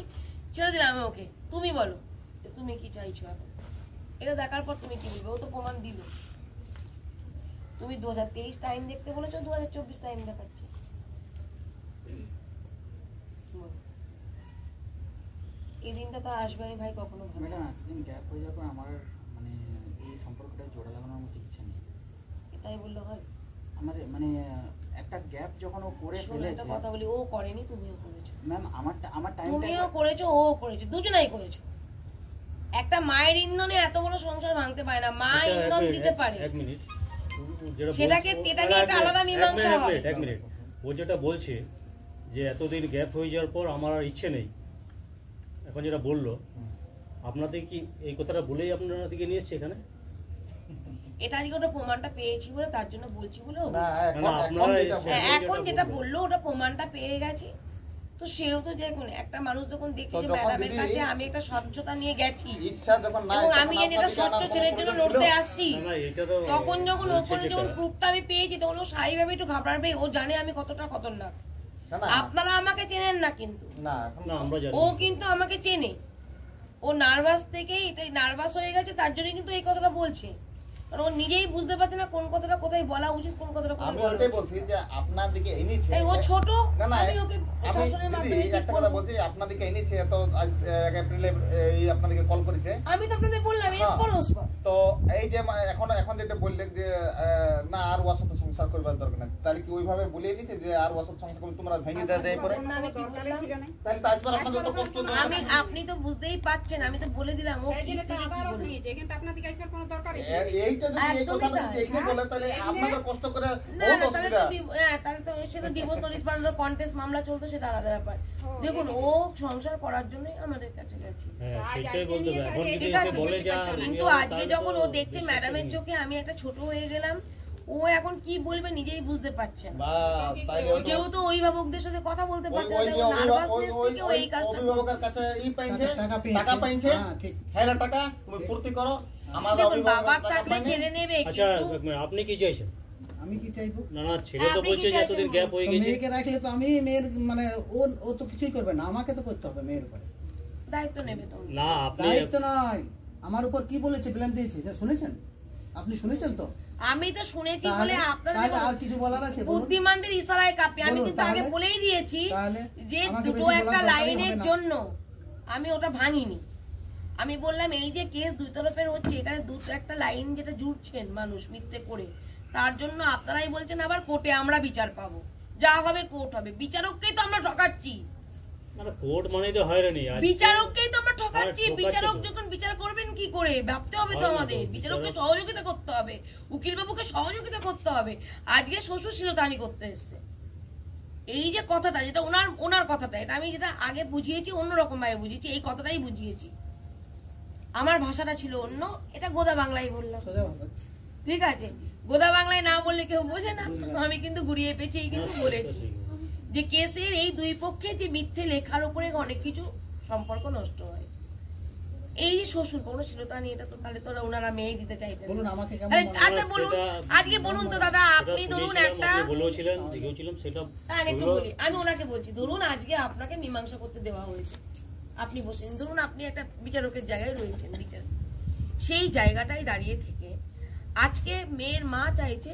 Speaker 2: ছেড়ে দিলাম ওকে, তুমি বলো যে তুমি কি চাইছো এখন। এটা দেখার পর তুমি কি বলবে? ও তো প্রমাণ দিল। তুমি 2023 টাইম দেখতে বলেছো, 2024 টাইম দেখাচ্ছে। এই দিনটা তো আসবে, আমি ভাই কখনো ভাবি
Speaker 4: ম্যাডাম এতদিন গ্যাপ হয়ে যাওয়ার পর আমার মানে এই সম্পর্কটা জোড়া লাগানোর মতো ইচ্ছা নেই।
Speaker 2: তাই বললে হয়?
Speaker 4: আমার মানে একটা গ্যাপ যখন ও করে
Speaker 2: শোনো,
Speaker 4: ফেলেছে
Speaker 2: একটা কথা বলি, ও করেনি, তুমিও করেছো।
Speaker 4: ম্যাম, আমার টাইমটা
Speaker 2: তুমিও করেছো, ও করেছো, দুজনাই করেছো। একটা মায়ের ইন্ধনে এত বড় সংসার ভাঙতে পারে না, মা
Speaker 3: আচ্ছা,
Speaker 2: ইন্ধন দিতে পারে।
Speaker 3: এক মিনিট,
Speaker 2: সেটাকে এটা নিয়ে একটা আলাদা মীমাংসা হয়।
Speaker 3: এক মিনিট, ও যেটা বলছে যে এতদিন গ্যাপ হয়ে যাওয়ার পর আমার আর ইচ্ছে নেই, এখন যেটা বললো, আপনাদের কি এই কথাটা বলেই আপনাদেরকে নিয়ে এসছে এখানে?
Speaker 2: এটা আজকে ওটা প্রমাণটা পেয়েছি বলে, তার জন্য বলছি বলে ও
Speaker 1: না,
Speaker 2: বলছে।
Speaker 3: না, আপনারা
Speaker 2: এখন যেটা বললো ওটা প্রমাণটা পেয়ে গেছি, তো সেও তো দেখুন, একটা মানুষ যখন দেখছে
Speaker 1: তো
Speaker 2: যে
Speaker 1: যখন
Speaker 2: ম্যাডামের
Speaker 1: দিদি-
Speaker 2: কাছে আমি একটা স্বচ্ছতা নিয়ে গেছি
Speaker 1: ইচ্ছা যখন নাই,
Speaker 2: এবং
Speaker 1: তখন
Speaker 2: আমি জানি এটা
Speaker 1: আপনাদের
Speaker 2: স্বচ্ছ
Speaker 1: জানার
Speaker 2: ছেলের
Speaker 1: কোনো
Speaker 2: জন্য
Speaker 1: প্রয়োজন
Speaker 2: লড়তে
Speaker 1: ছিল?
Speaker 2: আসছি,
Speaker 3: না, এটা তো
Speaker 2: তখন যখন
Speaker 3: বলছে
Speaker 2: ওখানে যখন
Speaker 3: যেটা-
Speaker 2: প্রুফটা আমি পেয়েছি, তখন ও স্বাভাবিকভাবে একটু ঘাবড়াবে। ও জানে আমি কতটা খতরনাক।
Speaker 1: না, না,
Speaker 2: আপনারা আমাকে চেনেন না, কিন্তু
Speaker 1: না, এখন
Speaker 3: না, আমরা জানি
Speaker 2: ও কিন্তু আমাকে চেনে। ও নার্ভাস থেকেই, এটাই নার্ভাস হয়ে গেছে, তার জন্য কিন্তু এই কথাটা বলছে। কারণ ও নিজেই বুঝতে পারছে না কোন কথাটা কোথায় বলা উচিত, কোন কথাটা কোথায়
Speaker 1: আমি
Speaker 2: বলা
Speaker 1: ওটাই
Speaker 2: উচিত।
Speaker 1: বলছি যে আপনার দিকে এনেছে।
Speaker 2: এই ও ছোট,
Speaker 1: না, না,
Speaker 2: আমি ওকে শাসনের
Speaker 1: দিদি,
Speaker 2: মাধ্যমে ঠিক
Speaker 1: একটা কথা
Speaker 2: করবো।
Speaker 1: বলছি, আপনাদেরকে এনেছে তো আজ 1 এপ্রিলে এই আপনাদেরকে কল করেছে।
Speaker 2: আমি তো আপনাদের বললাম
Speaker 1: হ্যাঁ।
Speaker 2: এসপর ওসপর।
Speaker 1: তো এই যে এখন যেটা বললেন যে না আর ওর সাথে সংসার করবার দরকার নেই, তাহলে কি ওইভাবে বলিয়ে দিচ্ছে যে আর ওর সাথে সংসার করলে তোমরা ভেঙে দেয় পরে?
Speaker 2: না, আমি কি বললাম?
Speaker 1: তাহলে তো আসবার আপনাদের তো কষ্ট দরকার
Speaker 2: আমি,
Speaker 1: নেই।
Speaker 2: আপনি তো বুঝতেই পাচ্ছেন, আমি তো বলে দিলাম ও কি থেকে কি বলবে।
Speaker 1: এইটা যদি এই
Speaker 2: একদমই
Speaker 1: কথাটা
Speaker 2: তাই।
Speaker 1: যদি এখানে বলে, তাহলে আপনাদের কষ্ট করে
Speaker 2: না
Speaker 1: বহুত
Speaker 2: না, তাহলে তো
Speaker 1: অসুবিধা।
Speaker 2: তাহলে তো সেটা ডিভোর্স নোটিশ বানানোর কন্টেস্ট মামলা চলতো, সেটা আলাদা ব্যাপার। দেখুন, ও সংসার করার জন্যই আমাদের কাছে গেছে।
Speaker 3: হ্যাঁ, সেটাই বলতে হবে। এখন যদি
Speaker 2: ঠিক
Speaker 3: এসে
Speaker 2: আছে,
Speaker 3: বলে যা
Speaker 2: কিন্তু আজকে যখন ও দেখছে ম্যাডামের চোখে আমি একটা ছোট হয়ে গেলাম, ও এখন কি বলবে নিজেই বুঝতে পারছে না।
Speaker 1: বাস, তাইলে ওই-
Speaker 2: যেহেতু অভিভাবকদের সাথে কথা বলতে পারছে না,
Speaker 1: ওই যে
Speaker 2: নার্ভাসনেস থেকে ও এই কাজটা
Speaker 1: অভিভাবকের
Speaker 2: করছে।
Speaker 1: কাছে পাইছে,
Speaker 5: টাকা পেয়েছে।
Speaker 1: টাকা পাইছে,
Speaker 5: হ্যাঁ, ঠিক।
Speaker 1: হ্যাঁ টাকা তুমি ফুর্তি করো। আমাদের
Speaker 2: দেখুন,
Speaker 1: অভিভাবকের
Speaker 2: বাবার
Speaker 1: টাকা
Speaker 2: থাকলে
Speaker 1: পায়নি।
Speaker 2: ছেলে নেবে,
Speaker 3: আচ্ছা,
Speaker 2: কিন্তু
Speaker 3: এক মিনিট, আপনি কি চাইছেন?
Speaker 5: আমি কি চাইবো?
Speaker 3: না না, ছেলে
Speaker 2: হ্যাঁ,
Speaker 3: তো
Speaker 2: আপনি
Speaker 3: বলছে
Speaker 2: কি
Speaker 3: যে এতদিন
Speaker 2: চাইছেন?
Speaker 3: গ্যাপ হয়ে
Speaker 5: তো
Speaker 3: গেছে।
Speaker 5: মেয়েকে রাখলে তো আমি মেয়ের মানে ও তো কিছুই করবে না, আমাকে তো করতে হবে মেয়ের উপরে।
Speaker 2: দায়িত্ব নেবে তো।
Speaker 3: না, আপনি
Speaker 5: দায়িত্ব নয়, আমার উপর কি বলেছে, ব্লেম দিয়েছে, যা শুনেছেন আপনি? শুনেছেন তো?
Speaker 2: আমি তো শুনেছি বলে
Speaker 5: তাহলে
Speaker 2: আপনাদের
Speaker 5: আর কিছু বলার আছে? বলুন।
Speaker 2: বুদ্ধিমানদের ইশারায় কাঁপি। আমি
Speaker 5: বলুন,
Speaker 2: কিন্তু আগে
Speaker 5: তাহলে?
Speaker 2: বলেই দিয়েছি
Speaker 5: তাহলে?
Speaker 2: যে
Speaker 5: আমাকে
Speaker 2: দুটো
Speaker 5: বেশি
Speaker 2: একটা
Speaker 5: বলার দরকারই
Speaker 2: লাইনের
Speaker 5: হবে না।
Speaker 2: জন্য আমি ওটা ভাঙিনি। আমি বললাম এই যে কেস দুই তরফের হচ্ছে, এখানে একটা লাইন যেটা জুড়ছেন মানুষ মিথ্যে করে, তার জন্য আপনারাই বলছেন আবার কোর্টে আমরা বিচার পাবো। যা হবে কোর্ট হবে, বিচারককেই তো আমরা ঠকাচ্ছি।
Speaker 3: মানে কোর্ট মানে তো হয়রানি।
Speaker 2: বিচারককেই তো আমরা ঠকাচ্ছি।
Speaker 3: ঠকাচ্ছি তো।
Speaker 2: বিচারক যখন বিচার করবেন কি করে ভাবতে হবে তো
Speaker 3: হয় না তো,
Speaker 2: আমাদের। বিচারককে সহযোগিতা করতে হবে, উকিল বাবুকে সহযোগিতা করতে হবে। আজকে শ্বশুর শিরোধানি করতে এসছে, এই যে কথাটা, যেটা ওনার কথাটা, এটা আমি যেটা আগে বুঝিয়েছি অন্যরকম ভাবে বুঝিয়েছি, এই কথাটাই বুঝিয়েছি। আমার ভাষাটা ছিল অন্য, এটা গোদা বাংলায় বললাম।
Speaker 5: সোজা ভাষা।
Speaker 2: ঠিক আছে, গোদা বাংলায় না বললে কেউ বোঝে না। আমি কিন্তু ঘুরিয়ে পেঁচিয়ে কিন্তু বলেছি যে কেসের এই দুই পক্ষে যে মিথ্যে লেখার উপরে অনেক কিছু সম্পর্ক নষ্ট হয়। এই যে শ্বশুর কোনো শিলতা নিয়ে, এটা তো তাহলে তো ওনারা মেয়ে দিতে চাইতেন।
Speaker 5: বলুন আমাকে কেমন
Speaker 2: তাহলে
Speaker 5: মনে
Speaker 2: আচ্ছা
Speaker 5: হয়?
Speaker 2: বলুন, আজকে বলুন তো দাদা, আপনি ধরুন একটা,
Speaker 3: বলেছিলেন, দেখেছিলাম সেটা।
Speaker 2: হ্যাঁ একটু বলি, আমি ওনাকে বলছি, ধরুন আজকে আপনাকে মীমাংসা করতে দেওয়া হয়েছে, আপনি বসেন, ধরুন আপনি একটা বিচারকের জায়গায় রয়েছেন, বিচার সেই জায়গাটায় দাঁড়িয়ে থেকে আজকে মেয়ের মা চাইছে,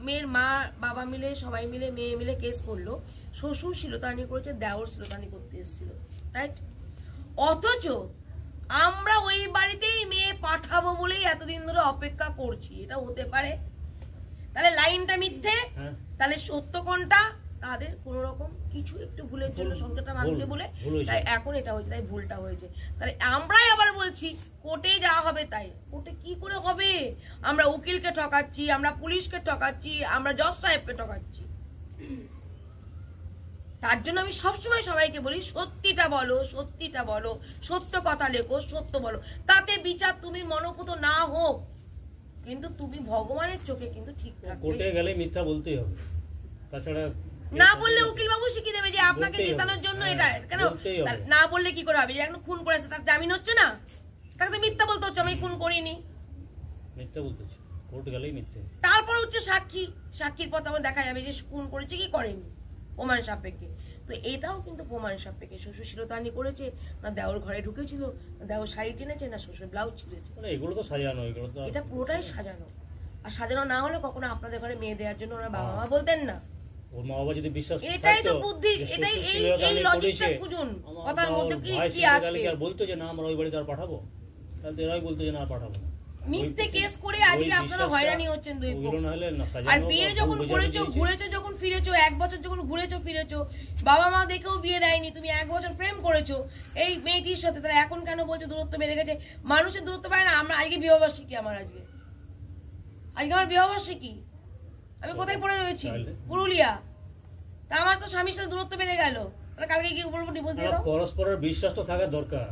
Speaker 2: মেয়ের মা বাবা মিলে সবাই মিলে মেয়ে মিলে কেস করলো, শ্বশুর শিলতানি করেছে, দেওর শিলতানি করতে এসেছিল, রাইট? অথচ আমরা ওই বাড়িতেই মেয়ে পাঠাবো বলেই এতদিন ধরে অপেক্ষা করছি। এটা হতে পারে? তাহলে লাইনটা মিথ্যে,
Speaker 3: হ্যাঁ।
Speaker 2: তাহলে সত্য কোনটা? তাদের কোন রকম কিছু একটু ভুলের জন্য সংসারটা ভাঙছে বলে তাই এখন এটা হয়েছে, তাই ভুলটা হয়েছে। তাহলে আমরাই আবার বলছি কোর্টে যাওয়া হবে, তাই কোর্টে কি করে হবে? আমরা উকিলকে ঠকাচ্ছি, আমরা পুলিশকে ঠকাচ্ছি, আমরা জজ সাহেবকে ঠকাচ্ছি। তার জন্য আমি সবসময় সবাইকে বলি সত্যিটা বলো, সত্যিটা বলো, সত্য কথা লেখো, সত্য বলো। তাতে বিচার তুমি মনোপুত না হোক, কিন্তু তুমি ভগবানের চোখে কিন্তু ঠিক থাকবে।
Speaker 3: কোর্টে গেলে মিথ্যা বলতেই হবে, তাছাড়া
Speaker 2: না বললে উকিল বাবু শিখিয়ে দেবে যে আপনাকে জেতানোর জন্য এটা কেন। না বললে কি করে হবে? যে এখন খুন করেছে তার জামিন হচ্ছে না, তাকে তো মিথ্যা বলতে হচ্ছে আমি খুন করিনি।
Speaker 3: মিথ্যা বলতেছে, কোর্ট গেলেই মিথ্যে।
Speaker 2: তারপর হচ্ছে সাক্ষী, সাক্ষীর পর তখন দেখা যাবে যে খুন করেছে কি করেনি, প্রমাণ সাপেক্ষে। তো এটাও কিন্তু প্রমাণ সাপেক্ষে। শ্বশুর শিরোতানি করেছে না, দেওর ঘরে ঢুকেছিল না, দেওর শাড়ি টেনেছে না, শ্বশুর ব্লাউজ ছিঁড়েছে।
Speaker 3: মানে এগুলো তো সাজানো, এগুলো তো
Speaker 2: এটা পুরোটাই সাজানো। আর সাজানো না হলে কখনো আপনাদের ঘরে মেয়ে দেওয়ার জন্য ওনার বাবা মা বলতেন না।
Speaker 3: ওর মা বাবা যদি বিশ্বাস
Speaker 2: এটাই তো
Speaker 3: থাকতো
Speaker 2: বুদ্ধি,
Speaker 3: যে
Speaker 2: এটাই
Speaker 3: শ্বশুর
Speaker 2: এই
Speaker 3: শিরোধানি
Speaker 2: লজিকটা
Speaker 3: করেছে,
Speaker 2: খুঁজুন
Speaker 3: আমার
Speaker 2: কথার
Speaker 3: বাবা
Speaker 2: মধ্যে
Speaker 3: ওর
Speaker 2: কি
Speaker 3: ভাই
Speaker 2: কি
Speaker 3: শিরোধানি
Speaker 2: আছে।
Speaker 3: কি আর বলতো যে না আমরা ওই বাড়িতে আর পাঠাবো, তাহলে তো এরাই বলতো যে না পাঠাবো না।
Speaker 2: মিথ্যে কেস করে আজকে আপনারা হয়রানি হচ্ছেন দুই
Speaker 3: ওগুলো না হলে না সাজানো।
Speaker 2: আর বিয়ে যখন করেছো, ঘুরেছো, যখন ফিরেছো, 1 বছর যখন ঘুরেছো ফিরেছো, বাবা মা দেখেও বিয়ে দেয়নি, তুমি 1 বছর প্রেম করেছো এই মেয়েটির সাথে, তাহলে এখন কেন বলছো দূরত্ব বেড়ে গেছে? মানুষের দূরত্ব বাড়ে না। আমরা আজকে বিবাহবার্ষিকী, আমার আজকে আমার বিবাহবার্ষিকী, আমি কোথায় পড়ে রয়েছি? পুরুলিয়া। তা আমার তো স্বামীর সাথে দূরত্ব বেড়ে গেল, তাহলে কালকে গিয়ে বলবো ডিভোর্স দিয়ে দাও।
Speaker 3: পরস্পরের বিশ্বাস তো থাকা দরকার,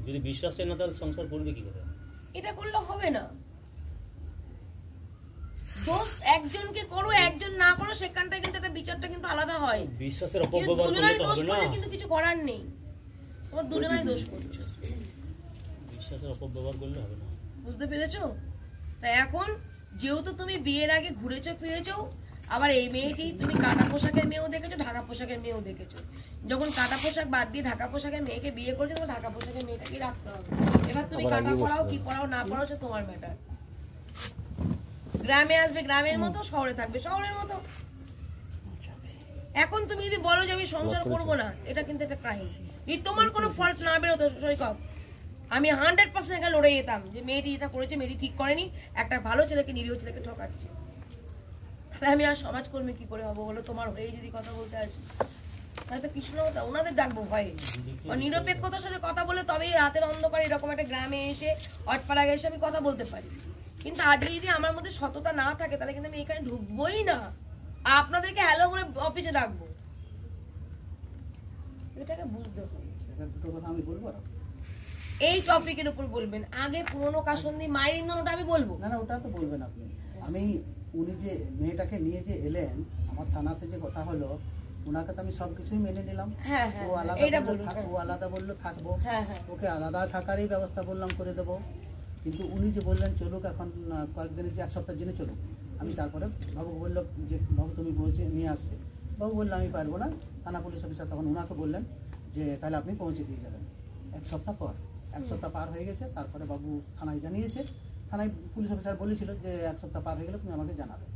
Speaker 3: যদি বিশ্বাস চাই না তাহলে সংসার করবে কি করে?
Speaker 2: এটা করলে হবে না। দোষ একজনকে করো, একজন না করো, সেখানটা কিন্তু একটা বিচারটা কিন্তু আলাদা হয়।
Speaker 3: বিশ্বাসের
Speaker 2: কিন্তু
Speaker 3: অপব্যবহার করলে
Speaker 2: দুজনাই
Speaker 3: তো
Speaker 2: দোষ
Speaker 3: হবে না।
Speaker 2: করলে কিন্তু কিছু করার নেই, তোমার দুজনাই দোষ করছো।
Speaker 3: বিশ্বাসের অপব্যবহার করলে হবে না।
Speaker 2: বুঝতে পেরেছো? তাই এখন যেহেতু তুমি বিয়ের আগে ঘুরেছো ফিরেছো, আবার এই মেয়েটি তুমি কাটা পোশাকের মেয়েও দেখেছো, ঢাকা পোশাকের মেয়েও দেখেছো। যখন কাটা পোশাক বাদ দিয়ে ঢাকা পোশাকের মেয়েকে বিয়ে করেছো, তখন ঢাকা পোশাকের মেয়েটাকে রাখতে হবে। এবার তুমি
Speaker 6: আবার
Speaker 2: কাটা
Speaker 6: আগিয়ে
Speaker 2: পড়াও
Speaker 6: বসতে
Speaker 2: কি
Speaker 6: হবে।
Speaker 2: পড়াও না পড়াও সে তোমার ম্যাটার। গ্রামে আসবে গ্রামের মতো, শহরে থাকবে শহরের মতো। এখন তুমি যদি বলো যে আমি সংসার করবো না, এটা কিন্তু একটা ক্রাইম। যদি তোমার কোনো ফল্ট না বেরোতো সৈকত, আমি 100% এখানে লড়ে যেতাম যে মেয়েটি এটা করেছে, মেয়েটি ঠিক করেনি, একটা ভালো ছেলেকে, নিরীহ ছেলেকে ঠকাচ্ছে। তাহলে আমি আর সমাজকর্মী কি করে হবো বলো? তোমার হয়ে যদি কথা বলতে আসি, হয়তো কৃষ্ণতা ওনাদের ডাকবো ভয়ে। নিরপেক্ষতার সাথে কথা বলে তবেই রাতের অন্ধকারে এরকম একটা গ্রামে এসে অটপাড়া এসে আমি কথা বলতে পারি। কিন্তু আজকে যদি আমার মধ্যে সততা না থাকে, তাহলে কিন্তু আমি এখানে ঢুকবোই না। আপনাদেরকে হ্যালো বলে অফিসে ডাকবো, এটাকে বুঝতে হবে।
Speaker 5: এটা দুটো কথা আমি বলবো না।
Speaker 2: এই টপিকের উপর বলবেন, আগে পুরনো কাসন্দি মায়ের ইন্ধনটা আমি বলবো
Speaker 5: না ওটা তো বলবেন আপনি। আমি উনি যে মেয়েটাকে নিয়ে যে এলেন আমার থানাতে, যে কথা হলো, ওনাকে তো আমি সবকিছুই মেনে নিলাম।
Speaker 2: হ্যাঁ,
Speaker 5: ও আলাদা
Speaker 2: এইটা
Speaker 5: বললো
Speaker 2: বলুন।
Speaker 5: ও আলাদা বললো থাকবো,
Speaker 2: হ্যাঁ,
Speaker 5: ওকে আলাদা থাকারই ব্যবস্থা বললাম করে দেবো। কিন্তু উনি যে বললেন চলুক এখন কয়েকদিনের, যে 1 সপ্তাহের জন্য চলুক। আমি তারপরে বাবুকে বললো যে বাবু তুমি বলছে নিয়ে আসবে। বাবু বললো আমি পারবো না। থানা পুলিশ অফিসার তখন ওনাকে বললেন যে তাহলে আপনি পৌঁছে দিয়ে যাবেন। 1 সপ্তাহ পর, 1 সপ্তাহ পার হয়ে গেছে, তারপরে বাবু থানায় জানিয়েছে। থানায় পুলিশ অফিসার বলেছিল যে 1 সপ্তাহ পার হয়ে গেলে তুমি আমাকে জানাবে।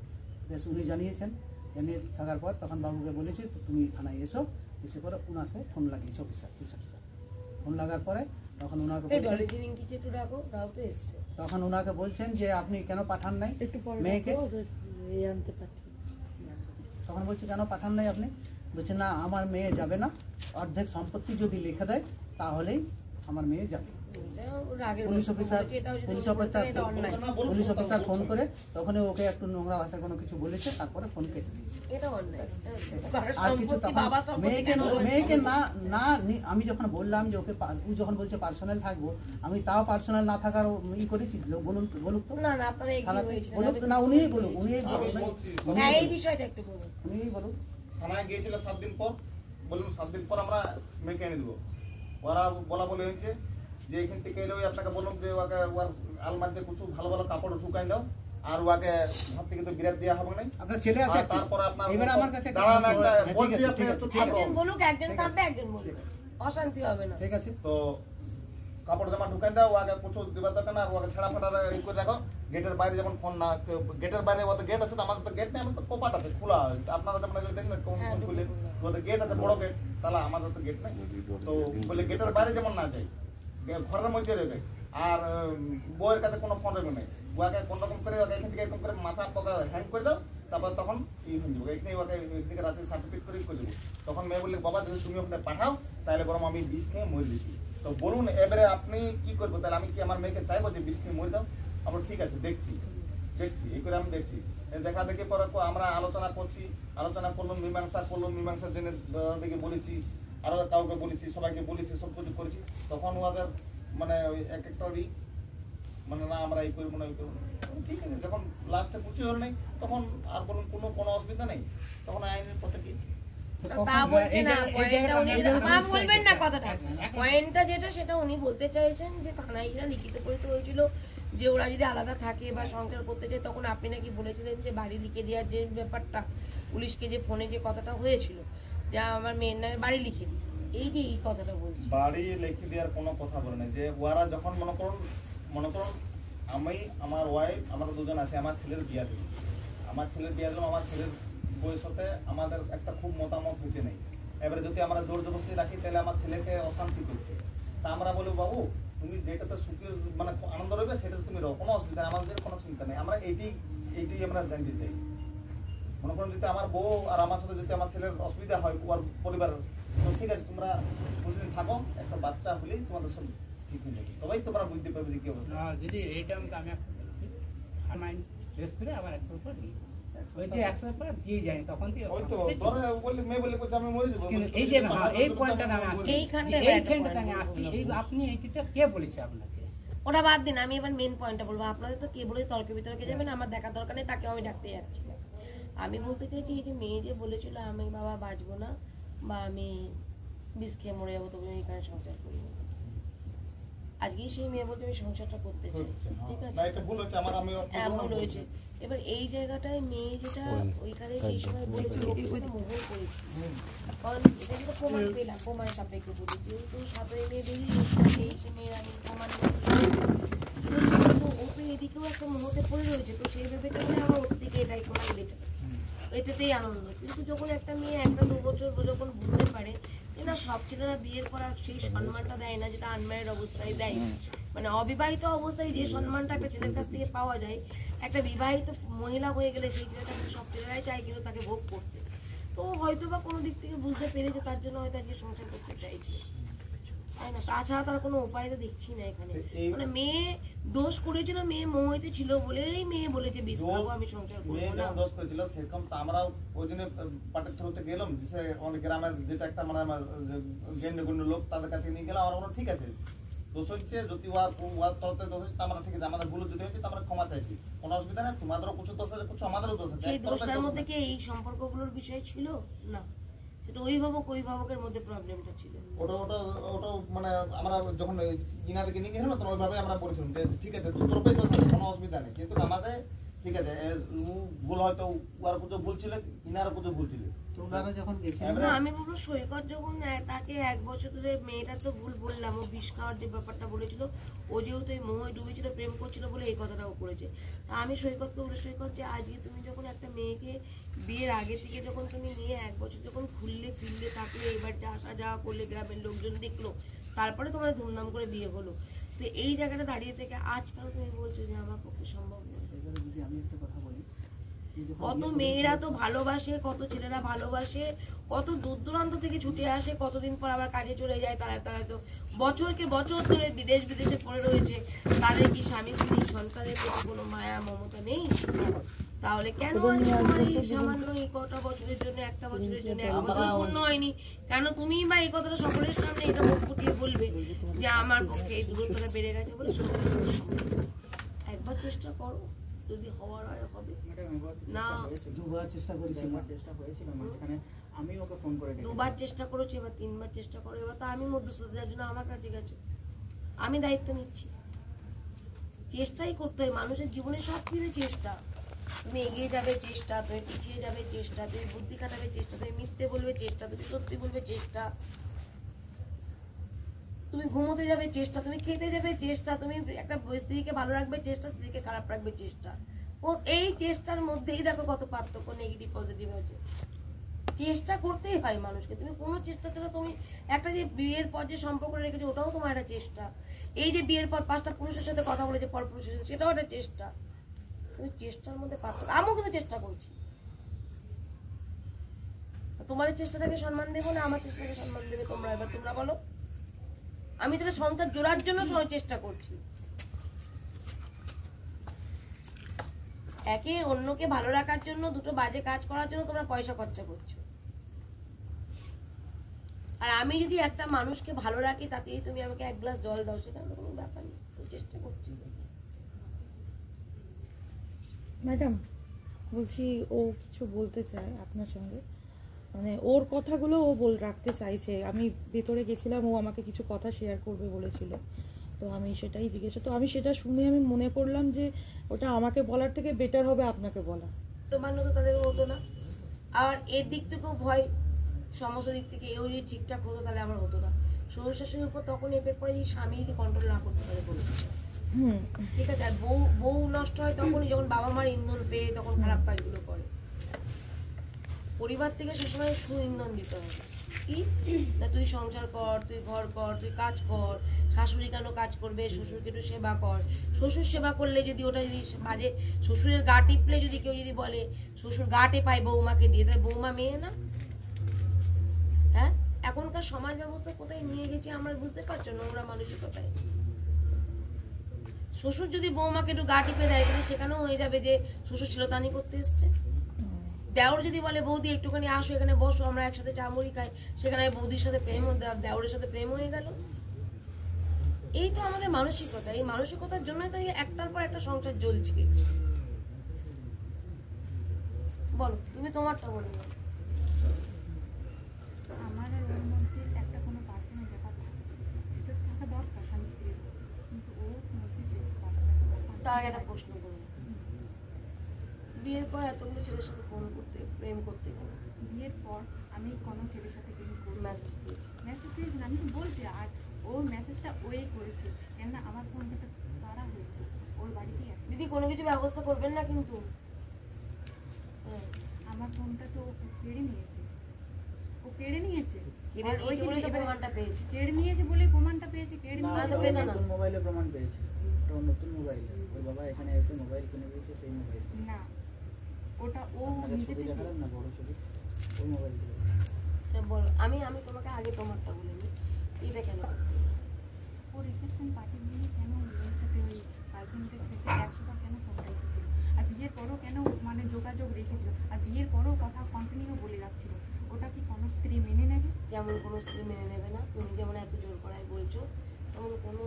Speaker 5: বেশ, উনি জানিয়েছেন। জানিয়ে থাকার পর তখন বাবুকে বলেছি তুমি থানায় এসো। এসে পরে ওনাকে ফোন লাগিয়েছে অফিসার, পুলিশ অফিসার। ফোন লাগার পরে তখন ওনাকে তখন ওনাকে বলছেন যে আপনি কেন পাঠান নাই মেয়েকে। তখন বলছে কেন পাঠান নাই আপনি? বলছে না আমার মেয়ে যাবে না, অর্ধেক সম্পত্তি যদি লিখে দেয় তাহলেই আমার মেয়ে যাবে। পুলিশ অফিসার ফোন করে তখন ওকে একটু নোংরা ভাষায় কোনো কিছু বলেছে, তারপরে ফোন কেটে দিয়েছে। আর কিছু তখন মেয়েকে না না আমি যখন বললাম যে ওকে, ও যখন বলছে পার্সোনাল থাকবো, আমি তাও পার্সোনাল না থাকার ই করেছি। বলুন বলুক তো, বলুক তো না, উনিই বলুক, উনিই বলুক।
Speaker 1: থানায় গিয়েছিল 7 দিন পর, বলুন 7 দিন পর আমরা মেয়েকে এনে দেবো। ওরা বলা বলে হয়েছে যে এখান থেকে এলে ওই আপনাকে বললাম যে ওকে ওর আলমারিতে কিছু ভালো ভালো কাপড় ঢুকাই দাও, আর ওকে ভাত থেকে তো বিরাট দেওয়া হবে না।
Speaker 5: আপনার ছেলে আছে,
Speaker 1: তারপরে আপনার
Speaker 5: এবারে আমার কাছে
Speaker 1: দাঁড়ান একটা বলছি, আপনি
Speaker 2: একজন বলুক, একজন থাকবে, একজন বলবে, অশান্তি হবে না।
Speaker 5: ঠিক আছে।
Speaker 1: তো কাপড় জামা ঢুকাই দাও, ওকে কিছু দেবার দরকার না, আর ওকে ছাড়া ফাটা ই করে রাখো। গেটের বাইরে যেমন ফোন না, গেটের বাইরে ওদের গেট আছে তো, আমাদের তো গেট নেই, আমাদের তো কপাট আছে খোলা। আপনারা যেমন দেখবেন কোন খুলে ওদের গেট আছে, বড় গেট, তাহলে আমাদের তো গেট নাই। তো বলে গেটের বাইরে যেমন না যায়, ঘরের মধ্যে রয়েবে। আর বউয়ের কাছে কোনো ফোন রইবে না। ওকে কোন রকম করে ওকে এখান থেকে এরকম করে মাথা পকা হ্যান্ড করে দাও, তারপর তখন ই হয়ে যাবো। এখানে ওকে এখানে রাতে সার্টিফিকেট করে দেবো। তখন মেয়ে বললে বাবা যদি তুমি ওখানে পাঠাও তাহলে বরং আমি বিষ খেয়ে মরে দিচ্ছি। তো বলুন এবারে আপনি কি করবো? তাহলে আমি কি আমার মেয়েকে চাইবো যে বিষ খেয়ে মরে দাও? আমরা ঠিক আছে দেখছি। দেখছি এই করে আমি দেখছি দেখা দেখি পরে আমরা আলোচনা করলাম মীমাংসার জন্য দিকে বলেছি, আরো কাউকে বলেছি, সবাইকে বলেছি, সব কিছু করেছি। তখন ওদের মানে ওই এক একটা মানে না আমরা এই করবো না ওই করবো না। ঠিক আছে, যখন লাস্টে কিছু হল নেই তখন আর বলুন কোনো অসুবিধা নেই, তখন আইনের পথে গিয়েছি।
Speaker 2: তা বলছে না, পয়েন্টটা উনি বলবেন না কথাটা। পয়েন্টটা যেটা সেটা উনি বলতে চাইছেন যে থানায় যেটা লিখিত পরিচয় হয়েছিল যে ওরা যদি আলাদা থাকে বা সংসার করতে চায়, তখন আপনি নাকি বলেছিলেন যে বাড়ি লিখে দেওয়ার যে ব্যাপারটা, পুলিশকে যে ফোনে যে কথাটা হয়েছিল যে আমার মেয়ের নামে বাড়ি লিখে দিই, এই যে এই কথাটা বলছি।
Speaker 1: বাড়ি লিখে দেওয়ার কোনো কথা বলে না, যে ওরা যখন মনে করুন আমি আমার ওয়াইফ আমরা দুজন আছে, আমার ছেলের বিয়া দিলাম, আমার ছেলের বয়স হতে আমাদের একটা খুব মতামত হচ্ছে নেই। এবারে যদি আমরা জোর জবরদস্তি রাখি তাহলে আমার ছেলেকে অশান্তি করছে। তা আমরা বলি বাবু তুমি যেটাতে সুখী মানে আনন্দ রইবে সেটাতে তুমি রো, কোনো অসুবিধা নেই, আমাদের কোনো চিন্তা নেই। আমরা এইটাই আমরা জানতে চাই। মনে করুন যদি আমার বউ আর আমার সাথে যদি আমার ছেলের অসুবিধা হয় ওর পরিবার, তো ঠিক আছে তোমরা প্রতিদিন থাকো, একটা বাচ্চা হলেই তোমাদের সব ঠিক হয়ে যাবে, তবেই তোমরা বুঝতে পারবে যে কি অবস্থা।
Speaker 8: দিদি এইটা আমি আমার রেস্ট করে আবার 100 পর দিই, ওই যে 100 পর দিয়ে যাই তখন কি
Speaker 1: ওই তো ধরে বললে মেয়ে বলে কোথাও আমি মরে যাবো,
Speaker 8: এই যে না এই পয়েন্টটা আমি আসছি,
Speaker 2: এইখানটায়
Speaker 8: আমি আসছি। এই আপনি এইটা কে বলেছে আপনাকে?
Speaker 2: ওটা বাদ দিন, আমি এবার মেন পয়েন্টটা বলবো। আপনাদের তো কে বলে তর্কে বিতর্কে যাবেন, আমার দেখার দরকার নেই, তাকেও আমি ডাকতে যাচ্ছি না। আমি বলতে চাইছি এই যে মেয়ে যে বলেছিল আমি বাবা বাঁচবো না বা আমি বিষ খেয়ে মরে যাবো, তবে আমি এখানে সংসার করি, আজকেই সেই মেয়ে বলতে আমি সংসারটা করতে চাই, ঠিক আছে,
Speaker 1: না এটা ভুল হচ্ছে আমার, আমি
Speaker 2: ভুল হয়েছে। এবার এই জায়গাটায় মেয়ে যেটা ওইখানে সেই সময় বলেছিল মোহন করেছি, কারণ এটা যেটা প্রমাণ পেলাম, প্রমাণ সাপেক্ষে বলি, যেহেতু সাপের মেয়ে বেরিয়ে এসে এসে মেয়ের আমি প্রমাণ ওপরে এদিকেও একটা মুহূর্তে পড়ে রয়েছে, তো সেই ভেবে চলে আমার ওর থেকে এটাই প্রমাণ বেটার, এটাতেই আনন্দ। কিন্তু যখন একটা মেয়ে 1-2 বছর যখন বুঝতে পারে যে না, সব ছেলেরা বিয়ের পর আর সেই সম্মানটা দেয় না যেটা আনম্যারিড অবস্থায় দেয়, মানে অবিবাহিত অবস্থায় যে সম্মানটা একটা ছেলের কাছ থেকে পাওয়া যায়, একটা বিবাহিত মহিলা হয়ে গেলে সেই ছেলেটা সব ছেলেরাই চায় কিন্তু তাকে ভোগ করতে। তো হয়তো বা কোনো দিক থেকে বুঝতে পেরেছে, তার জন্য হয়তো আজকে সংসার করতে চাইছে, তাই না? তাছাড়া তার কোনো উপায় তো দেখছি না এখানে। মানে মেয়ে দোষ করেছিল, মেয়ে মোহিত ছিল বলেই মেয়ে বলেছে বিষ খাবো, আমি সংসার করবো
Speaker 1: মেয়ে
Speaker 2: না।
Speaker 1: দোষ করেছিল সেরকম তো আমরাও ওই দিনে পাটের থ্রুতে গেলাম, যে আমাদের গ্রামের যেটা একটা মানে গণ্য লোক তাদের কাছে নিয়ে গেলাম, আমরা ঠিক আছে দোষ হচ্ছে, যদি ওয়ার তরফে দোষ হচ্ছে আমরা ঠিক আছে, আমাদের ভুল যদি হচ্ছে আমরা ক্ষমা চাইছি, কোনো অসুবিধা নেই, তোমাদেরও কিছু দোষ আছে, কিছু আমাদেরও দোষ আছে।
Speaker 2: সেই দোষটার মধ্যে কি এই সম্পর্কগুলোর বিষয় ছিল না, সেটা অভিভাবকের মধ্যে প্রবলেমটা ছিল।
Speaker 1: ওটা মানে আমরা যখন ইনাদেরকে নিয়ে গেছিলাম তখন ওইভাবে আমরা বলেছিলাম যে ঠিক আছে তোর তরফেই দোষ আছে, কোনো অসুবিধা নেই, কিন্তু আমাদের ঠিক আছে ভুল হয়তো ওর পুজো ভুল ছিল, ইনার পুজো ভুল ছিল।
Speaker 5: তোমরা যখন গেছিলেন
Speaker 2: না, আমি বলবো সৈকত যখন তাকে 1 বছর ধরে, মেয়েটা তো ভুল বললাম, ও বিষ খাওয়ার যে ব্যাপারটা বলেছিল, ও যেহেতু এই মোহে ডুবেছিল, প্রেম করছিল বলে এই কথাটাও করেছে। তা আমি সৈকতকে বলে, সৈকত যে আজকে তুমি যখন একটা মেয়েকে বিয়ের আগে থেকে যখন তুমি নিয়ে 1 বছর যখন খুললে ফিরলে থাকলে, এই বাড়িতে আসা যাওয়া করলে, গ্রামের লোকজন দেখলো, তারপরে তোমার ধুমধাম করে বিয়ে হলো, তো এই জায়গাটা দাঁড়িয়ে থেকে আজ কেন তুমি বলছো যে আমার পক্ষে সম্ভব নয়?
Speaker 5: যদি আমি একটা কথা বলি,
Speaker 2: কত মেয়েরা তো ভালোবাসে, কত ছেলেরা ভালোবাসে, কত দূর দূরান্ত থেকে ছুটে আসে, কতদিন পর আবার কাজে চলে যায়, তারা তো বছরকে বছর ধরে বিদেশে পড়ে রয়েছে, তাদের কি স্বামী স্ত্রী সন্তানের প্রতি কোনো মায়া মমতা নেই? তাহলে কেন তোমার এই সামান্য এই কটা বছরের জন্য, একটা বছরের জন্য, 1 বছর পূর্ণ হয়নি, কেন তুমি বা এই কথাটা সকলের সামনে এটা মুখ ফুটিয়ে বলবে যে আমার পক্ষে এই দূরত্বটা বেড়ে গেছে বলে? একবার চেষ্টা করো, যদি হওয়ার হয় হবে না।
Speaker 5: 2বার চেষ্টা করেছি,
Speaker 4: চেষ্টা হয়েছিল মাঝখানে, আমি ওকে ফোন করে
Speaker 2: 2বার চেষ্টা করেছি, এবার 3বার চেষ্টা করো, এবার তো আমি মধ্যস্থতার জন্য আমার কাছে গেছো, আমি দায়িত্ব নিচ্ছি। চেষ্টাই করতে হয়, মানুষের জীবনে সব কিছু চেষ্টা, তুমি এগিয়ে যাবে চেষ্টা, তুমি পিছিয়ে যাবে চেষ্টা, তুমি বুদ্ধি খাটাবে চেষ্টা, তুমি মিথ্যে বলবে চেষ্টা, তুমি সত্যি বলবে চেষ্টা, তুমি ঘুমোতে যাবে চেষ্টা, তুমি খেতে যাবে চেষ্টা, তুমি একটা স্ত্রীকে ভালো রাখবে চেষ্টা, স্ত্রীকে খারাপ রাখবে চেষ্টা। ও এই চেষ্টার মধ্যেই দেখো কত পার্থক্য, নেগেটিভ পজিটিভ হয়েছে। চেষ্টা করতেই হয় মানুষকে, তুমি কোনো চেষ্টা ছাড়া তুমি একটা যে বিয়ের পর যে সম্পর্ক রেখেছো ওটাও তোমার একটা চেষ্টা, এই যে বিয়ের পর 5টা পুরুষের সাথে কথা বলেছে পর পুরুষের সাথে, সেটাও একটা চেষ্টা। কিন্তু চেষ্টার মধ্যে পার্থক্য, আমিও কিন্তু চেষ্টা করছি, তোমাদের চেষ্টাটাকে সম্মান দেবো না আমার চেষ্টাকে সম্মান দেবে তোমরা? এবার তোমরা বলো, আমি তাহলে সংসার জোড়ার জন্য চেষ্টা করছি। একে অন্যকে ভালো রাখার জন্য, দুটো বাজে কাজ করার জন্য তোমরা পয়সা খরচা করছো। আর আমি যদি একটা মানুষকে ভালো রাখি তাতেই তুমি আমাকে এক গ্লাস জল দাও, সেটা তো কোনো ব্যাপার নেই, তো চেষ্টা করছি।
Speaker 9: ম্যাডাম বলছি, ও কিছু বলতে চায় আপনার সঙ্গে, মানে ওর কথাগুলো ও রাখতে চাইছে। আমি ভেতরে গেছিলাম, ও আমাকে কিছু কথা শেয়ার করবে বলেছিল, তো আমি সেটাই জিজ্ঞেস, তো আমি সেটা শুনে আমি মনে করলাম যে ওটা আমাকে বলার থেকে বেটার হবে আপনাকে বলা।
Speaker 2: তোমার তো তাদের হতো না, আর এর দিক থেকেও ভয়, সমস্ত দিক থেকে এও যদি ঠিকঠাক হতো তাহলে আমার হতো না। শ্বশুর শাশুড়ির উপর তখন এফেক্ট পড়ে যে স্বামী যদি কন্ট্রোল না করতে পারে বলে, ঠিক আছে। আর বউ নষ্ট হয় তখনই যখন বাবা মার ইন্ধন পেয়ে তখন খারাপ কাজগুলো করে। পরিবার থেকে সবসময় ইন্ধন দিতে হবে, কি না তুই সংসার কর, তুই ঘর কর, তুই কাজ কর। শাশুড়ি কেন কাজ করবে, শ্বশুরকে একটু সেবা কর। শ্বশুর সেবা করলে যদি ওটা যদি বাজে, শ্বশুরের গা টিপলে যদি কেউ যদি বলে শ্বশুর গা টেপায় বৌমাকে দিয়ে, তাহলে বৌমা মেয়ে না? হ্যাঁ, এখনকার সমাজ ব্যবস্থা কোথায় নিয়ে গেছি আমরা বুঝতে পারছো, নোংরা মানসিকতায়। শ্বশুর যদি বৌমাকে একটু গা টিপে দেয় তাহলে সেখানেও হয়ে যাবে যে শ্বশুর ছিলতানি করতে এসছে। দেওর যদি বলে বৌদি একটুখানি আসো এখানে বসো, আমরা একসাথে চা মুড়ি খাই, সেখানে বৌদির সাথে প্রেম, দেওরের সাথে প্রেম হয়ে গেল। এই তো আমাদের মানসিকতা, এই মানসিকতার জন্যই তো একটার পর একটা সংসার জ্বলছে। বলো, তুমি তোমারটা বলে দাও।
Speaker 7: আমার আর ওর মধ্যে একটা কোনো পার্সোনাল ব্যাপার থাকে, সেটা থাকা দরকার স্বামী স্ত্রীর, কিন্তু ওর মধ্যে সে পার্সোনাল ব্যাপার।
Speaker 2: তার আগে একটা প্রশ্ন করবো, বিয়ের পর এতগুলো ছেলের সাথে ফোন করতে, প্রেম করতে গেল?
Speaker 7: বিয়ের পর আমি কোনো ছেলের সাথে প্রেম করি,
Speaker 2: মেসেজ পেয়েছি,
Speaker 7: মেসেজ পেয়েছি না, আমি তো বলছি। আর ওর মেসেজটা ওই করেছে, কেননা আমার ফোনটা তারা হয়েছে, ওর বাড়িতেই আছে।
Speaker 2: দিদি কোনো কিছু ব্যবস্থা করবেন না কিন্তু। হ্যাঁ,
Speaker 7: আমার ফোনটা তো ও কেড়ে নিয়েছে, ও কেড়ে নিয়েছে।
Speaker 2: কেড়ে
Speaker 7: আর
Speaker 2: নিয়েছে বলেই তো
Speaker 7: এবারে
Speaker 2: প্রমাণটা পেয়েছি।
Speaker 7: কেড়ে নিয়েছে বলে প্রমাণটা পেয়েছে, কেড়ে
Speaker 2: না,
Speaker 7: নিয়েছে
Speaker 2: তো
Speaker 7: বলে-
Speaker 2: পেতো না।
Speaker 4: নতুন মোবাইলে প্রমাণ পেয়েছে, ওটা ওর নতুন মোবাইল। ওর বাবা এখানে এসে মোবাইল কিনে দিয়েছে, সেই মোবাইল।
Speaker 7: না, ওটা ও
Speaker 4: আপনাকে
Speaker 7: নিজে
Speaker 4: ছবি
Speaker 7: থেকে
Speaker 4: দেখালাম না, বড় ছবি, ওই মোবাইল থেকে।
Speaker 2: তা বলো, আমি তোমাকে আগে তোমারটা বলে নিই, এটা কেন করতে?
Speaker 7: ও রিসেপশন পার্টির দিনে কেন ওর সাথে ওই গার্লফ্রেন্ডের সাথে 100বার কেন ফোনটা এসেছিল, আর বিয়ের পরও কেন মানে যোগাযোগ রেখেছিল, আর বিয়ের পরও কথা কন্টিনিউ বলে রাখছিল। ওটা কি কোনো স্ত্রী মেনে নেবে?
Speaker 2: যেমন কোনো স্ত্রী মেনে নেবে না, তুমি যেমন এত জোর করায় বলছো, তেমন কোনো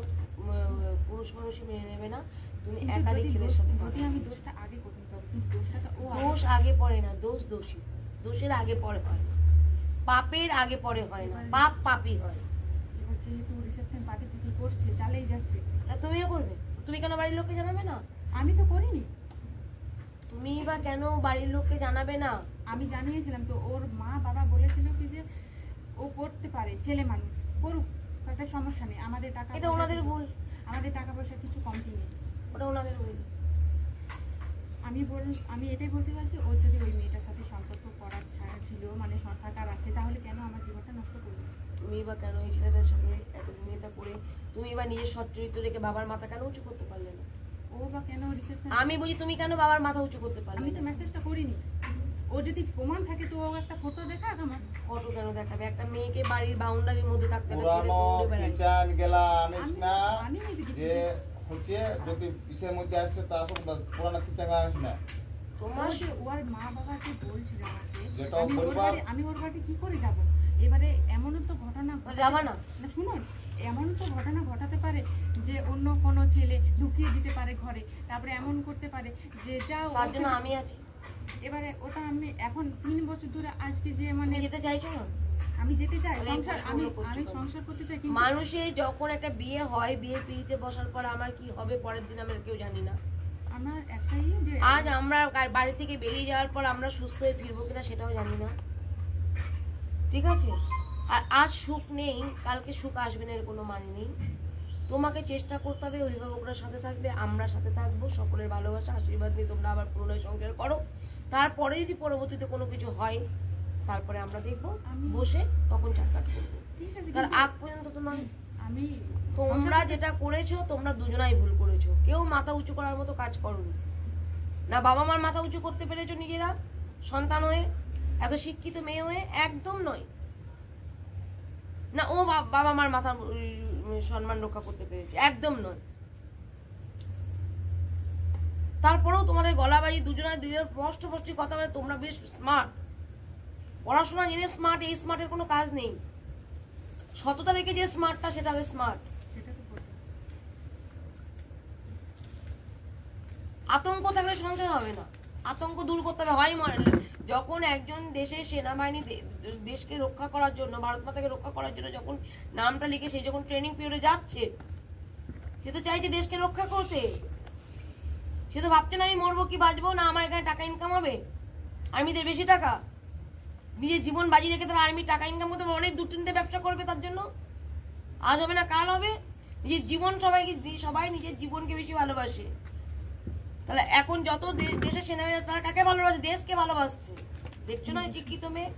Speaker 2: পুরুষ মানুষই মেনে নেবে না। তুমি
Speaker 7: কিন্তু
Speaker 2: একাধিক
Speaker 7: যদি
Speaker 2: ছেলের
Speaker 7: দোষ-
Speaker 2: সাথে
Speaker 7: যদি আমি দোষটা আগে করে নিতে হবে, কিন্তু দোষটা তো ও
Speaker 2: দোষ আগে পড়ে না, দোষ দোষী, দোষের আগে পরে হয় না, পাপের আগে পরে হয় না, পাপ পাপই হয়।
Speaker 7: এবার যেহেতু রিসেপশন পার্টি থেকে করছে, চালেই যাচ্ছে,
Speaker 2: তা তুমিও করবে? তুমি কেন বাড়ির লোককে জানাবে না?
Speaker 7: আমি তো করিনি।
Speaker 2: তুমি বা কেন বাড়ির লোককে জানাবে না?
Speaker 7: আমি জানিয়েছিলাম তো, ওর মা বাবা বলেছিল কি যে ও করতে পারে, ছেলে মানুষ করুক, একটা সমস্যা নেই, আমাদের টাকা
Speaker 2: এটা
Speaker 7: পয়সা
Speaker 2: ওনাদের
Speaker 7: কিছু-
Speaker 2: ভুল,
Speaker 7: আমাদের টাকা পয়সা কিছু কমতি নেই।
Speaker 2: ওটা ওনাদের ভুল।
Speaker 7: আমি এটাই বলতে চাইছি, ওর যদি ওই মেয়েটার সাথে সম্পর্ক করার ছাড়া ছিল, মানে থাকার আছে, তাহলে কেন আমার জীবনটা নষ্ট করবে?
Speaker 2: তুমি বা কেন এই ছেলেটার সাথে এতদিন এটা করে, তুমি বা নিজের সচ্চরিত্র রেখে বাবার মাথা কেন উঁচু করতে পারলে না?
Speaker 7: ও বা কেন রিসেপশন,
Speaker 2: আমি বুঝি তুমি কেন বাবার মাথা উঁচু করতে পারলে
Speaker 7: আমি তো
Speaker 2: না?
Speaker 7: মেসেজটা করিনি। ও যদি প্রমাণ থাকে তো ও একটা ফটো দেখাক আমার।
Speaker 2: ফটো কেন দেখাবে? একটা মেয়েকে বাড়ির বাউন্ডারির মধ্যে থাকতে একটা ছেলে
Speaker 1: পুরানো
Speaker 2: দৌড়ে বেড়ায়।
Speaker 1: কিচেন গেলা আনিস
Speaker 7: আমি
Speaker 1: না,
Speaker 7: আনিনি তো কিছু।
Speaker 1: যে হচ্ছে যদি ইসের মধ্যে আসছে তা সব পুরানো কিচেন আনিস না।
Speaker 2: তোমার
Speaker 7: ওর মা বাবাকে বলছিল আমাকে,
Speaker 1: যেটা
Speaker 7: আমি ওর
Speaker 1: বলবার-
Speaker 7: বাড়ি, আমি ওর বাড়ি কি করে যাব? এবারে এমনও তো ঘটনা
Speaker 2: যাবা না?
Speaker 7: না, শুনুন, এমন তো ঘটনা ঘটাতে পারে যে অন্য কোনো ছেলে ঢুকিয়ে দিতে পারে ঘরে, তারপরে এমন করতে পারে যে যাও
Speaker 2: তার জন্য আমি আছি।
Speaker 7: এবারে ওটা আমি এখন 3 বছর ধরে আজকে যে
Speaker 2: তুমি
Speaker 7: মানে
Speaker 2: যেতে চাইছো না?
Speaker 7: আমি যেতে চাই
Speaker 2: তাহলে এই
Speaker 7: সংসার,
Speaker 2: প্রশ্নগুলো করছো
Speaker 7: আমি
Speaker 2: কেন?
Speaker 7: সংসার করতে চাই, কিন্তু
Speaker 2: মানুষের যখন একটা বিয়ে হয়, বিয়ে পিড়িতে বসার পর আমার কি হবে পরের দিন আমরা কেউ জানি না।
Speaker 7: আমার একটাই যে
Speaker 2: আজ আমরা বাড়ি থেকে বেরিয়ে যাওয়ার পর আমরা সুস্থ হয়ে ফিরবো কিনা সেটাও জানি না, ঠিক আছে? আর আজ সুখ নেই, কালকে সুখ আসবে না, এর কোনো মানে নেই। তোমাকে চেষ্টা করতে হবে, অভিভাবকরা সাথে থাকবে, আমরা সাথে থাকবো, সকলের ভালোবাসা আশীর্বাদ নিয়ে তোমরা আবার পুনরায় সংসার করো। তারপরে যদি পরবর্তীতে কোনো কিছু হয় তারপরে আমরা দেখবো, বসে তখন চাটকাট করবো।
Speaker 7: ঠিক আছে,
Speaker 2: তার
Speaker 7: কিন্তু
Speaker 2: আগ পর্যন্ত তো নয়।
Speaker 7: আমি
Speaker 2: তোমরা যেটা করেছো তোমরা দুজনাই ভুল করেছো, কেউ মাথা উঁচু করার মতো কাজ করোনি। না বাবা মার মাথা উঁচু করতে পেরেছো নিজেরা সন্তান হয়ে, এত শিক্ষিত মেয়ে হয়ে, একদম নয়। না ও বাবা মার মাথা সম্মান রক্ষা করতে পেরেছে, একদম নয়। তারপরেও তোমাদের গলাবাজি দুজনের স্পষ্ট কথা বলে তোমরা বেশ স্মার্ট, পড়াশোনা জেনে স্মার্ট, এই স্মার্টের কোনো কাজ নেই। সততা রেখে যে স্মার্টটা সেটা হবে স্মার্ট। আতঙ্ক থাকলে সংসার হবে না, আতঙ্ক দূর করতে হবে। হয় যখন একজন দেশের সেনাবাহিনী দেশকে রক্ষা করার জন্য, ভারত মাতাকে রক্ষা করার জন্য যখন নামটা লিখে সে যখন ট্রেনিং পিরিয়ডে যাচ্ছে, সে তো চাইছে দেশকে রক্ষা করতে। সে তো ভাবছে না আমি মরবো কি বাঁচবো, না আমার এখানে টাকা ইনকাম হবে, আর্মিদের বেশি টাকা, নিজের জীবন বাজি রেখে তারা আর্মি টাকা ইনকাম করতে অনেক 2-3টে ব্যবসা করবে তার জন্য। আজ হবে না কাল হবে। নিজের জীবন সবাই নিজের জীবনকে বেশি ভালোবাসে। তাহলে এখন যত দেশের সেনাবাহিনী তারা কাকে ভালোবাসে? দেশকে ভালোবাসছে। দেখছো না শিক্ষিত মেয়ে?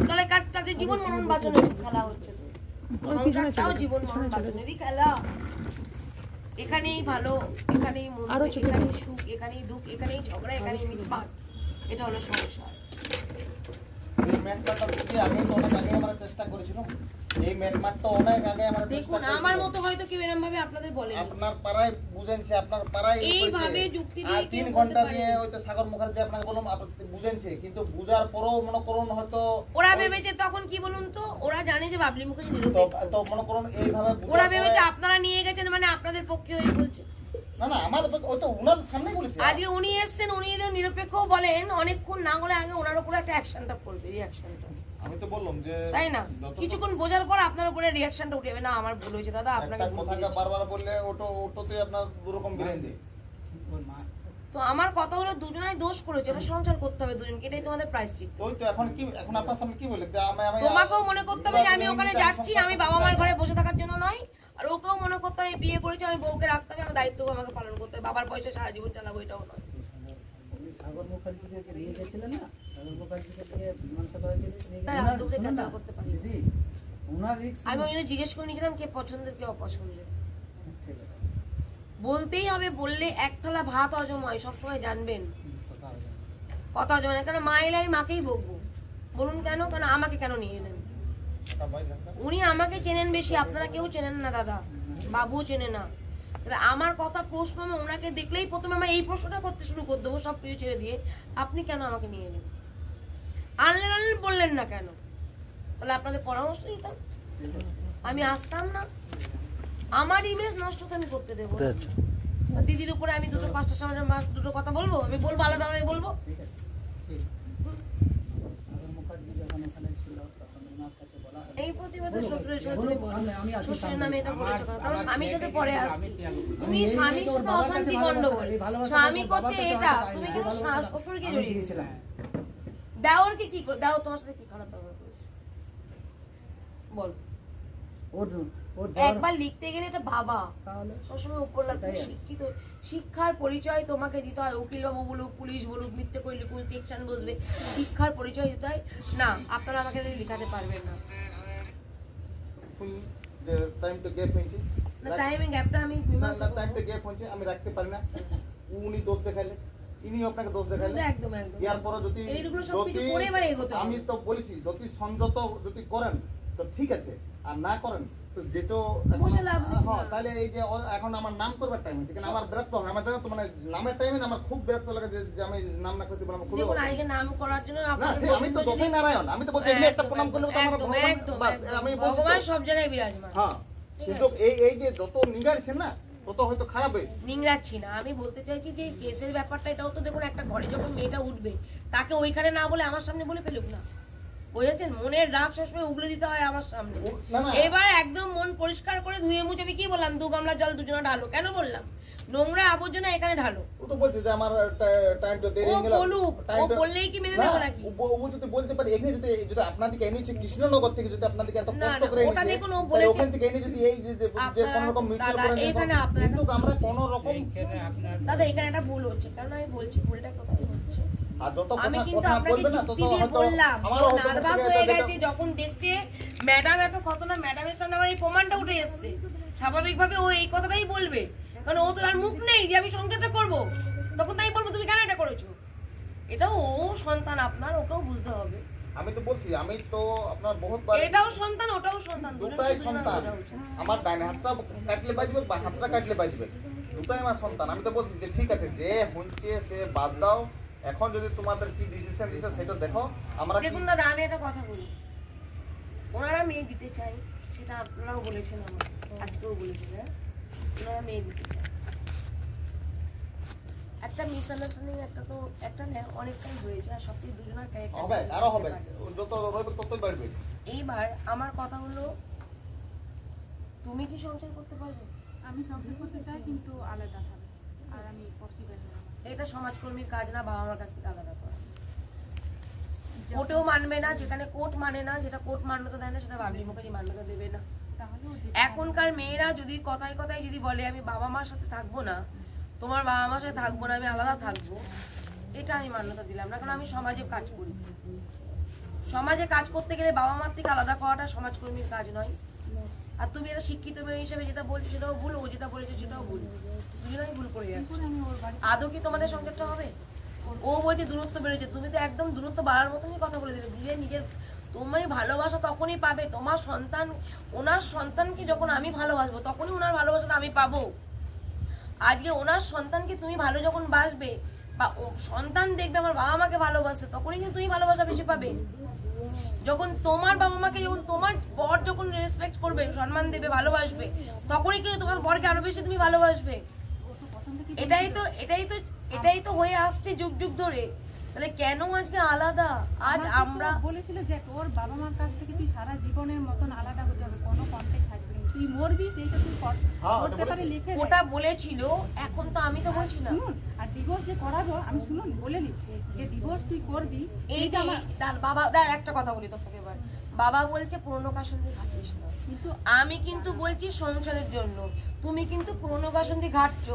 Speaker 2: তাহলে তাদের জীবন মরণ বাঁচানোর খেলা হচ্ছে, সংসারটাও জীবন মরণ বাঁচানোরই খেলা। এখানেই ভালো, এখানেই মন্দ, এখানেই সুখ, এখানেই দুঃখ, এখানেই ঝগড়া, এখানেই মিটমাট। এটা হলো সংসার।
Speaker 1: এই ম্যাটমাটটা আগে তো অনেক আগে আমরা চেষ্টা করেছিলাম। এই ম্যাটমাটটা অনেক আগে আমরা
Speaker 2: দেখুন, আমার মতো হয়তো কেউ এরকম ভাবে আপনাদের বলে
Speaker 1: আপনার পাড়ায় বুঝেনছে, আপনার পাড়ায়
Speaker 2: এইভাবে যুক্তি দিয়ে
Speaker 1: 3 ঘন্টা দিয়ে ওইটা সাগর মুখার্জি আপনাকে বললাম আপনি বুঝেনছে, কিন্তু বুঝার পরেও মনে করুন হয়তো
Speaker 2: ওরা ভেবেছে তখন কি বলুন তো, ওরা জানে যে বাবলি মুখার্জি নিরপেক্ষ,
Speaker 1: তো মনে করুন এইভাবে
Speaker 2: ওরা ভেবেছে আপনারা নিয়ে গেছেন মানে আপনাদের পক্ষে হয়ে বলছে।
Speaker 1: না না, আমাদের ওই তো উনার সামনে বলেছে।
Speaker 2: আজকে উনি এসেছেন, উনি যদি নিরপেক্ষ বলেন অনেকক্ষণ না হলে আগে ওনার উপরে একটা অ্যাকশনটা পড়বে, রিঅ্যাকশনটা।
Speaker 1: আমি তো বললাম যে
Speaker 2: তাই না, কিছুক্ষণ বোঝার পর আপনার উপরে রিঅ্যাকশনটা উঠে যাবে, না আমার ভুল হয়েছে দাদা, আপনাকে ভুল
Speaker 1: কথাটা বারবার বললে ওটোতে আপনার দুরকম বিরেন দেয়।
Speaker 2: তো আমার কথা হলো দুজনাই দোষ করেছে, এবার সংসার করতে হবে দুজনকে, এটাই তোমাদের প্রায়শ্চিত্ত।
Speaker 1: ওই তো এখন কি, এখন আপনার সামনে কি বলে যে আমি
Speaker 2: তোমাকেও মনে করতে হবে যে আমি ওখানে যাচ্ছি, আমি বাবা মার ঘরে বসে থাকার জন্য নয়, আর ওকেও মনে করতে হবে বিয়ে করেছি আমি বউকে রাখতে হবে, আমার দায়িত্ব আমাকে পালন করতে হবে, বাবার পয়সা সারা জীবন চালাবো এটাও নয়।
Speaker 5: সাগর মুখার্জিকে নিয়ে গেছিলেন না, সাগর মুখার্জিকে দিয়ে মীমাংসা করার জন্য দিদি ওনার রিস্ক।
Speaker 2: আমি ওই জন্য জিজ্ঞেস করে নিয়েছিলাম কে পছন্দের কে অপছন্দের। বলতেই হবে, বললে এক থালা ভাত হজম হয়, সবসময় জানবেন কথা হজম হয়। কারণ মা এলে আমি মাকেই বকবো, বলুন কেন? কারণ আমাকে কেন নিয়ে এলেন? উনি আমাকে চেনেন বেশি, আপনারা কেউ চেনেন না দাদা, বাবুও চেনে না। তাহলে আমার কথা প্রশ্ন আমি ওনাকে দেখলেই প্রথমে আমার এই প্রশ্নটা করতে শুরু করে দেবো, সবকিছু ছেড়ে দিয়ে আপনি কেন আমাকে নিয়ে এলেন, আনলেন বললেন না কেন? তাহলে আপনাদের পরামর্শ দিতাম, আমি আসতাম না। আমার ইমেজ নষ্ট তো আমি করতে দেবো। দিদির উপরে আমি 2-5টার সামনে দুটো কথা বলবো, আমি বলবো আলাদাভাবে বলবো। এই প্রতিবাদে শ্বশুরের সাথে শ্বশুরের নামে এটা বলেছো কেন? কারণ স্বামীর সাথে পরে আসছি, তুমি স্বামীর সাথে অশান্তি গন্ডগোল, স্বামী করছে এটা, তুমি কেন শ্বশুরকে জড়িয়ে দিয়েছিলে? দেওরকে কি করে, দেওর তোমার সাথে কি খারাপ ব্যবহার করেছে বল? একবার লিখতে গেলে এটা বাবা সবসময় উপর লাগবে। শিক্ষিত, শিক্ষার পরিচয় তোমাকে দিতে হয়। উকিল বাবু বলুক, পুলিশ বলুক, মিথ্যে করে লিখুক, সেকশন বসবে, শিক্ষার পরিচয় দিতে হয় না। আপনারা আমাকে লিখাতে পারবেন না। টাইমিং গ্যাপটা আমি
Speaker 1: আমি রাখতে পারি না। উনি দোষ দেখাইলে, ইনি আপনাকে দোষ দেখাইলে,
Speaker 2: একদম একদম
Speaker 1: ইয়ার পরে যদি আমি তো বলেছি যদি সংযত যদি করেন তো ঠিক আছে, আর না করেন তো যেটা তাহলে এই যে এখন আমার নাম করবার টাইম হচ্ছে, আমার বিরক্ত হয়। আমার জানো তো মানে নামের টাইমে আমার খুব বিরক্ত লাগে যে আমি নাম না করতে পারলাম। খুব
Speaker 2: নাম করার জন্য
Speaker 1: আমি তো দোষী নারায়ণ, আমি তো বলছি একটা প্রণাম করলে আমি
Speaker 2: ভগবান সব জায়গায় বিরাজমান।
Speaker 1: হ্যাঁ, কিন্তু এই যে যত নিগাড়ছেন না তত হয়তো খারাপ হয়ে
Speaker 2: নিংড়াচ্ছি না। আমি বলতে চাইছি যে কেসের ব্যাপারটা এটাও তো দেখুন, একটা ঘরে যখন মেয়েটা উঠবে তাকে ওইখানে না বলে আমার সামনে বলে ফেলুক না, বুঝেছেন? মনের রাগ সবসময় উগলে দিতে হয় আমার সামনে। এবার একদম মন পরিষ্কার করে ধুয়ে মুছে আমি কি বললাম, 2 গামলা জল দুজনে ঢালো। কেন বললাম? নোংরা আবর্জনা এখানে ঢালো।
Speaker 1: ও তো বলছে যে আমার টাইমটা দেরি হয়ে গেল।
Speaker 2: ও বললেই কি মেনে নেব নাকি?
Speaker 1: ও যদি বলতে পারে, এখানে যদি আপনাদেরকে এনেছে কৃষ্ণনগর থেকে, যদি আপনাদেরকে এত কষ্ট করে
Speaker 2: ওটা দেখুন ও বলেছে
Speaker 1: ওখান থেকে এনে যদি এই যে কোন রকম মিটিং করে
Speaker 2: এখানে আপনারা,
Speaker 1: কিন্তু আমরা কোন রকম
Speaker 2: দাদা এখানে একটা ভুল হচ্ছে। কারণ আমি বলছি ভুলটা কোথায় হচ্ছে,
Speaker 1: আর যত
Speaker 2: আমি কিন্তু
Speaker 1: কথা
Speaker 2: আপনাকে
Speaker 1: বলবে না তত
Speaker 2: যুক্তি দিয়ে বললাম।
Speaker 1: আমারও
Speaker 2: নার্ভাস হয়ে গেছে যখন দেখতে ম্যাডাম এত ঘটনা, ম্যাডামের সামনে আমার এই প্রমাণটা উঠে এসেছে, স্বাভাবিকভাবে ও এই কথাটাই বলবে, কারণ ও তো আর মুখ নেই যে আমি সংসারটা করবো। তখন তাই বলবো তুমি কেন এটা করেছো। এটাও ও সন্তান আপনার, ওকেও বুঝতে হবে।
Speaker 1: আমি তো বলছি, আমি তো আপনার বহুতবার,
Speaker 2: এটাও সন্তান ওটাও সন্তান,
Speaker 1: দুটাই সন্তান। আমার ডান হাতটা কাটলে বাজবে, বা হাতটা কাটলে বাজবে। দুটাই আমার সন্তান। আমি তো বলছি যে ঠিক আছে, যে হচ্ছে সে বাদ দাও, এখন যদি তোমাদের কি ডিসিশন দিছো সেটা দেখো। আমরা
Speaker 2: দেখুন দাদা, আমি একটা কথা বলি, ওনারা মেয়ে দিতে চাই, সেটা আপনারাও বলেছেন, আমার আজকেও বলেছেন, হ্যাঁ ওনারা মেয়ে দিতে চাই। একটা মিসআন্ডারস্ট্যান্ডিং একটা না অনেকটাই হয়েছে, আর সত্যি দুজনের
Speaker 1: হবে, আরো হবে, যত রইবে ততই বাড়বে।
Speaker 2: এইবার আমার কথা হলো, তুমি কি সংসার করতে পারবে?
Speaker 7: আমি সংসার করতে চাই, কিন্তু আলাদা ভাবে, আর আমি পসিবল না।
Speaker 2: এটা সমাজকর্মীর কাজ না বাবা মার কাছ থেকে আলাদা করা। কোর্টেও মানবে না, যেখানে কোর্ট মানে না, যেটা কোর্ট মান্যতা দেয় না, সেটা বাবলি মুখার্জি মান্যতা দেবে না।
Speaker 7: তাহলেও
Speaker 2: এখনকার মেয়েরা যদি কথায় কথায় যদি বলে আমি বাবা মার সাথে থাকবো না, তোমার বাবা মার সাথে থাকবো না, আমি আলাদা থাকবো, এটা আমি মান্যতা দিলাম না। কারণ আমি সমাজে কাজ করি, সমাজে কাজ করতে গেলে বাবা মার থেকে আলাদা করাটা সমাজকর্মীর কাজ নয়। আর তুমি এটা শিক্ষিত মেয়ে হিসেবে যেটা বলছো সেটাও ভুল, ও যেটা বলেছে সেটাও ভুল, দুজনেই ভুল করে যাচ্ছে।
Speaker 7: আমি ওর বাড়ি
Speaker 2: আদৌ কি তোমাদের সংসারটা হবে? ও বলছে দূরত্ব বেড়েছে, তুমি তো একদম দূরত্ব বাড়ার মতনই কথা বলে দিলে। নিজের তুমি ভালোবাসা তখনই পাবে, তোমার সন্তান, ওনার সন্তানকে যখন আমি ভালোবাসবো তখনই ওনার ভালোবাসাটা আমি পাবো। আজকে ওনার সন্তানকে তুমি ভালো যখন বাসবে, বা সন্তান দেখবে আমার বাবা মাকে ভালোবাসে, তখনই কিন্তু তুমি ভালোবাসা বেশি পাবে। যখন তোমার বাবা মাকে, যখন তোমার বর যখন রেসপেক্ট করবে, সম্মান দেবে, ভালোবাসবে, তখনই কিন্তু তোমার বরকে আরো বেশি তুমি ভালোবাসবে। এটাই তো হয়ে আসছে যুগ যুগ ধরে। তাহলে কেন আজকে আলাদা? আজ আমরা
Speaker 7: বলেছিল যে তোর বাবা মার কাছ থেকে তুই সারা জীবনের মতন আলাদা হতে হবে, কোনো কন্টাক্ট থাকবে না, তুই মরবি সেইটা তুই পেপারে লিখে দে।
Speaker 2: ওটা বলেছিল, এখন তো আমি তো বলছি না।
Speaker 7: শুনুন, আর ডিভোর্স যে করাবো, আমি শুনুন বলে নি যে ডিভোর্স তুই করবি,
Speaker 2: এইটা তার বাবা, একটা কথা বলি তোকে এবার, বাবা বলছে পুরনো কাসন্দি ঘাটিস না, কিন্তু আমি কিন্তু বলছি সংসারের জন্য। তুমি কিন্তু পুরনো কাসন্দি ঘাটছো,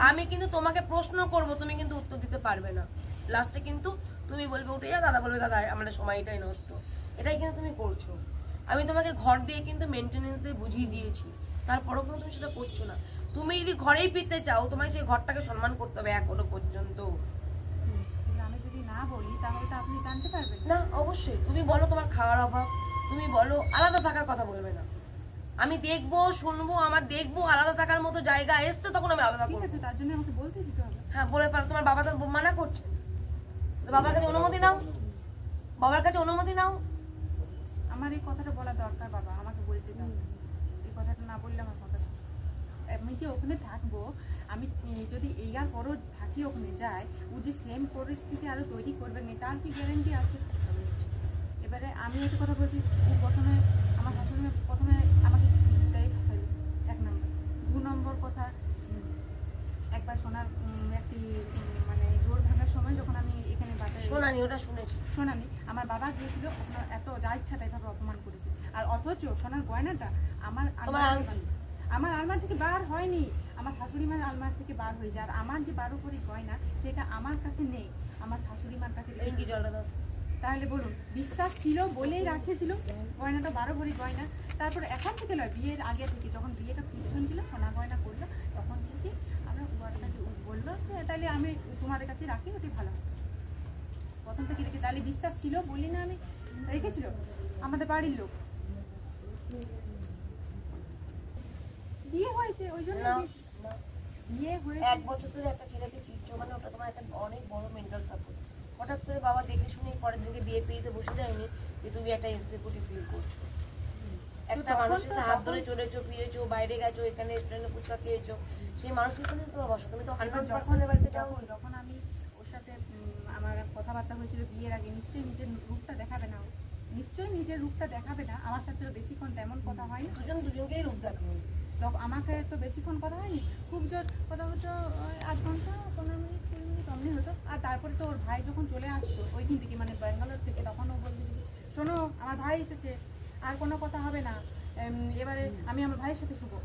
Speaker 2: আমি কিন্তু তোমাকে প্রশ্ন করব, তুমি কিন্তু উত্তর দিতে পারবে না। লাস্টে কিন্তু তুমি বলবে উঠে যা, দাদা বলবে দাদা আমাদের সময়টাই নষ্ট। এটাই কিন্তু তুমি করছো। আমি তোমাকে ঘর দিয়ে কিন্তু মেনটেনেন্স দিয়ে বুঝিয়ে দিয়েছি, তারপরেও কিন্তু তুমি সেটা করছো না। তুমি যদি ঘরেই ফিরতে চাও, তোমায় সেই ঘরটাকে সম্মান করতে হবে এখনো পর্যন্ত।
Speaker 7: আমি যদি না বলি তাহলে তো আপনি জানতে পারবেন
Speaker 2: না। অবশ্যই তুমি বলো তোমার খাওয়ার অভাব, তুমি বলো, আলাদা থাকার কথা বলবে না। আমি দেখবো, শুনবো, আমার দেখবো আলাদা থাকার মতো জায়গা এসছে, তখন আমি আলাদা করবো।
Speaker 7: ঠিক আছে, তার জন্য আমাকে বলতে দিতে হবে।
Speaker 2: হ্যাঁ বলে পারো। তোমার বাবা তো মানা করছে, বাবার কাছে অনুমতি নাও, বাবার কাছে অনুমতি নাও।
Speaker 7: আমার এই কথাটা বলা দরকার, বাবা আমাকে বলতে দাও। এই কথাটা না বললে আমার কথা, আমি যে ওখানে থাকবো, আমি যদি এইয়ার পরও থাকি, ওখানে যাই, ও যে সেম পরিস্থিতি আরো তৈরি করবে না, তার কি গ্যারেন্টি আছে? এবারে আমি একটা কথা বলছি, ও প্রথমে আমার শাশুড়ি প্রথমে আমাকে দেয় ফাঁসাই, 1 নম্বর। 2 নম্বর কথা, একবার সোনার একটি মানে জোর ভাঙার সময় যখন আমি এখানে বাজারে
Speaker 2: শোনানি, ওটা শুনেছি,
Speaker 7: শোনানি, আমার বাবা গিয়েছিল, আপনার এত যা ইচ্ছা তাই ভাবে অপমান করেছে। আর অথচ সোনার গয়নাটা আমার আলমার থেকে বার হয়নি, আমার শাশুড়ি মার আলমার থেকে বার হয়ে যায়। আর আমার যে 12 ভরি গয়না, সেটা আমার কাছে নেই, আমার শাশুড়ি মার কাছে। তাহলে বলুন, বিশ্বাস ছিল বলেই রাখেছিল গয়নাটা, 12 ভরি গয়না। তারপর এখন থেকে নয়, বিয়ের আগে থেকে, যখন বিয়েটা ফিক্স হয়েছিল, সোনা গয়না করলো, তখন থেকে আমরা উয়ার কাছে বললো যে তাহলে আমি তোমাদের কাছে রাখি, ওটি ভালো। প্রথম থেকে রেখে, তাহলে বিশ্বাস ছিল বলি না আমি রেখেছিল আমাদের বাড়ির লোক। বিয়ে হয়েছে ওই জন্য, বিয়ে হয়েছে
Speaker 2: 1 বছর ধরে একটা ছেলেকে চিটছো, মানে ওটা তোমার একটা অনেক বড় মেন্টাল সাপোর্ট। হঠাৎ করে বাবা দেখে শুনে পরের দিনকে বিয়ে পেয়েতে বসে যায়নি যে তুমি একটা ইনসিকিউরিটি ফিল করছো। একটা মানুষের সাথে হাত ধরে চলেছো, ফিরেছো, বাইরে গেছো, এখানে রেস্টুরেন্টে ফুচকা খেয়েছো, সেই মানুষের সাথে তোমার বসো, তুমি তো 100% বাড়িতে যাও।
Speaker 7: যখন আমি ওর সাথে আমার কথাবার্তা হয়েছিল বিয়ের আগে, নিশ্চয়ই নিজের রূপটা দেখাবে না, নিশ্চয়ই নিজের রূপটা দেখাবে না। আমার সাথে বেশিক্ষণ তেমন কথা হয়নি,
Speaker 2: দুজনকেই রূপ দেখাবে।
Speaker 7: আমাকে তো বেশিক্ষণ কথা হয়নি, খুব জোর কথা হতো 8 ঘন্টা 15 মিনিট 20 মিনিট অমনি হতো। আর তারপরে তো ওর ভাই যখন চলে আসতো ওইখান থেকে, মানে ব্যাঙ্গালোর থেকে, তখন ও বলবে শোনো আমার ভাই এসেছে, আর কোনো কথা হবে না, এবারে আমি আমার ভাইয়ের সাথে শুবো।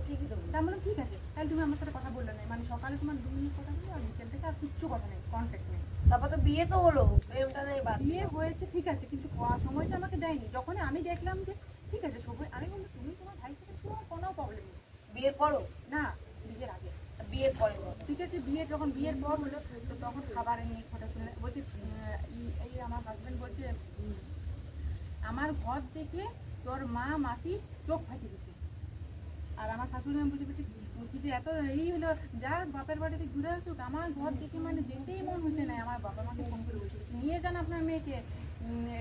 Speaker 2: ঠিকই তো।
Speaker 7: তা বললাম ঠিক আছে, তাহলে তুমি আমার সাথে কথা বললে না, মানে সকালে তোমার 2 মিনিট কথা বললো, আর বিকেল থেকে আর কিচ্ছু কথা নেই, কন্ট্যাক্ট নেই।
Speaker 2: তারপর তো বিয়ে তো হলো, প্রেমটা নেই,
Speaker 7: বিয়ে হয়েছে ঠিক আছে, কিন্তু সময়টা আমাকে দেয়নি। যখন আমি দেখলাম যে ঠিক আছে সময়, আমি বললাম তুমি তোমার ভাইয়ের সাথে শুনো, কোনো প্রবলেম নেই।
Speaker 2: বিয়ের পরও
Speaker 7: না, বিয়ের আগে।
Speaker 2: বিয়ের পরে
Speaker 7: ঠিক আছে, যখন বিয়ের পর হলো, তো তখন খাবারের নিয়ে কথা শুনে বলছে, এই আমার হাজবেন্ড বলছে আমার ঘর দেখে তোর মা মাসি চোখ ফাটিয়ে দিছে। আর আমার শাশুড়ি মা বলছে কিছু এত হলো যা বাপের বাড়িতে ঘুরে আসুক, আমার ঘর দেখে মানে যেতেই মন হচ্ছে না। আমার বাবা মাকে ফোন করে বলছিল নিয়ে যান আপনার মেয়েকে,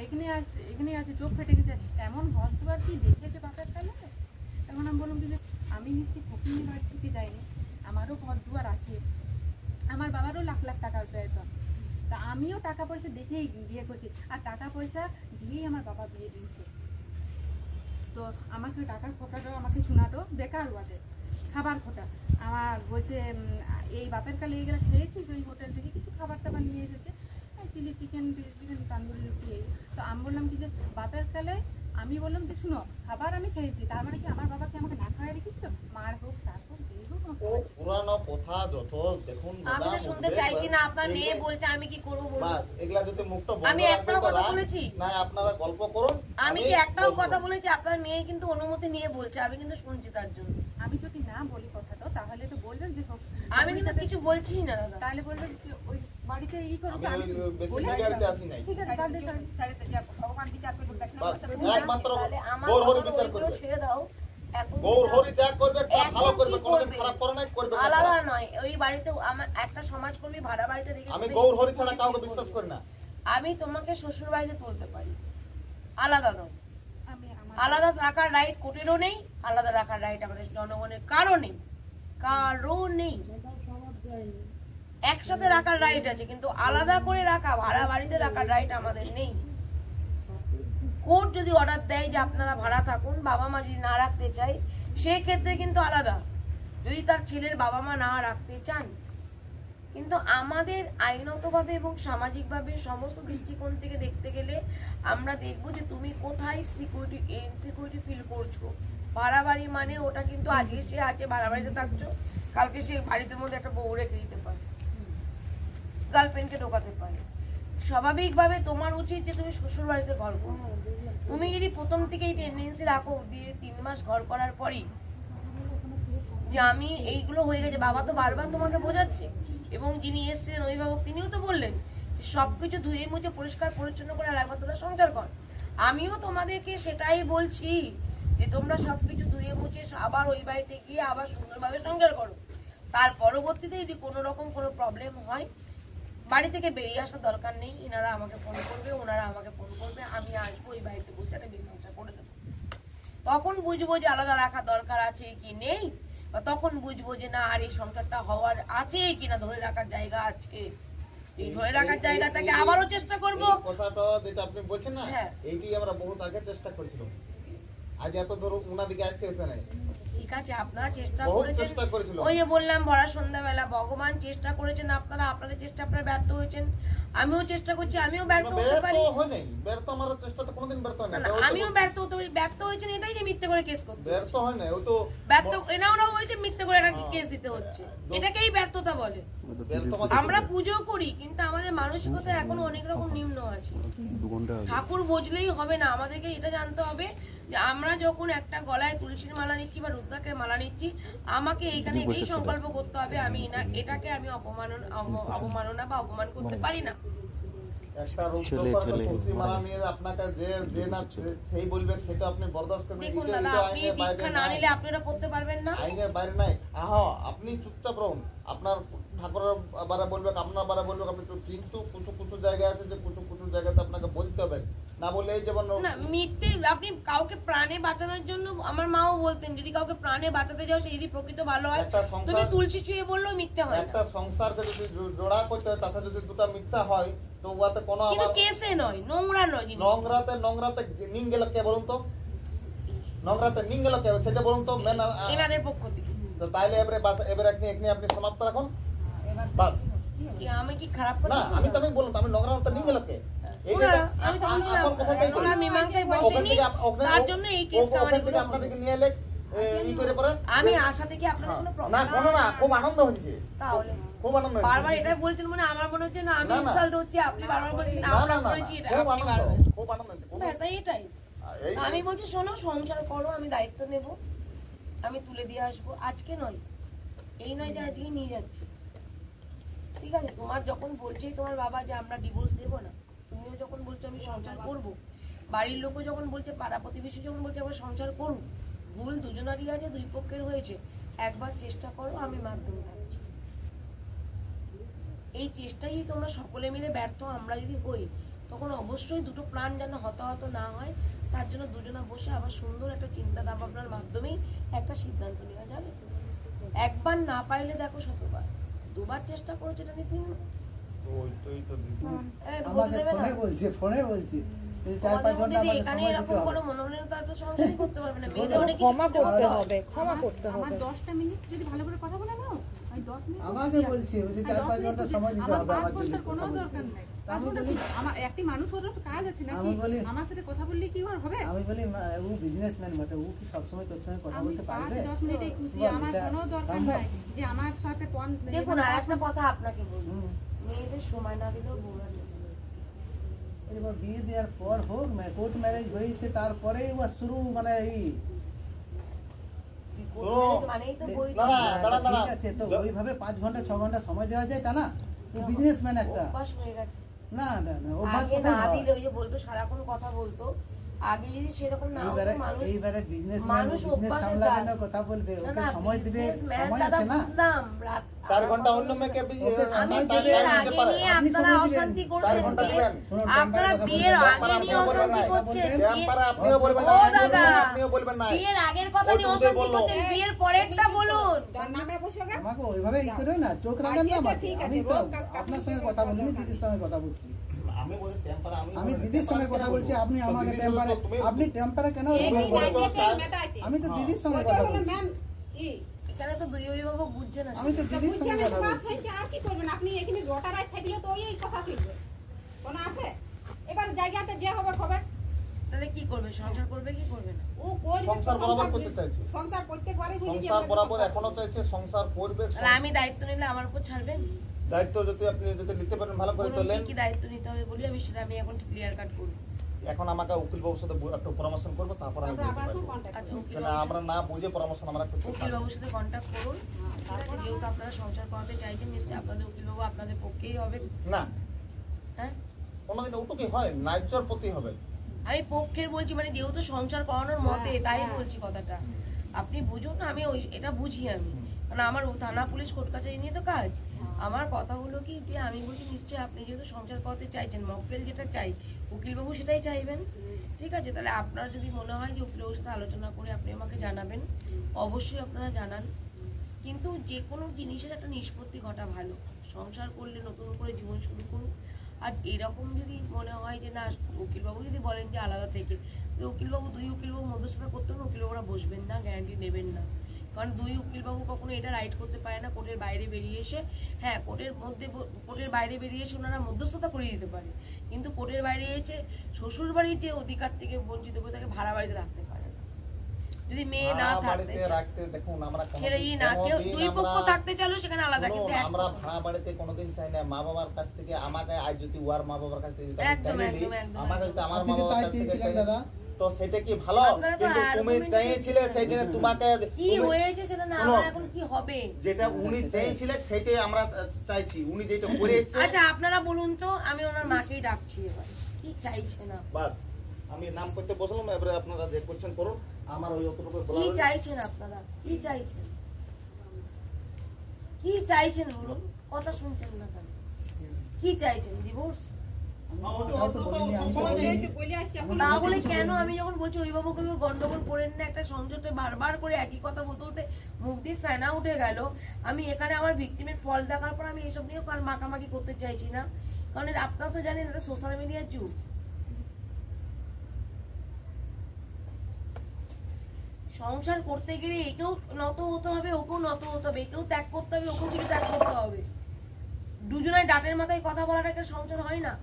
Speaker 7: এখানে আছে, চোখ ফেটে গেছে, এমন ঘর দুয়ার কি দেখেছে বাপের কালে। এখন আমি বললাম যে আমি নিশ্চয়ই ফকিনি বাড়ি থেকে যাইনি, আমারও ঘর দুয়ার আছে, আমার বাবারও লাখ লাখ টাকার বেতন, তা আমিও টাকা পয়সা দেখেই বিয়ে করছি, আর টাকা পয়সা দিয়েই আমার বাবা বিয়ে দিয়েছে। তো আমাকে টাকার খোটাটাও আমাকে শোনাতো বেকার ওদের খাবার খোটা। আমার বলছে এই বাপের কালে এইগুলো খেয়েছি, ওই হোটেল থেকে কিছু খাবার টাবার নিয়ে এসেছে, চিলি চিকেন তান্দুরি রুটি। তো আমি বললাম কি যে বাপের কালে আমি বললাম যে শুনো খাবার আমি খেয়েছি, তার মানে কি আমার বাবাকে আমাকে না খাওয়াই রেখেছিল, মার হোক তার হোক যেই হোক
Speaker 1: ও পুরানো কথা যত দেখুন
Speaker 2: আমি তো শুনতে চাইছি না, আপনার মেয়ে বলছে আমি কি করবো বলুন।
Speaker 1: বাস এগুলা যদি মুখটা বন্ধ
Speaker 2: আমি একটাও কথা বলেছি
Speaker 1: না, আপনারা গল্প করুন,
Speaker 2: আমি কি একটাও কথা বলেছি? আপনার মেয়ে কিন্তু অনুমতি নিয়ে বলছে, আমি কিন্তু শুনছি তার জন্য।
Speaker 7: আমি যদি না বলি কথাটা তাহলে তো বলবেন যে
Speaker 2: আমি কিন্তু কিছু বলছি না দাদা।
Speaker 7: তাহলে বলবেন যে ওই বাড়িতে এই করো,
Speaker 1: আমি ওই বেশি গাড়িতে আসি নাই,
Speaker 7: ঠিক আছে তাহলে ভগবান বিচার করবে, দেখেন
Speaker 1: বাস একমাত্র
Speaker 2: তাহলে আমার
Speaker 1: গৌর হরি
Speaker 2: কথা
Speaker 1: বিচার
Speaker 2: ওইগুলো
Speaker 1: করবে,
Speaker 2: ছেড়ে দাও। এখন
Speaker 1: গৌর হরি যা করবে তা
Speaker 2: এখন
Speaker 1: ভালো করবে,
Speaker 2: কি
Speaker 1: কোনোদিন
Speaker 2: করবে?
Speaker 1: খারাপ করে নাই, করবে না।
Speaker 2: আলাদা নয়, ওই বাড়িতে আমার একটা সমাজকর্মী ভাড়া বাড়িতে রেখে
Speaker 1: আমি
Speaker 2: তুমি
Speaker 1: গৌর হরি
Speaker 2: কি
Speaker 1: ছাড়া
Speaker 2: করবে?
Speaker 1: কাউকে বিশ্বাস করি না।
Speaker 2: আমি তোমাকে শ্বশুর বাড়িতে তুলতে পারি, আলাদা নয়।
Speaker 7: আমি আমার
Speaker 2: আলাদা রাখার রাইট কোর্টেরও নেই, আলাদা রাখার রাইট আমাদের জনগণের কারো নেই, কারো নেই। একসাথে রাখার রাইট আছে, কিন্তু আলাদা করে রাখা, ভাড়া বাড়িতে রাখার রাইট আমাদের নেই। কোর্ট যদি অর্ডার দেয় যে আপনারা ভাড়া থাকুন, বাবা মা যদি না রাখতে চায়, সেক্ষেত্রে কিন্তু আলাদা, যদি তার ছেলের বাবা মা না রাখতে চান। কিন্তু আমাদের আইনতভাবে এবং সামাজিকভাবে সমস্ত দৃষ্টিকোণ থেকে দেখতে গেলে আমরা দেখবো যে তুমি কোথায় ইনসিকিউরিটি ফিল করছো। ভাড়া বাড়ি মানে ওটা কিন্তু আজকে সে আছে ভাড়া বাড়িতে থাকছো, কালকে সে বাড়িতে মধ্যে একটা বউ রেখে দিতে পারে, গার্লফ্রেন্ডকে ঢোকাতে পারে। স্বাভাবিকভাবে তোমার উচিত যে তুমি শ্বশুর বাড়িতে ঘর করো। তুমি যদি প্রথম থেকেই টেন্ডেন্সি রাখো দিয়ে 3 মাস ঘর করার পরই যে আমি এইগুলো হয়ে গেছে, বাবা তো বারবার তোমাকে বোঝাচ্ছে, এবং যিনি এসেছিলেন অভিভাবক তিনিও তো বললেন সবকিছু ধুয়ে মুছে পরিষ্কার পরিচ্ছন্ন করে আর একবার তোমরা সংসার কর। আমিও তোমাদেরকে সেটাই বলছি যে তোমরা সবকিছু ধুয়ে মুছে আবার ওই বাড়িতে গিয়ে আবার সুন্দরভাবে সংসার করো। তার পরবর্তীতে যদি কোনো রকম কোনো প্রবলেম হয়, বাড়ি থেকে বেরিয়ে আসার দরকার নেই, এনারা আমাকে ফোন করবে, ওনারা আমাকে ফোন করবে, আমি আসবো ওই বাড়িতে বসে একটা মীমাংসা করে দেবো। তখন বুঝবো যে আলাদা রাখা দরকার আছে কি নেই, বা তখন বুঝবো যে না আর এই সংসারটা হওয়ার আছে কিনা, ধরে রাখার জায়গা আছে। এই ধরে রাখার জায়গাটাকে আবারও চেষ্টা করবো।
Speaker 1: এই কথাটা যেটা আপনি বলছেন না,
Speaker 2: হ্যাঁ।
Speaker 1: এইটি আমরা বহুত আগে চেষ্টা করেছিলাম, আজ এত ধরো উনাদিকে আসতে হতে নাই।
Speaker 2: ঠিক আছে, আপনারা চেষ্টা
Speaker 1: বহুত
Speaker 2: করেছেন,
Speaker 1: চেষ্টা করেছিল।
Speaker 2: ওই যে বললাম ভরা সন্ধ্যাবেলা, ভগবান চেষ্টা করেছেন, আপনারা আপনাদের চেষ্টা আপনারা ব্যর্থ হয়েছেন, আমিও চেষ্টা করছি, আমিও ব্যর্থ হতে পারি।
Speaker 1: ব্যর্থ হয় নাই, ব্যর্থ আমার চেষ্টা তো কোনোদিন ব্যর্থ হয়
Speaker 2: না,
Speaker 1: না।
Speaker 2: না, আমিও ব্যর্থ হতে পারি। ব্যর্থ হয়েছেন এটাই যে মিথ্যে করে কেস করতে
Speaker 1: ব্যর্থ হয় না, ও তো
Speaker 2: ব্যর্থ এনারাও হয়েছে, মিথ্যে করে একটা কেস দিতে হচ্ছে, এটাকেই ব্যর্থতা বলে।
Speaker 1: ব্যর্থ
Speaker 2: আমরা পুজো করি, কিন্তু আমাদের মানসিকতা এখনো অনেক রকম নিম্ন আছে। ঠাকুর বুঝলেই হবে না, আমাদেরকে এটা জানতে হবে যে আমরা যখন একটা গলায় তুলসীর মালা নিচ্ছি বা রুদ্রাক্ষের মালা নিচ্ছি, আমাকে এইখানে এই সংকল্প করতে হবে আমি না এটাকে আমি অবমাননা বা অপমান করতে পারি না।
Speaker 1: একটা রূপকথা তুলসী মালা নিয়ে আপনাকে যে না সেই বলবে সেটা আপনি বরদাস্ত করবেন।
Speaker 2: দেখুন দাদা, আপনি দীক্ষা না নিলে আপনি এটা করতে পারবেন না।
Speaker 1: আইনের বাইরে নাই। হ্যাঁ, আপনি চুপচাপ রহুন, আপনার ঠাকুরের বারে বলবে, আপনার বারে বলবে, আপনি কিন্তু কিছু কিছু জায়গা আছে যে কিছু কিছু জায়গাতে আপনাকে বলতে হবে, না বলে এই যেমন
Speaker 2: না মিথ্যে। আপনি কাউকে প্রাণে বাঁচানোর জন্য, আমার মাও বলতেন যদি কাউকে প্রাণে বাঁচাতে যাও সেই যদি প্রকৃত ভালো হয়,
Speaker 1: একটা সংসার-
Speaker 2: তুমি তুলসী ছুঁয়ে বললেও মিথ্যে হয় না।
Speaker 1: একটা সংসারকে যদি জোড়া করতে হয়, তাতে যদি দুটা মিথ্যা হয় তো উহাতে কোনো
Speaker 2: কিন্তু
Speaker 1: আমার
Speaker 2: কেসে নয়, নোংরা নয় জিনিস।
Speaker 1: নোংরাতে নিং গেল কে বলুন তো, নোংরাতে নিং গেল কে সেটা বলুন তো। মেন
Speaker 2: এনাদের পক্ষ থেকে
Speaker 1: তো তাইলে এবারে বাস এবারে এখানে আপনি সমাপ্ত রাখুন বাস।
Speaker 2: কি আমি কি খারাপ করি?
Speaker 1: না আমি তো আমি বললাম আমি নোংরাতে নিং গেল কে
Speaker 2: আমি তো বলছিলাম ওরা মীমাংসায় বসেনি, তার জন্য এই কেসটা আমার এগুলো
Speaker 1: আপনাদেরকে নিয়ে এলে ই করে পরে
Speaker 2: আমি আশা থেকে আপনাদের কোনো
Speaker 1: না
Speaker 2: প্রবলেম
Speaker 1: কোনো না, খুব আনন্দ হচ্ছে,
Speaker 2: তাহলে
Speaker 1: খুব আনন্দ হচ্ছে।
Speaker 2: বারবার এটা বলছেন মানে আমার মনে হচ্ছে না আমি
Speaker 1: না, না।
Speaker 2: ইনসাল্ট হচ্ছে, আপনি বারবার বলছেন
Speaker 1: না, না,
Speaker 2: আমরা
Speaker 1: না,
Speaker 2: করেছি এটা,
Speaker 1: খুব
Speaker 2: আপনি
Speaker 1: আনন্দ,
Speaker 2: বারবার
Speaker 1: খুব আনন্দ হচ্ছে, খুব
Speaker 2: ব্যাস এটাই।
Speaker 1: এই-
Speaker 2: আমি বলছি শোনো, সংসার করো, আমি দায়িত্ব নেব, আমি তুলে দিয়ে আসবো, আজকে নয়, এই নয় যে আজকে নিয়ে যাচ্ছি, ঠিক আছে? তোমার যখন বলছেই তোমার বাবা যে আমরা ডিভোর্স দেবো না, তুমিও যখন বলছো আমি সংসার করব, বাড়ির লোকও যখন বলছে, পাড়া প্রতিবেশী যখন বলছে আমরা সংসার করব, ভুল দুজনারই আছে, দুই পক্ষের হয়েছে, একবার চেষ্টা করো, আমি মাধ্যম থাকছি। এই চেষ্টাই তোমরা সকলে মিলে ব্যর্থ আমরা যদি হই, তখন অবশ্যই দুটো প্রাণ যেন হতাহত না হয়, তার জন্য দুজনা বসে আবার সুন্দর একটা চিন্তা ভাবনার মাধ্যমেই একটা সিদ্ধান্ত নেওয়া যাবে। একবার না পাইলে দেখো শতবার, দুবার চেষ্টা করেছে এটা নিতে
Speaker 5: আমাকে ফোনে বলছি এই 4-5 ঘন্টা আমাকে
Speaker 2: এখানে
Speaker 5: সময় দিতে
Speaker 2: এরকম
Speaker 5: হবে।
Speaker 2: কোনো মনোমালিন্যতা তো সংসারই করতে পারবে না। মেয়েদের অনেক
Speaker 9: ক্ষমা করতে হবে, ক্ষমা করতে
Speaker 7: আমার
Speaker 9: হবে।
Speaker 7: 10টা মিনিট যদি ভালো করে কথা বলে নাও, আমি 10 মিনিট
Speaker 5: আমাকে বলছি ওই যে 4-5 ঘন্টা সময় দিতে হবে
Speaker 7: আমার
Speaker 5: আমার
Speaker 7: 5
Speaker 5: জন্য।
Speaker 7: ঘন্টার কোনো দরকার নাই।
Speaker 5: আমি বলি
Speaker 7: আমার একটি মানুষ হলো কাজ আছে নাকি?
Speaker 5: আমি বলি
Speaker 7: আমার সাথে কথা বললে কি আর হবে?
Speaker 5: আমি বলি ও বিজনেসম্যান বটে, ও কি সবসময় তোর সঙ্গে কথা
Speaker 7: আমি
Speaker 5: বলতে পারবে?
Speaker 7: 5-10 মিনিটে খুশি,
Speaker 5: বল,
Speaker 7: আমার
Speaker 5: এটা
Speaker 7: কোনো দরকার
Speaker 5: সম্ভব?
Speaker 7: নাই যে আমার সাথে কোন
Speaker 2: দেখুন, আর একটা কথা আপনাকে বলবো,
Speaker 5: হুম।
Speaker 2: মেয়েদের সময় না দিলেও বৌরা নেবে।
Speaker 5: এবার বিয়ে দেওয়ার পর হোক, কোর্ট ম্যারেজ হয়েছে তারপরে এবার শুরু মানে এই
Speaker 2: মানেই তো বই
Speaker 5: ঠিক আছে, তো ওইভাবে 5 ঘন্টা 6 ঘন্টা সময় দেওয়া যায় তা না? তো বিজনেসম্যান একটা
Speaker 2: অভ্যাস হয়ে গেছে।
Speaker 5: না না না অভ্যাস
Speaker 2: আগে
Speaker 5: কোথায়
Speaker 2: না
Speaker 5: হয়?
Speaker 2: দিলে ওই যে বলতো সারাক্ষণ কথা বলতো, আগে যদি সেরকম না হতো মানুষ
Speaker 5: এইবারে বিজনেসম্যান
Speaker 2: মানুষ
Speaker 5: বিজনেস
Speaker 2: অভ্যাসের
Speaker 5: সামলাবে
Speaker 2: কাজ।
Speaker 5: কথা বলবে,
Speaker 2: না
Speaker 5: ওকে
Speaker 2: না
Speaker 5: সময় দিবে,
Speaker 2: businessman
Speaker 5: সময়
Speaker 2: দাদা
Speaker 5: আছে না?
Speaker 2: বুঝলাম, রাত
Speaker 1: 4 ঘন্টা অন্য মেয়েকে
Speaker 5: ওকে
Speaker 2: আমি
Speaker 5: সময়
Speaker 2: বিয়ের
Speaker 5: দিবে,
Speaker 2: আগে নিয়ে
Speaker 5: আপনি
Speaker 2: আপনারা
Speaker 5: সময় দিবেন।
Speaker 2: অশান্তি
Speaker 1: 4
Speaker 2: করছেন,
Speaker 1: ঘন্টা
Speaker 2: বিয়ের-
Speaker 1: দিবেন।
Speaker 5: শুনুন,
Speaker 2: আপনারা
Speaker 5: কথা
Speaker 2: বিয়ের
Speaker 5: বলবেন।
Speaker 2: আগে নিয়ে অশান্তি করছেন,
Speaker 1: টেম্পারে আপনিও বলবেন না,
Speaker 2: ও দাদা,
Speaker 1: আপনিও বলবেন না।
Speaker 2: বিয়ের আগের কথা নিয়ে
Speaker 1: ও তো
Speaker 2: অশান্তি
Speaker 1: বললো।
Speaker 2: করছেন, বিয়ের পরেরটা বলুন।
Speaker 5: আমাকে ওইভাবে ই করে না, চোখ রাখেন না আমাকে। আমি তো আপনার সঙ্গে কথা বলিনি, দিদির সঙ্গে কথা বলছি।
Speaker 1: আমি বলি টেম্পারে
Speaker 5: আমি দিদির সঙ্গে কথা বলছি, আপনি আমাকে টেম্পারে, আপনি টেম্পারে কেন আমি তো দিদির সঙ্গে কথা বলছি।
Speaker 2: এখানে তো দুই অভিভাবক বুঝছে না।
Speaker 5: আমি তো দিদির সঙ্গে কথা বলছি।
Speaker 10: আর কি করবেন আপনি? এখানে গোটা রাত থাকলে তো ওই কথা ফিরবে কোনো আছে? এবার জায়গাতে যে হবে হবে।
Speaker 2: তাহলে কি করবে, সংসার করবে কি করবে না?
Speaker 10: ও করবে,
Speaker 1: সংসার বরাবর করতে চাইছে।
Speaker 10: সংসার করতে পারে বুঝেছি।
Speaker 1: সংসার বরাবর এখনো চাইছে, সংসার করবে।
Speaker 2: তাহলে আমি দায়িত্ব নিলে আমার উপর ছাড়বেন?
Speaker 1: দায়িত্ব যদি আপনি নিতে পারেন ভালো করে
Speaker 2: বলুন
Speaker 1: তোলেন।
Speaker 2: কি কি দায়িত্ব নিতে হবে বলি, আমি সেটা আমি এখন ক্লিয়ার কাট করব।
Speaker 1: এখন আমাকে উকিল বাবুর সাথে একটু পরামর্শ করবো, তারপর আমি
Speaker 10: আমরা
Speaker 1: বলতে
Speaker 10: আবার
Speaker 1: পারবো।
Speaker 10: কন্টাক্ট
Speaker 2: আচ্ছা, উকিল
Speaker 1: কেন আমরা না বুঝে পরামর্শ আমরা একটু
Speaker 2: উকিল বাবুর সাথে কন্ট্যাক্ট করুন। ঠিক আছে, যেহেতু আপনারা সংসার করাতে চাইছেন, নিশ্চয়ই আপনাদের উকিল বাবু আপনাদের পক্ষেই হবে।
Speaker 1: না
Speaker 2: হ্যাঁ,
Speaker 1: কোনোদিন ওটুকি হয়, ন্যায্যর প্রতি হবে।
Speaker 2: আমি পক্ষের বলছি, মানে যেহেতু সংসার করানোর মতে, তাই বলছি কথাটা। আপনি বুঝুন না, আমি ওই এটা বুঝি আমি, কারণ আমার থানা পুলিশ কোর্ট কাছারি নিয়ে তো কাজ। আমার কথা হলো কি যে আমি বলছি নিশ্চয়ই আপনি যেহেতু সংসার করতে চাইছেন, মক্কেল যেটা চাই উকিলবাবু সেটাই চাইবেন। ঠিক আছে, তাহলে আপনার যদি মনে হয় যে উকিলবাবুর সাথে আলোচনা করে আপনি আমাকে জানাবেন, অবশ্যই আপনারা জানান। কিন্তু যে কোনো জিনিসের একটা নিষ্পত্তি ঘটা ভালো। সংসার করলে নতুন করে জীবন শুরু করুন। আর এরকম যদি মনে হয় যে না, উকিলবাবু যদি বলেন যে আলাদা থেকে, উকিলবাবু দুই উকিলবাবু মধ্যস্থতা করতে হবে, উকিলবাবুরা বসবেন না, গ্যারান্টি নেবেন না। কারণ দুই উকিলবাবু কখনো এটা রাইট করতে পারে না কোর্টের বাইরে বেরিয়ে এসে। হ্যাঁ, কোর্টের বাইরে বেরিয়ে এসে ওনারা মধ্যস্থতা করিয়ে দিতে পারে, কিন্তু কোর্টের বাইরে এসে শ্বশুর বাড়ির যে অধিকার থেকে বঞ্চিত করে তাকে ভাড়া বাড়িতে রাখতে পারে না। যদি মেয়ে না থাকতে
Speaker 1: রাখতে দেখুন, আমরা
Speaker 2: ছেড়েই না, কেউ দুই পক্ষ থাকতে চাইলেও সেখানে আলাদা, কিন্তু
Speaker 1: আমরা ভাড়া বাড়িতে কোনোদিন চাই না। মা বাবার কাছ থেকে আমাকে আজ যদি ওর মা বাবার কাছ থেকে
Speaker 2: একদম একদম একদম
Speaker 1: আমাকে যদি আমার
Speaker 5: আপনি
Speaker 1: মা
Speaker 5: তো
Speaker 1: বাবার
Speaker 5: তাই
Speaker 1: কাছ থেকে
Speaker 5: চেয়েছিলেন দাদা।
Speaker 1: তো সেটা কি ভালো?
Speaker 2: আপনারা তো
Speaker 1: কিন্তু তুমি
Speaker 2: argument
Speaker 1: চাইছিলে সেই জন্য তোমাকে
Speaker 2: কি হয়েছে সেটা না,
Speaker 1: শোনো,
Speaker 2: আমার এখন কি হবে?
Speaker 1: যেটা উনি চেয়েছিলেন সেটাই আমরা চাইছি। উনি যেটা করে এসেছেন,
Speaker 2: আচ্ছা আপনারা বলুন তো, আমি ওনার মাকেই ডাকছি এবার, কি চাইছে না,
Speaker 1: বাস আমি নাম করতে বসলাম। এবারে আপনারা যে কোশ্চেন করুন, আমার ওই অতটুকু বলা
Speaker 2: কি
Speaker 1: হলো।
Speaker 2: চাইছেন আপনারা, কি চাইছেন, কি চাইছেন বলুন, কথা শুনছেন না কেন? কি চাইছেন, ডিভোর্স?
Speaker 5: আমি তো বলিনি, আমি তো বলিনি।
Speaker 2: তাহলে কেন আমি যখন বলছি অভিভাবক গন্ডগোল করেন না, একটা সংযতে বারবার করে একই কথা বলতে বলতে মুখ দিয়ে ফেনা উঠে গেল। আমি এখানে আমার ভিক্টিমের ফল দেখার পর আমি এসব নিয়েও কাল মাখামাখি করতে চাইছি না, কারণ আপনারা তো জানেন এটা সোশ্যাল মিডিয়ার যুগ। সংসার করতে গেলে একেও নত হতে হবে, ওকেও নত হতে হবে, একেও ত্যাগ করতে হবে, ওকেও কিছু ত্যাগ করতে হবে। দুজনের ডাটের মাথায় কথা বলাটা একটা সংসার হয় না।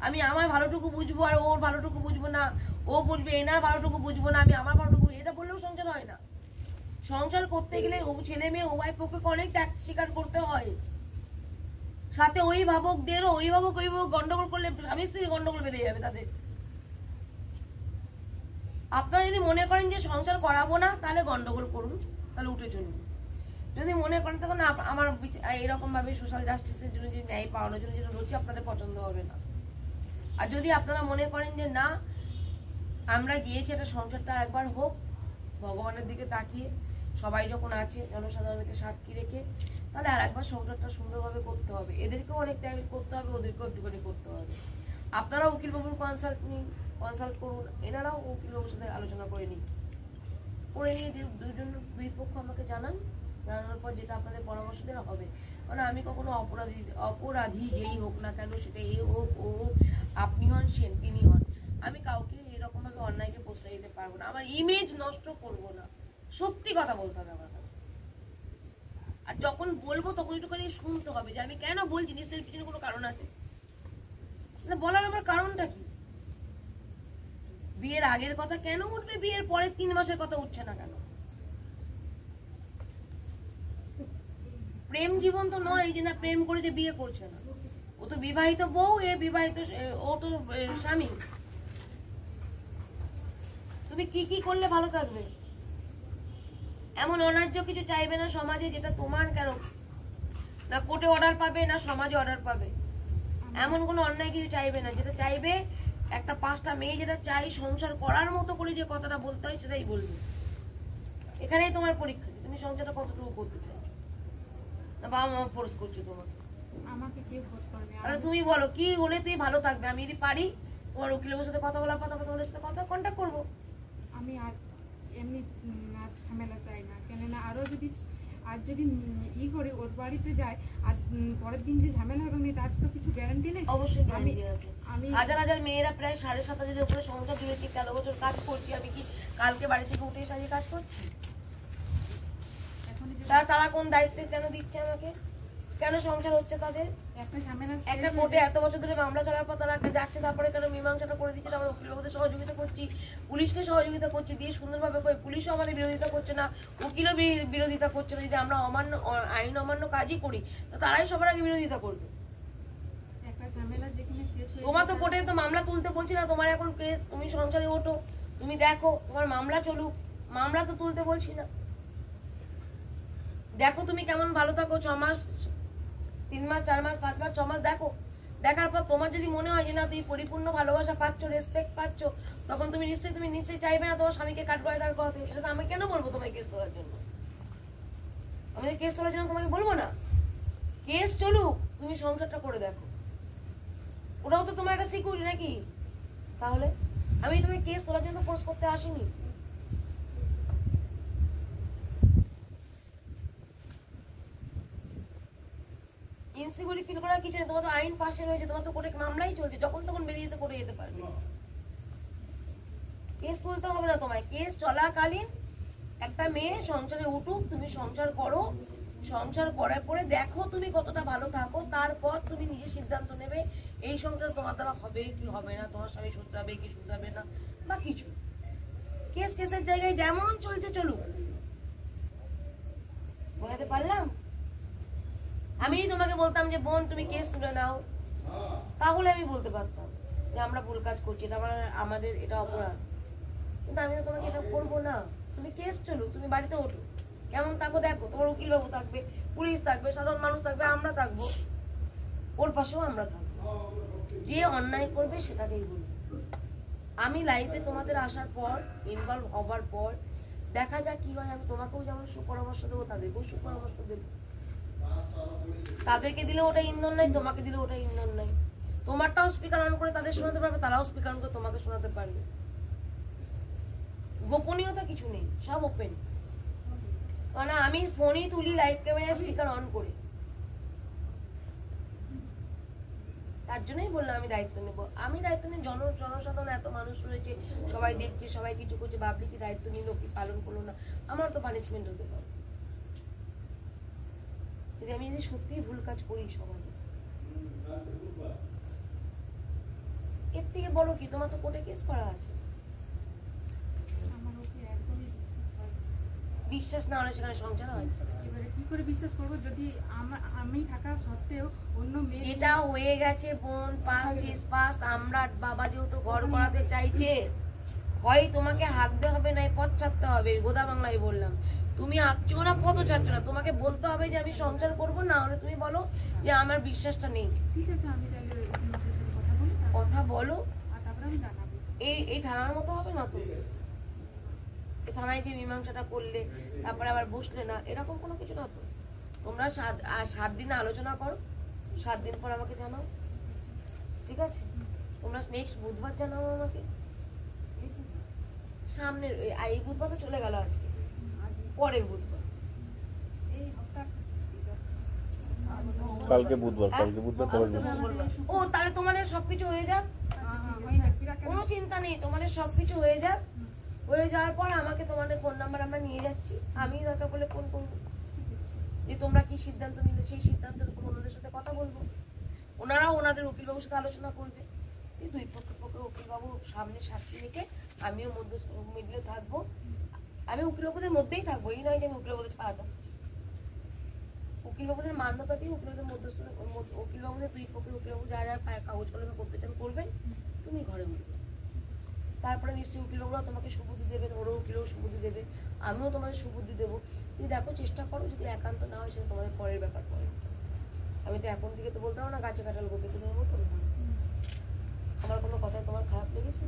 Speaker 2: আমি আমার ভালোটুকু বুঝবো আর ওর ভালোটুকু বুঝবো না, ও বুঝবে এনার ভালোটুকু বুঝবো না, আমি আমার ভালোটুকু, এটা বললেও সংসার হয় না। সংসার করতে গেলে ছেলে মেয়ে উভয় পক্ষকে অনেক ত্যাগ স্বীকার করতে হয়। সাথে অভিভাবকদেরও, অভিভাবক গন্ডগোল করলে স্বামী স্ত্রী গন্ডগোল বেঁধে যাবে তাদের। আপনারা যদি মনে করেন যে সংসার করাবো না, তাহলে গন্ডগোল করুন, তাহলে উঠে চলুন। যদি মনে করেন তখন আমার এরকম ভাবে সোশ্যাল জাস্টিসের জন্য যে ন্যায় পাওয়ানোর জন্য যেটা রয়েছে আপনাদের পছন্দ হবে না। আর যদি আপনারা মনে করেন যে না, আমরা গিয়েছি একটা সংসারটা একবার হোক, ভগবানের দিকে তাকিয়ে সবাই যখন আছে জনসাধারণকে সাক্ষী রেখে, তাহলে আর একবার সংসারটা সুন্দরভাবে করতে হবে। এদেরকেও অনেক ত্যাগ করতে হবে, ওদেরকেও একটুখানি করতে হবে। আপনারা উকিলবাবুর কনসাল্ট করুন, এনারাও উকিলবাবুর সাথে আলোচনা করে নিন, করে নিয়ে দুই পক্ষ আমাকে জানানোর পর যেটা আপনাদের পরামর্শ দেওয়া হবে। মানে আমি কখনো অপরাধী যেই হোক না কেন, সেটা এ হোক ও হোক, আপনি হন সেন তিনি হন, আমি কাউকে এরকম ভাবে অন্যায়কে প্রশ্রয় দিতে পারবো না। আমার ইমেজ নষ্ট করব না, সত্যি কথা বলতে হবে আমার কাছে। আর যখন বলবো তখন একটুখানি শুনতে হবে যে আমি কেন বলছি, নিশ্চয়ই পিছনে কোনো কারণ আছে না। বলার আমার কারণটা কি? বিয়ের আগের কথা কেন উঠবে, বিয়ের পরের 3 মাসের কথা উঠছে না কেন? প্রেম জীবন তো নয় যে না প্রেম করে যে বিয়ে করছে না, ও তো বিবাহিত বউ, ও তো স্বামী। তুমি কি করলে ভালো থাকবে? এমন অন্যায্য কিছু চাইবে না সমাজে যেটা তোমার কেন না কোর্টে অর্ডার পাবে না সমাজে অর্ডার পাবে। এমন কোনো অন্যায় কিছু চাইবে না, যেটা চাইবে একটা 5টা মেয়ে যেটা চাই সংসার করার মতো করে যে কথাটা বলতে হয় সেটাই বলবে। এখানেই তোমার পরীক্ষা, তুমি সংসারটা কতটুকু করতে চাই, না বাবা মা ফোর্স করছে তোমাকে?
Speaker 7: আমাকে কেউ ফোর্স করবে?
Speaker 2: তাহলে তুমি বলো কি হলে তুই ভালো থাকবে। আমি যদি পারি তোমার উকিলের সাথে কথা বলার সাথে কন্ট্যাক্ট করবো।
Speaker 7: আমি আর এমনি আর ঝামেলা চাই না, কেননা আরও যদি করে ওর বাড়িতে যায় আর পরের দিন যে ঝামেলা হবে না, তার তো কিছু গ্যারান্টি নেই।
Speaker 2: অবশ্যই গ্যারান্টি আছে। হাজার মেয়েরা প্রায় 7,500-এর উপরে সংসার জুড়েছি, 13 বছর কাজ করছি। আমি কি কালকে বাড়ি থেকে উঠে সাজিয়ে কাজ করছি? তারা কোন দায়িত্বে কেন দিচ্ছে আমাকে? কেন সংসার হচ্ছে তাদের? একটা কোর্টে এত বছর ধরে মামলা চলার পর তারা যাচ্ছে, তারপরে কেন মীমাংসাটা করে দিচ্ছে? আমরা উকিলবাবুদের সহযোগিতা করছি, পুলিশকে সহযোগিতা করছি, দিয়ে সুন্দরভাবে পুলিশও আমাদের বিরোধিতা করছে না, উকিলও বিরোধিতা করছে না। যদি আমরা আইন অমান্য কাজই করি তো তারাই সবার আগে বিরোধিতা করবে। তোমার তো কোর্টে তো মামলা তুলতে বলছি না, তোমার এখন কেস, তুমি সংসারে ওঠো, তুমি দেখো তোমার মামলা চলুক, মামলা তো তুলতে বলছি না। দেখো তুমি কেমন ভালো থাকো, 6 মাস 3 মাস 4 মাস 5 মাস 6 মাস দেখো, দেখার পর তোমার যদি মনে হয় যে না তুমি পরিপূর্ণ ভালোবাসা পাচ্ছ, রেসপেক্ট পাচ্ছ, তখন তুমি নিশ্চয়ই চাইবে না তোমার স্বামীকে কাঠগড়ায় দাঁড় করাতে। সেটা তো আমি কেন বলবো তোমায় কেস তোলার জন্য? আমি কেস তোলার জন্য তোমাকে বলবো না। কেস চলুক, তুমি সংসারটা করে দেখো, ওটাও তো তোমার একটা সিকিউরিটি নাকি? তাহলে আমি তোমায় কেস তোলার জন্য ফোর্স করতে আসিনি। ইনসিকিউরিটি ফিল করার কিছু নেই, তোমার তো আইন পাশে রয়েছে, তোমার তো কোর্টে মামলাই চলছে, যখন তখন বেরিয়ে এসে করে যেতে পারবে। কেস তুলতে হবে না তোমায়। কেস চলাকালীন একটা মেয়ে সংসারে উঠুক, তুমি সংসার করো, সংসার করার পরে দেখো তুমি কতটা ভালো থাকো, তারপর তুমি নিজে সিদ্ধান্ত নেবে এই সংসার তোমার দ্বারা হবে কি হবে না, তোমার স্বামী শুধরাবে কি শুধরাবে না বা কিছু। কেসের জায়গায় যেমন চলছে চলুক। বোঝাতে পারলাম? আমি তোমাকে বলতাম যে বোন তুমি কেস তুলে নাও, তাহলে আমি বলতে পারতাম যে আমরা ভুল কাজ করছি, এটা আমাদের এটা অপরাধ। কিন্তু আমি তো তোমাকে এটা করবো না। তুমি কেস চলুক, তুমি বাড়িতে ওঠো, কেমন থাকো দেখো, তোমার উকিল বাবু থাকবে, পুলিশ থাকবে, সাধারণ মানুষ থাকবে, আমরা থাকবো, ওর পাশেও আমরা থাকবো। যে অন্যায় করবে সেটাকেই বলবো। আমি লাইফে তোমাদের আসার পর, ইনভলভ হবার পর দেখা যাক কি হয়। আমি তোমাকেও যেমন সুপরামর্শ দেবো, তাদেরকেও সুপরামর্শ দেবো। তাদেরকে দিলে ওটা ইন্ধন নাই, তোমাকে দিলে ওটা ইন্ধন নাই। তোমারটাও স্পিকার অন করে তাদের শোনাতে পারবে, তারাও স্পিকার অন করে তোমাকে শোনাতে পারবে। গোপনীয়তা কিছু নেই, সব ওপেন। কারণ আমি ফোনই তুলি লাইভ ক্যামেরায় স্পিকার অন করে, তার জন্যই বললাম আমি দায়িত্ব নেবো। আমি দায়িত্ব নিই, জনসাধারণ এত মানুষ রয়েছে, সবাই দেখছে, সবাই কিছু করছে, ভাবলি কি দায়িত্ব নিল কি পালন করলো না, আমার তো পানিশমেন্ট হতে পারে যদি আমি সত্যিই ভুল কাজ করি সমাজে। এর থেকে বড় কি? তোমার তো কোর্টে কেস করা আছে। বিশ্বাস না হলে সেখানে সংসার হয়?
Speaker 7: এবারে কি করে বিশ্বাস করবো যদি আমি থাকা সত্ত্বেও অন্য মেয়ে?
Speaker 2: এটা হয়ে গেছে বোন, পাস্ট ইজ পাস্ট। আমরা বাবা যেহেতু ঘর করাতে চাইছে, হয় তোমাকে হাঁকতে হবে না পথ ছাড়তে হবে। গোদা বাংলায় বললাম, তুমি হাঁকছো না পথও ছাড়ছ না, তোমাকে বলতে হবে যে আমি সংসার করবো, না হলে তুমি বলো যে আমার বিশ্বাসটা নেই।
Speaker 7: ঠিক আছে, আমি তাহলে
Speaker 2: কথা বলো,
Speaker 7: আর তারপরে আমি জানাবো।
Speaker 2: এই থানার মতো হবে না তো। থানায় গিয়ে মীমাংসাটা করলে, তারপরে আবার বসলে না, এরকম কোনো কিছু না তো। তোমরা 7 দিনে আলোচনা করো, 7 দিন পর আমাকে জানাও, ঠিক আছে? তোমরা নেক্সট বুধবার জানাও আমাকে। সামনের এই বুধবার তো চলে গেল, আজকে পরের বুধবার।
Speaker 11: কালকে বুধবার
Speaker 2: ও তাহলে তোমাদের সবকিছু হয়ে যাক, কোনো চিন্তা নেই, তোমাদের সবকিছু হয়ে যাক। হয়ে যাওয়ার পর আমাকে তোমাদের ফোন নাম্বার আমরা নিয়ে যাচ্ছি, আমি দরকার বলে ফোন করবো যে তোমরা কি সিদ্ধান্ত নিলে, সেই সিদ্ধান্তের উপর ওনাদের সাথে কথা বলবো। ওনারাও ওনাদের উকিলবাবুর সাথে আলোচনা করবে। এই দুই পক্ষে উকিলবাবু সামনে সাক্ষী রেখে আমিও মিডলে থাকবো। আমি উকিলবাবুদের মধ্যেই থাকবো, এই নয় যে আমি উকিলবাবুদের ছাড়া থাকছি। উকিলবাবুদের মান্যতা দিয়ে উকিলবাবুদের মধ্যস্থতা, উকিলবাবুদের দুই পক্ষের উকিলবাবু যা যা কাগজ কলমে করতে চান করবেন, তুমি ঘরে বলবে। তারপরে নিশ্চয়ই উকিলবাবুরা তোমাকে সুবুদ্ধি দেবেন, ওরও উকিলও সুবুদ্ধি দেবে, আমিও তোমাদের সুবুদ্ধি দেবো। তুমি দেখো, চেষ্টা করো, যদি একান্ত না হয় সেটা তোমাদের পরের ব্যাপার পরে। আমি তো এখন থেকে তো বলতে পারবো না গাছে কাটাল গোপে তোমার মতো। আমার কোনো কথায় তোমার খারাপ লেগেছে?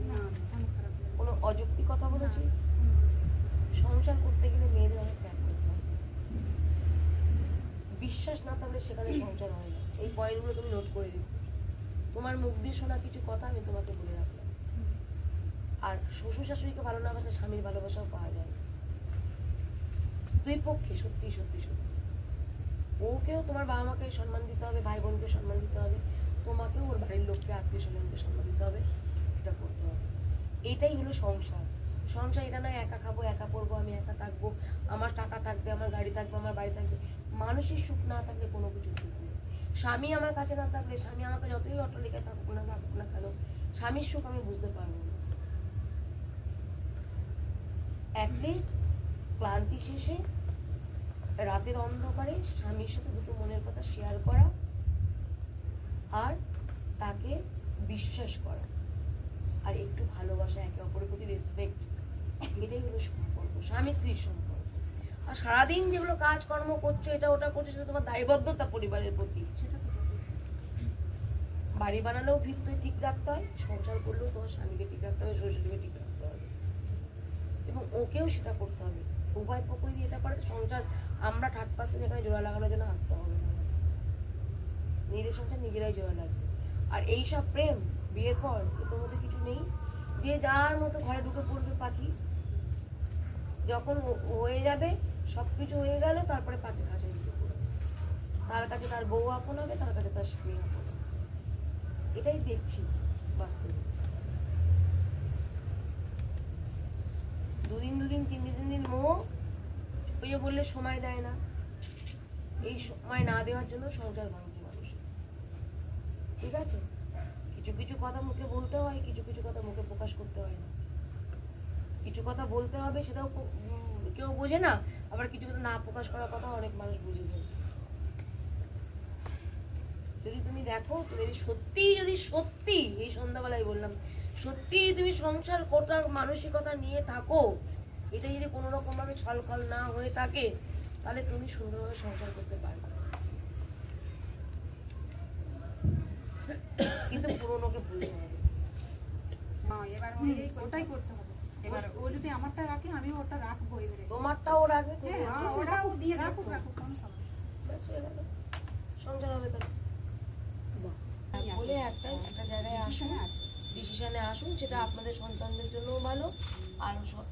Speaker 2: কোনো অযৌক্তিক কথা বলেছি? সংসার করতে গেলে মেয়েদের অনেক ত্যাগ করতে হয়, বিশ্বাস না থাকলে সেখানে সংসার হয় না। এই পয়েন্টগুলো তুমি নোট করে দিও। তোমার মুখ দিয়ে শোনা কিছু কথা আমি তোমাকে বলে রাখলাম। আর শ্বশুর শাশুড়িকে ভালো না বাসলে স্বামীর ভালোবাসাও পাওয়া যায় না। দুই পক্ষে সত্যি সত্যি সত্যি। ওকেও তোমার বাবা মাকে সম্মান দিতে হবে, ভাই বোনকে সম্মান দিতে হবে, তোমাকেও ওর বাড়ির লোককে আত্মীয় স্বজনকে সম্মান দিতে হবে, এটা করতে হবে। এটাই হলো সংসার। সংসার এটা নয় একা খাবো, একা পড়বো, আমি একা থাকবো, আমার টাকা থাকবে, আমার গাড়ি থাকবে, আমার বাড়ি থাকবে। মানুষের সুখ না থাকলে কোনো কিছু সুখ নেই। স্বামী আমার কাছে না থাকলে, স্বামী আমাকে যতই অট্টালিকায় থাকুক না থাকুক না কেন, স্বামীর সুখ আমি বুঝতে পারবো না। অ্যাটলিস্ট ক্লান্তি শেষে রাতের অন্ধকারে স্বামীর সাথে দুটো মনের কথা শেয়ার করা আর তাকে বিশ্বাস করা আর একটু ভালোবাসা, একে অপরের প্রতি রেসপেক্ট, এটাই হলো সম্পর্ক, স্বামী স্ত্রীর সম্পর্ক। আর সারাদিন যেগুলো কাজকর্ম করছো, এটা ওটা করছো, সেটা তোমার দায়বদ্ধতা পরিবারের প্রতি। বাড়ি বানালেও ভিত্তি ঠিক রাখতে হয়, সংসার করলেও তোমার স্বামীকে ঠিক রাখতে হবে, শ্বশুরকে ঠিক রাখতে হবে, এবং ওকেও সেটা করতে হবে। উভয় পক্ষই দিয়ে এটা করে সংসার। আমরা 3rd এখানে জোড়া লাগানোর জন্য আসতে হবে না, নিজেদের সংসার নিজেরাই জোড়া লাগবে। আর এইসব প্রেম বিয়ের পর এর মধ্যে কিছু নেই, যে যার মতো ঘরে ঢুকে পড়বে পাখি, যখন হয়ে যাবে সবকিছু হয়ে গেল, তারপরে পাখি খাঁচায় ঢুকে পড়বে, তার কাছে তার বউ আপন হবে, তার কাছে তার স্বামী আপন হবে। এটাই দেখছি বাস্তবে। 2 দিন 3 দিন মোহ, ওই যে বললে সময় দেয় না, এই সময় না দেওয়ার জন্য সংসার ভাঙছে মানুষ। ঠিক আছে, কিছু কিছু কথা মুখে বলতে হয়, কিছু কিছু কথা মুখে প্রকাশ করতে হয় না। কিছু কথা বলতে হবে, সেটাও কেউ বোঝে না, আবার কিছু কথা না প্রকাশ করার কথা অনেক মানুষ বুঝে যায়। যদি তুমি দেখো, তুমি যদি সত্যি এই সন্ধ্যাবেলায় বললাম, সত্যি তুমি সংসার করার মানসিকতা নিয়ে থাকো, এটা যদি কোনো রকম ভাবে ছলকল না হয়ে থাকে, তাহলে তুমি সুন্দরভাবে সংসার করতে পারবে। কিন্তু পুরোনোকে ভুলতে হবে।
Speaker 10: এবার ওটাই করতে হবে। এবার ও যদি আমারটা রাখে, আমিও ওটা রাখবো। এবারে
Speaker 2: তোমারটাও রাখবে,
Speaker 10: ওটাও দিয়ে রাখুক কোন সমস্যা।
Speaker 2: সংসার হবে তাহলে। বলে একটা জায়গায় আসুন, ডিসিশনে আসুন, যেটা আপনাদের সন্তানদের জন্যও ভালো,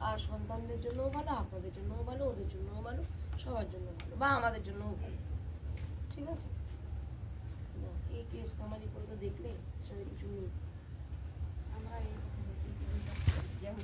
Speaker 2: আর সন্তানদের জন্যও ভালো, আপনাদের জন্যও ভালো, ওদের জন্যও ভালো, সবার জন্য ভালো, বা আমাদের জন্যও ভালো। ঠিক আছে, এই কেস কামারি করে তো দেখলে সেটা কিছু নেই।
Speaker 10: আমরা এই যেমন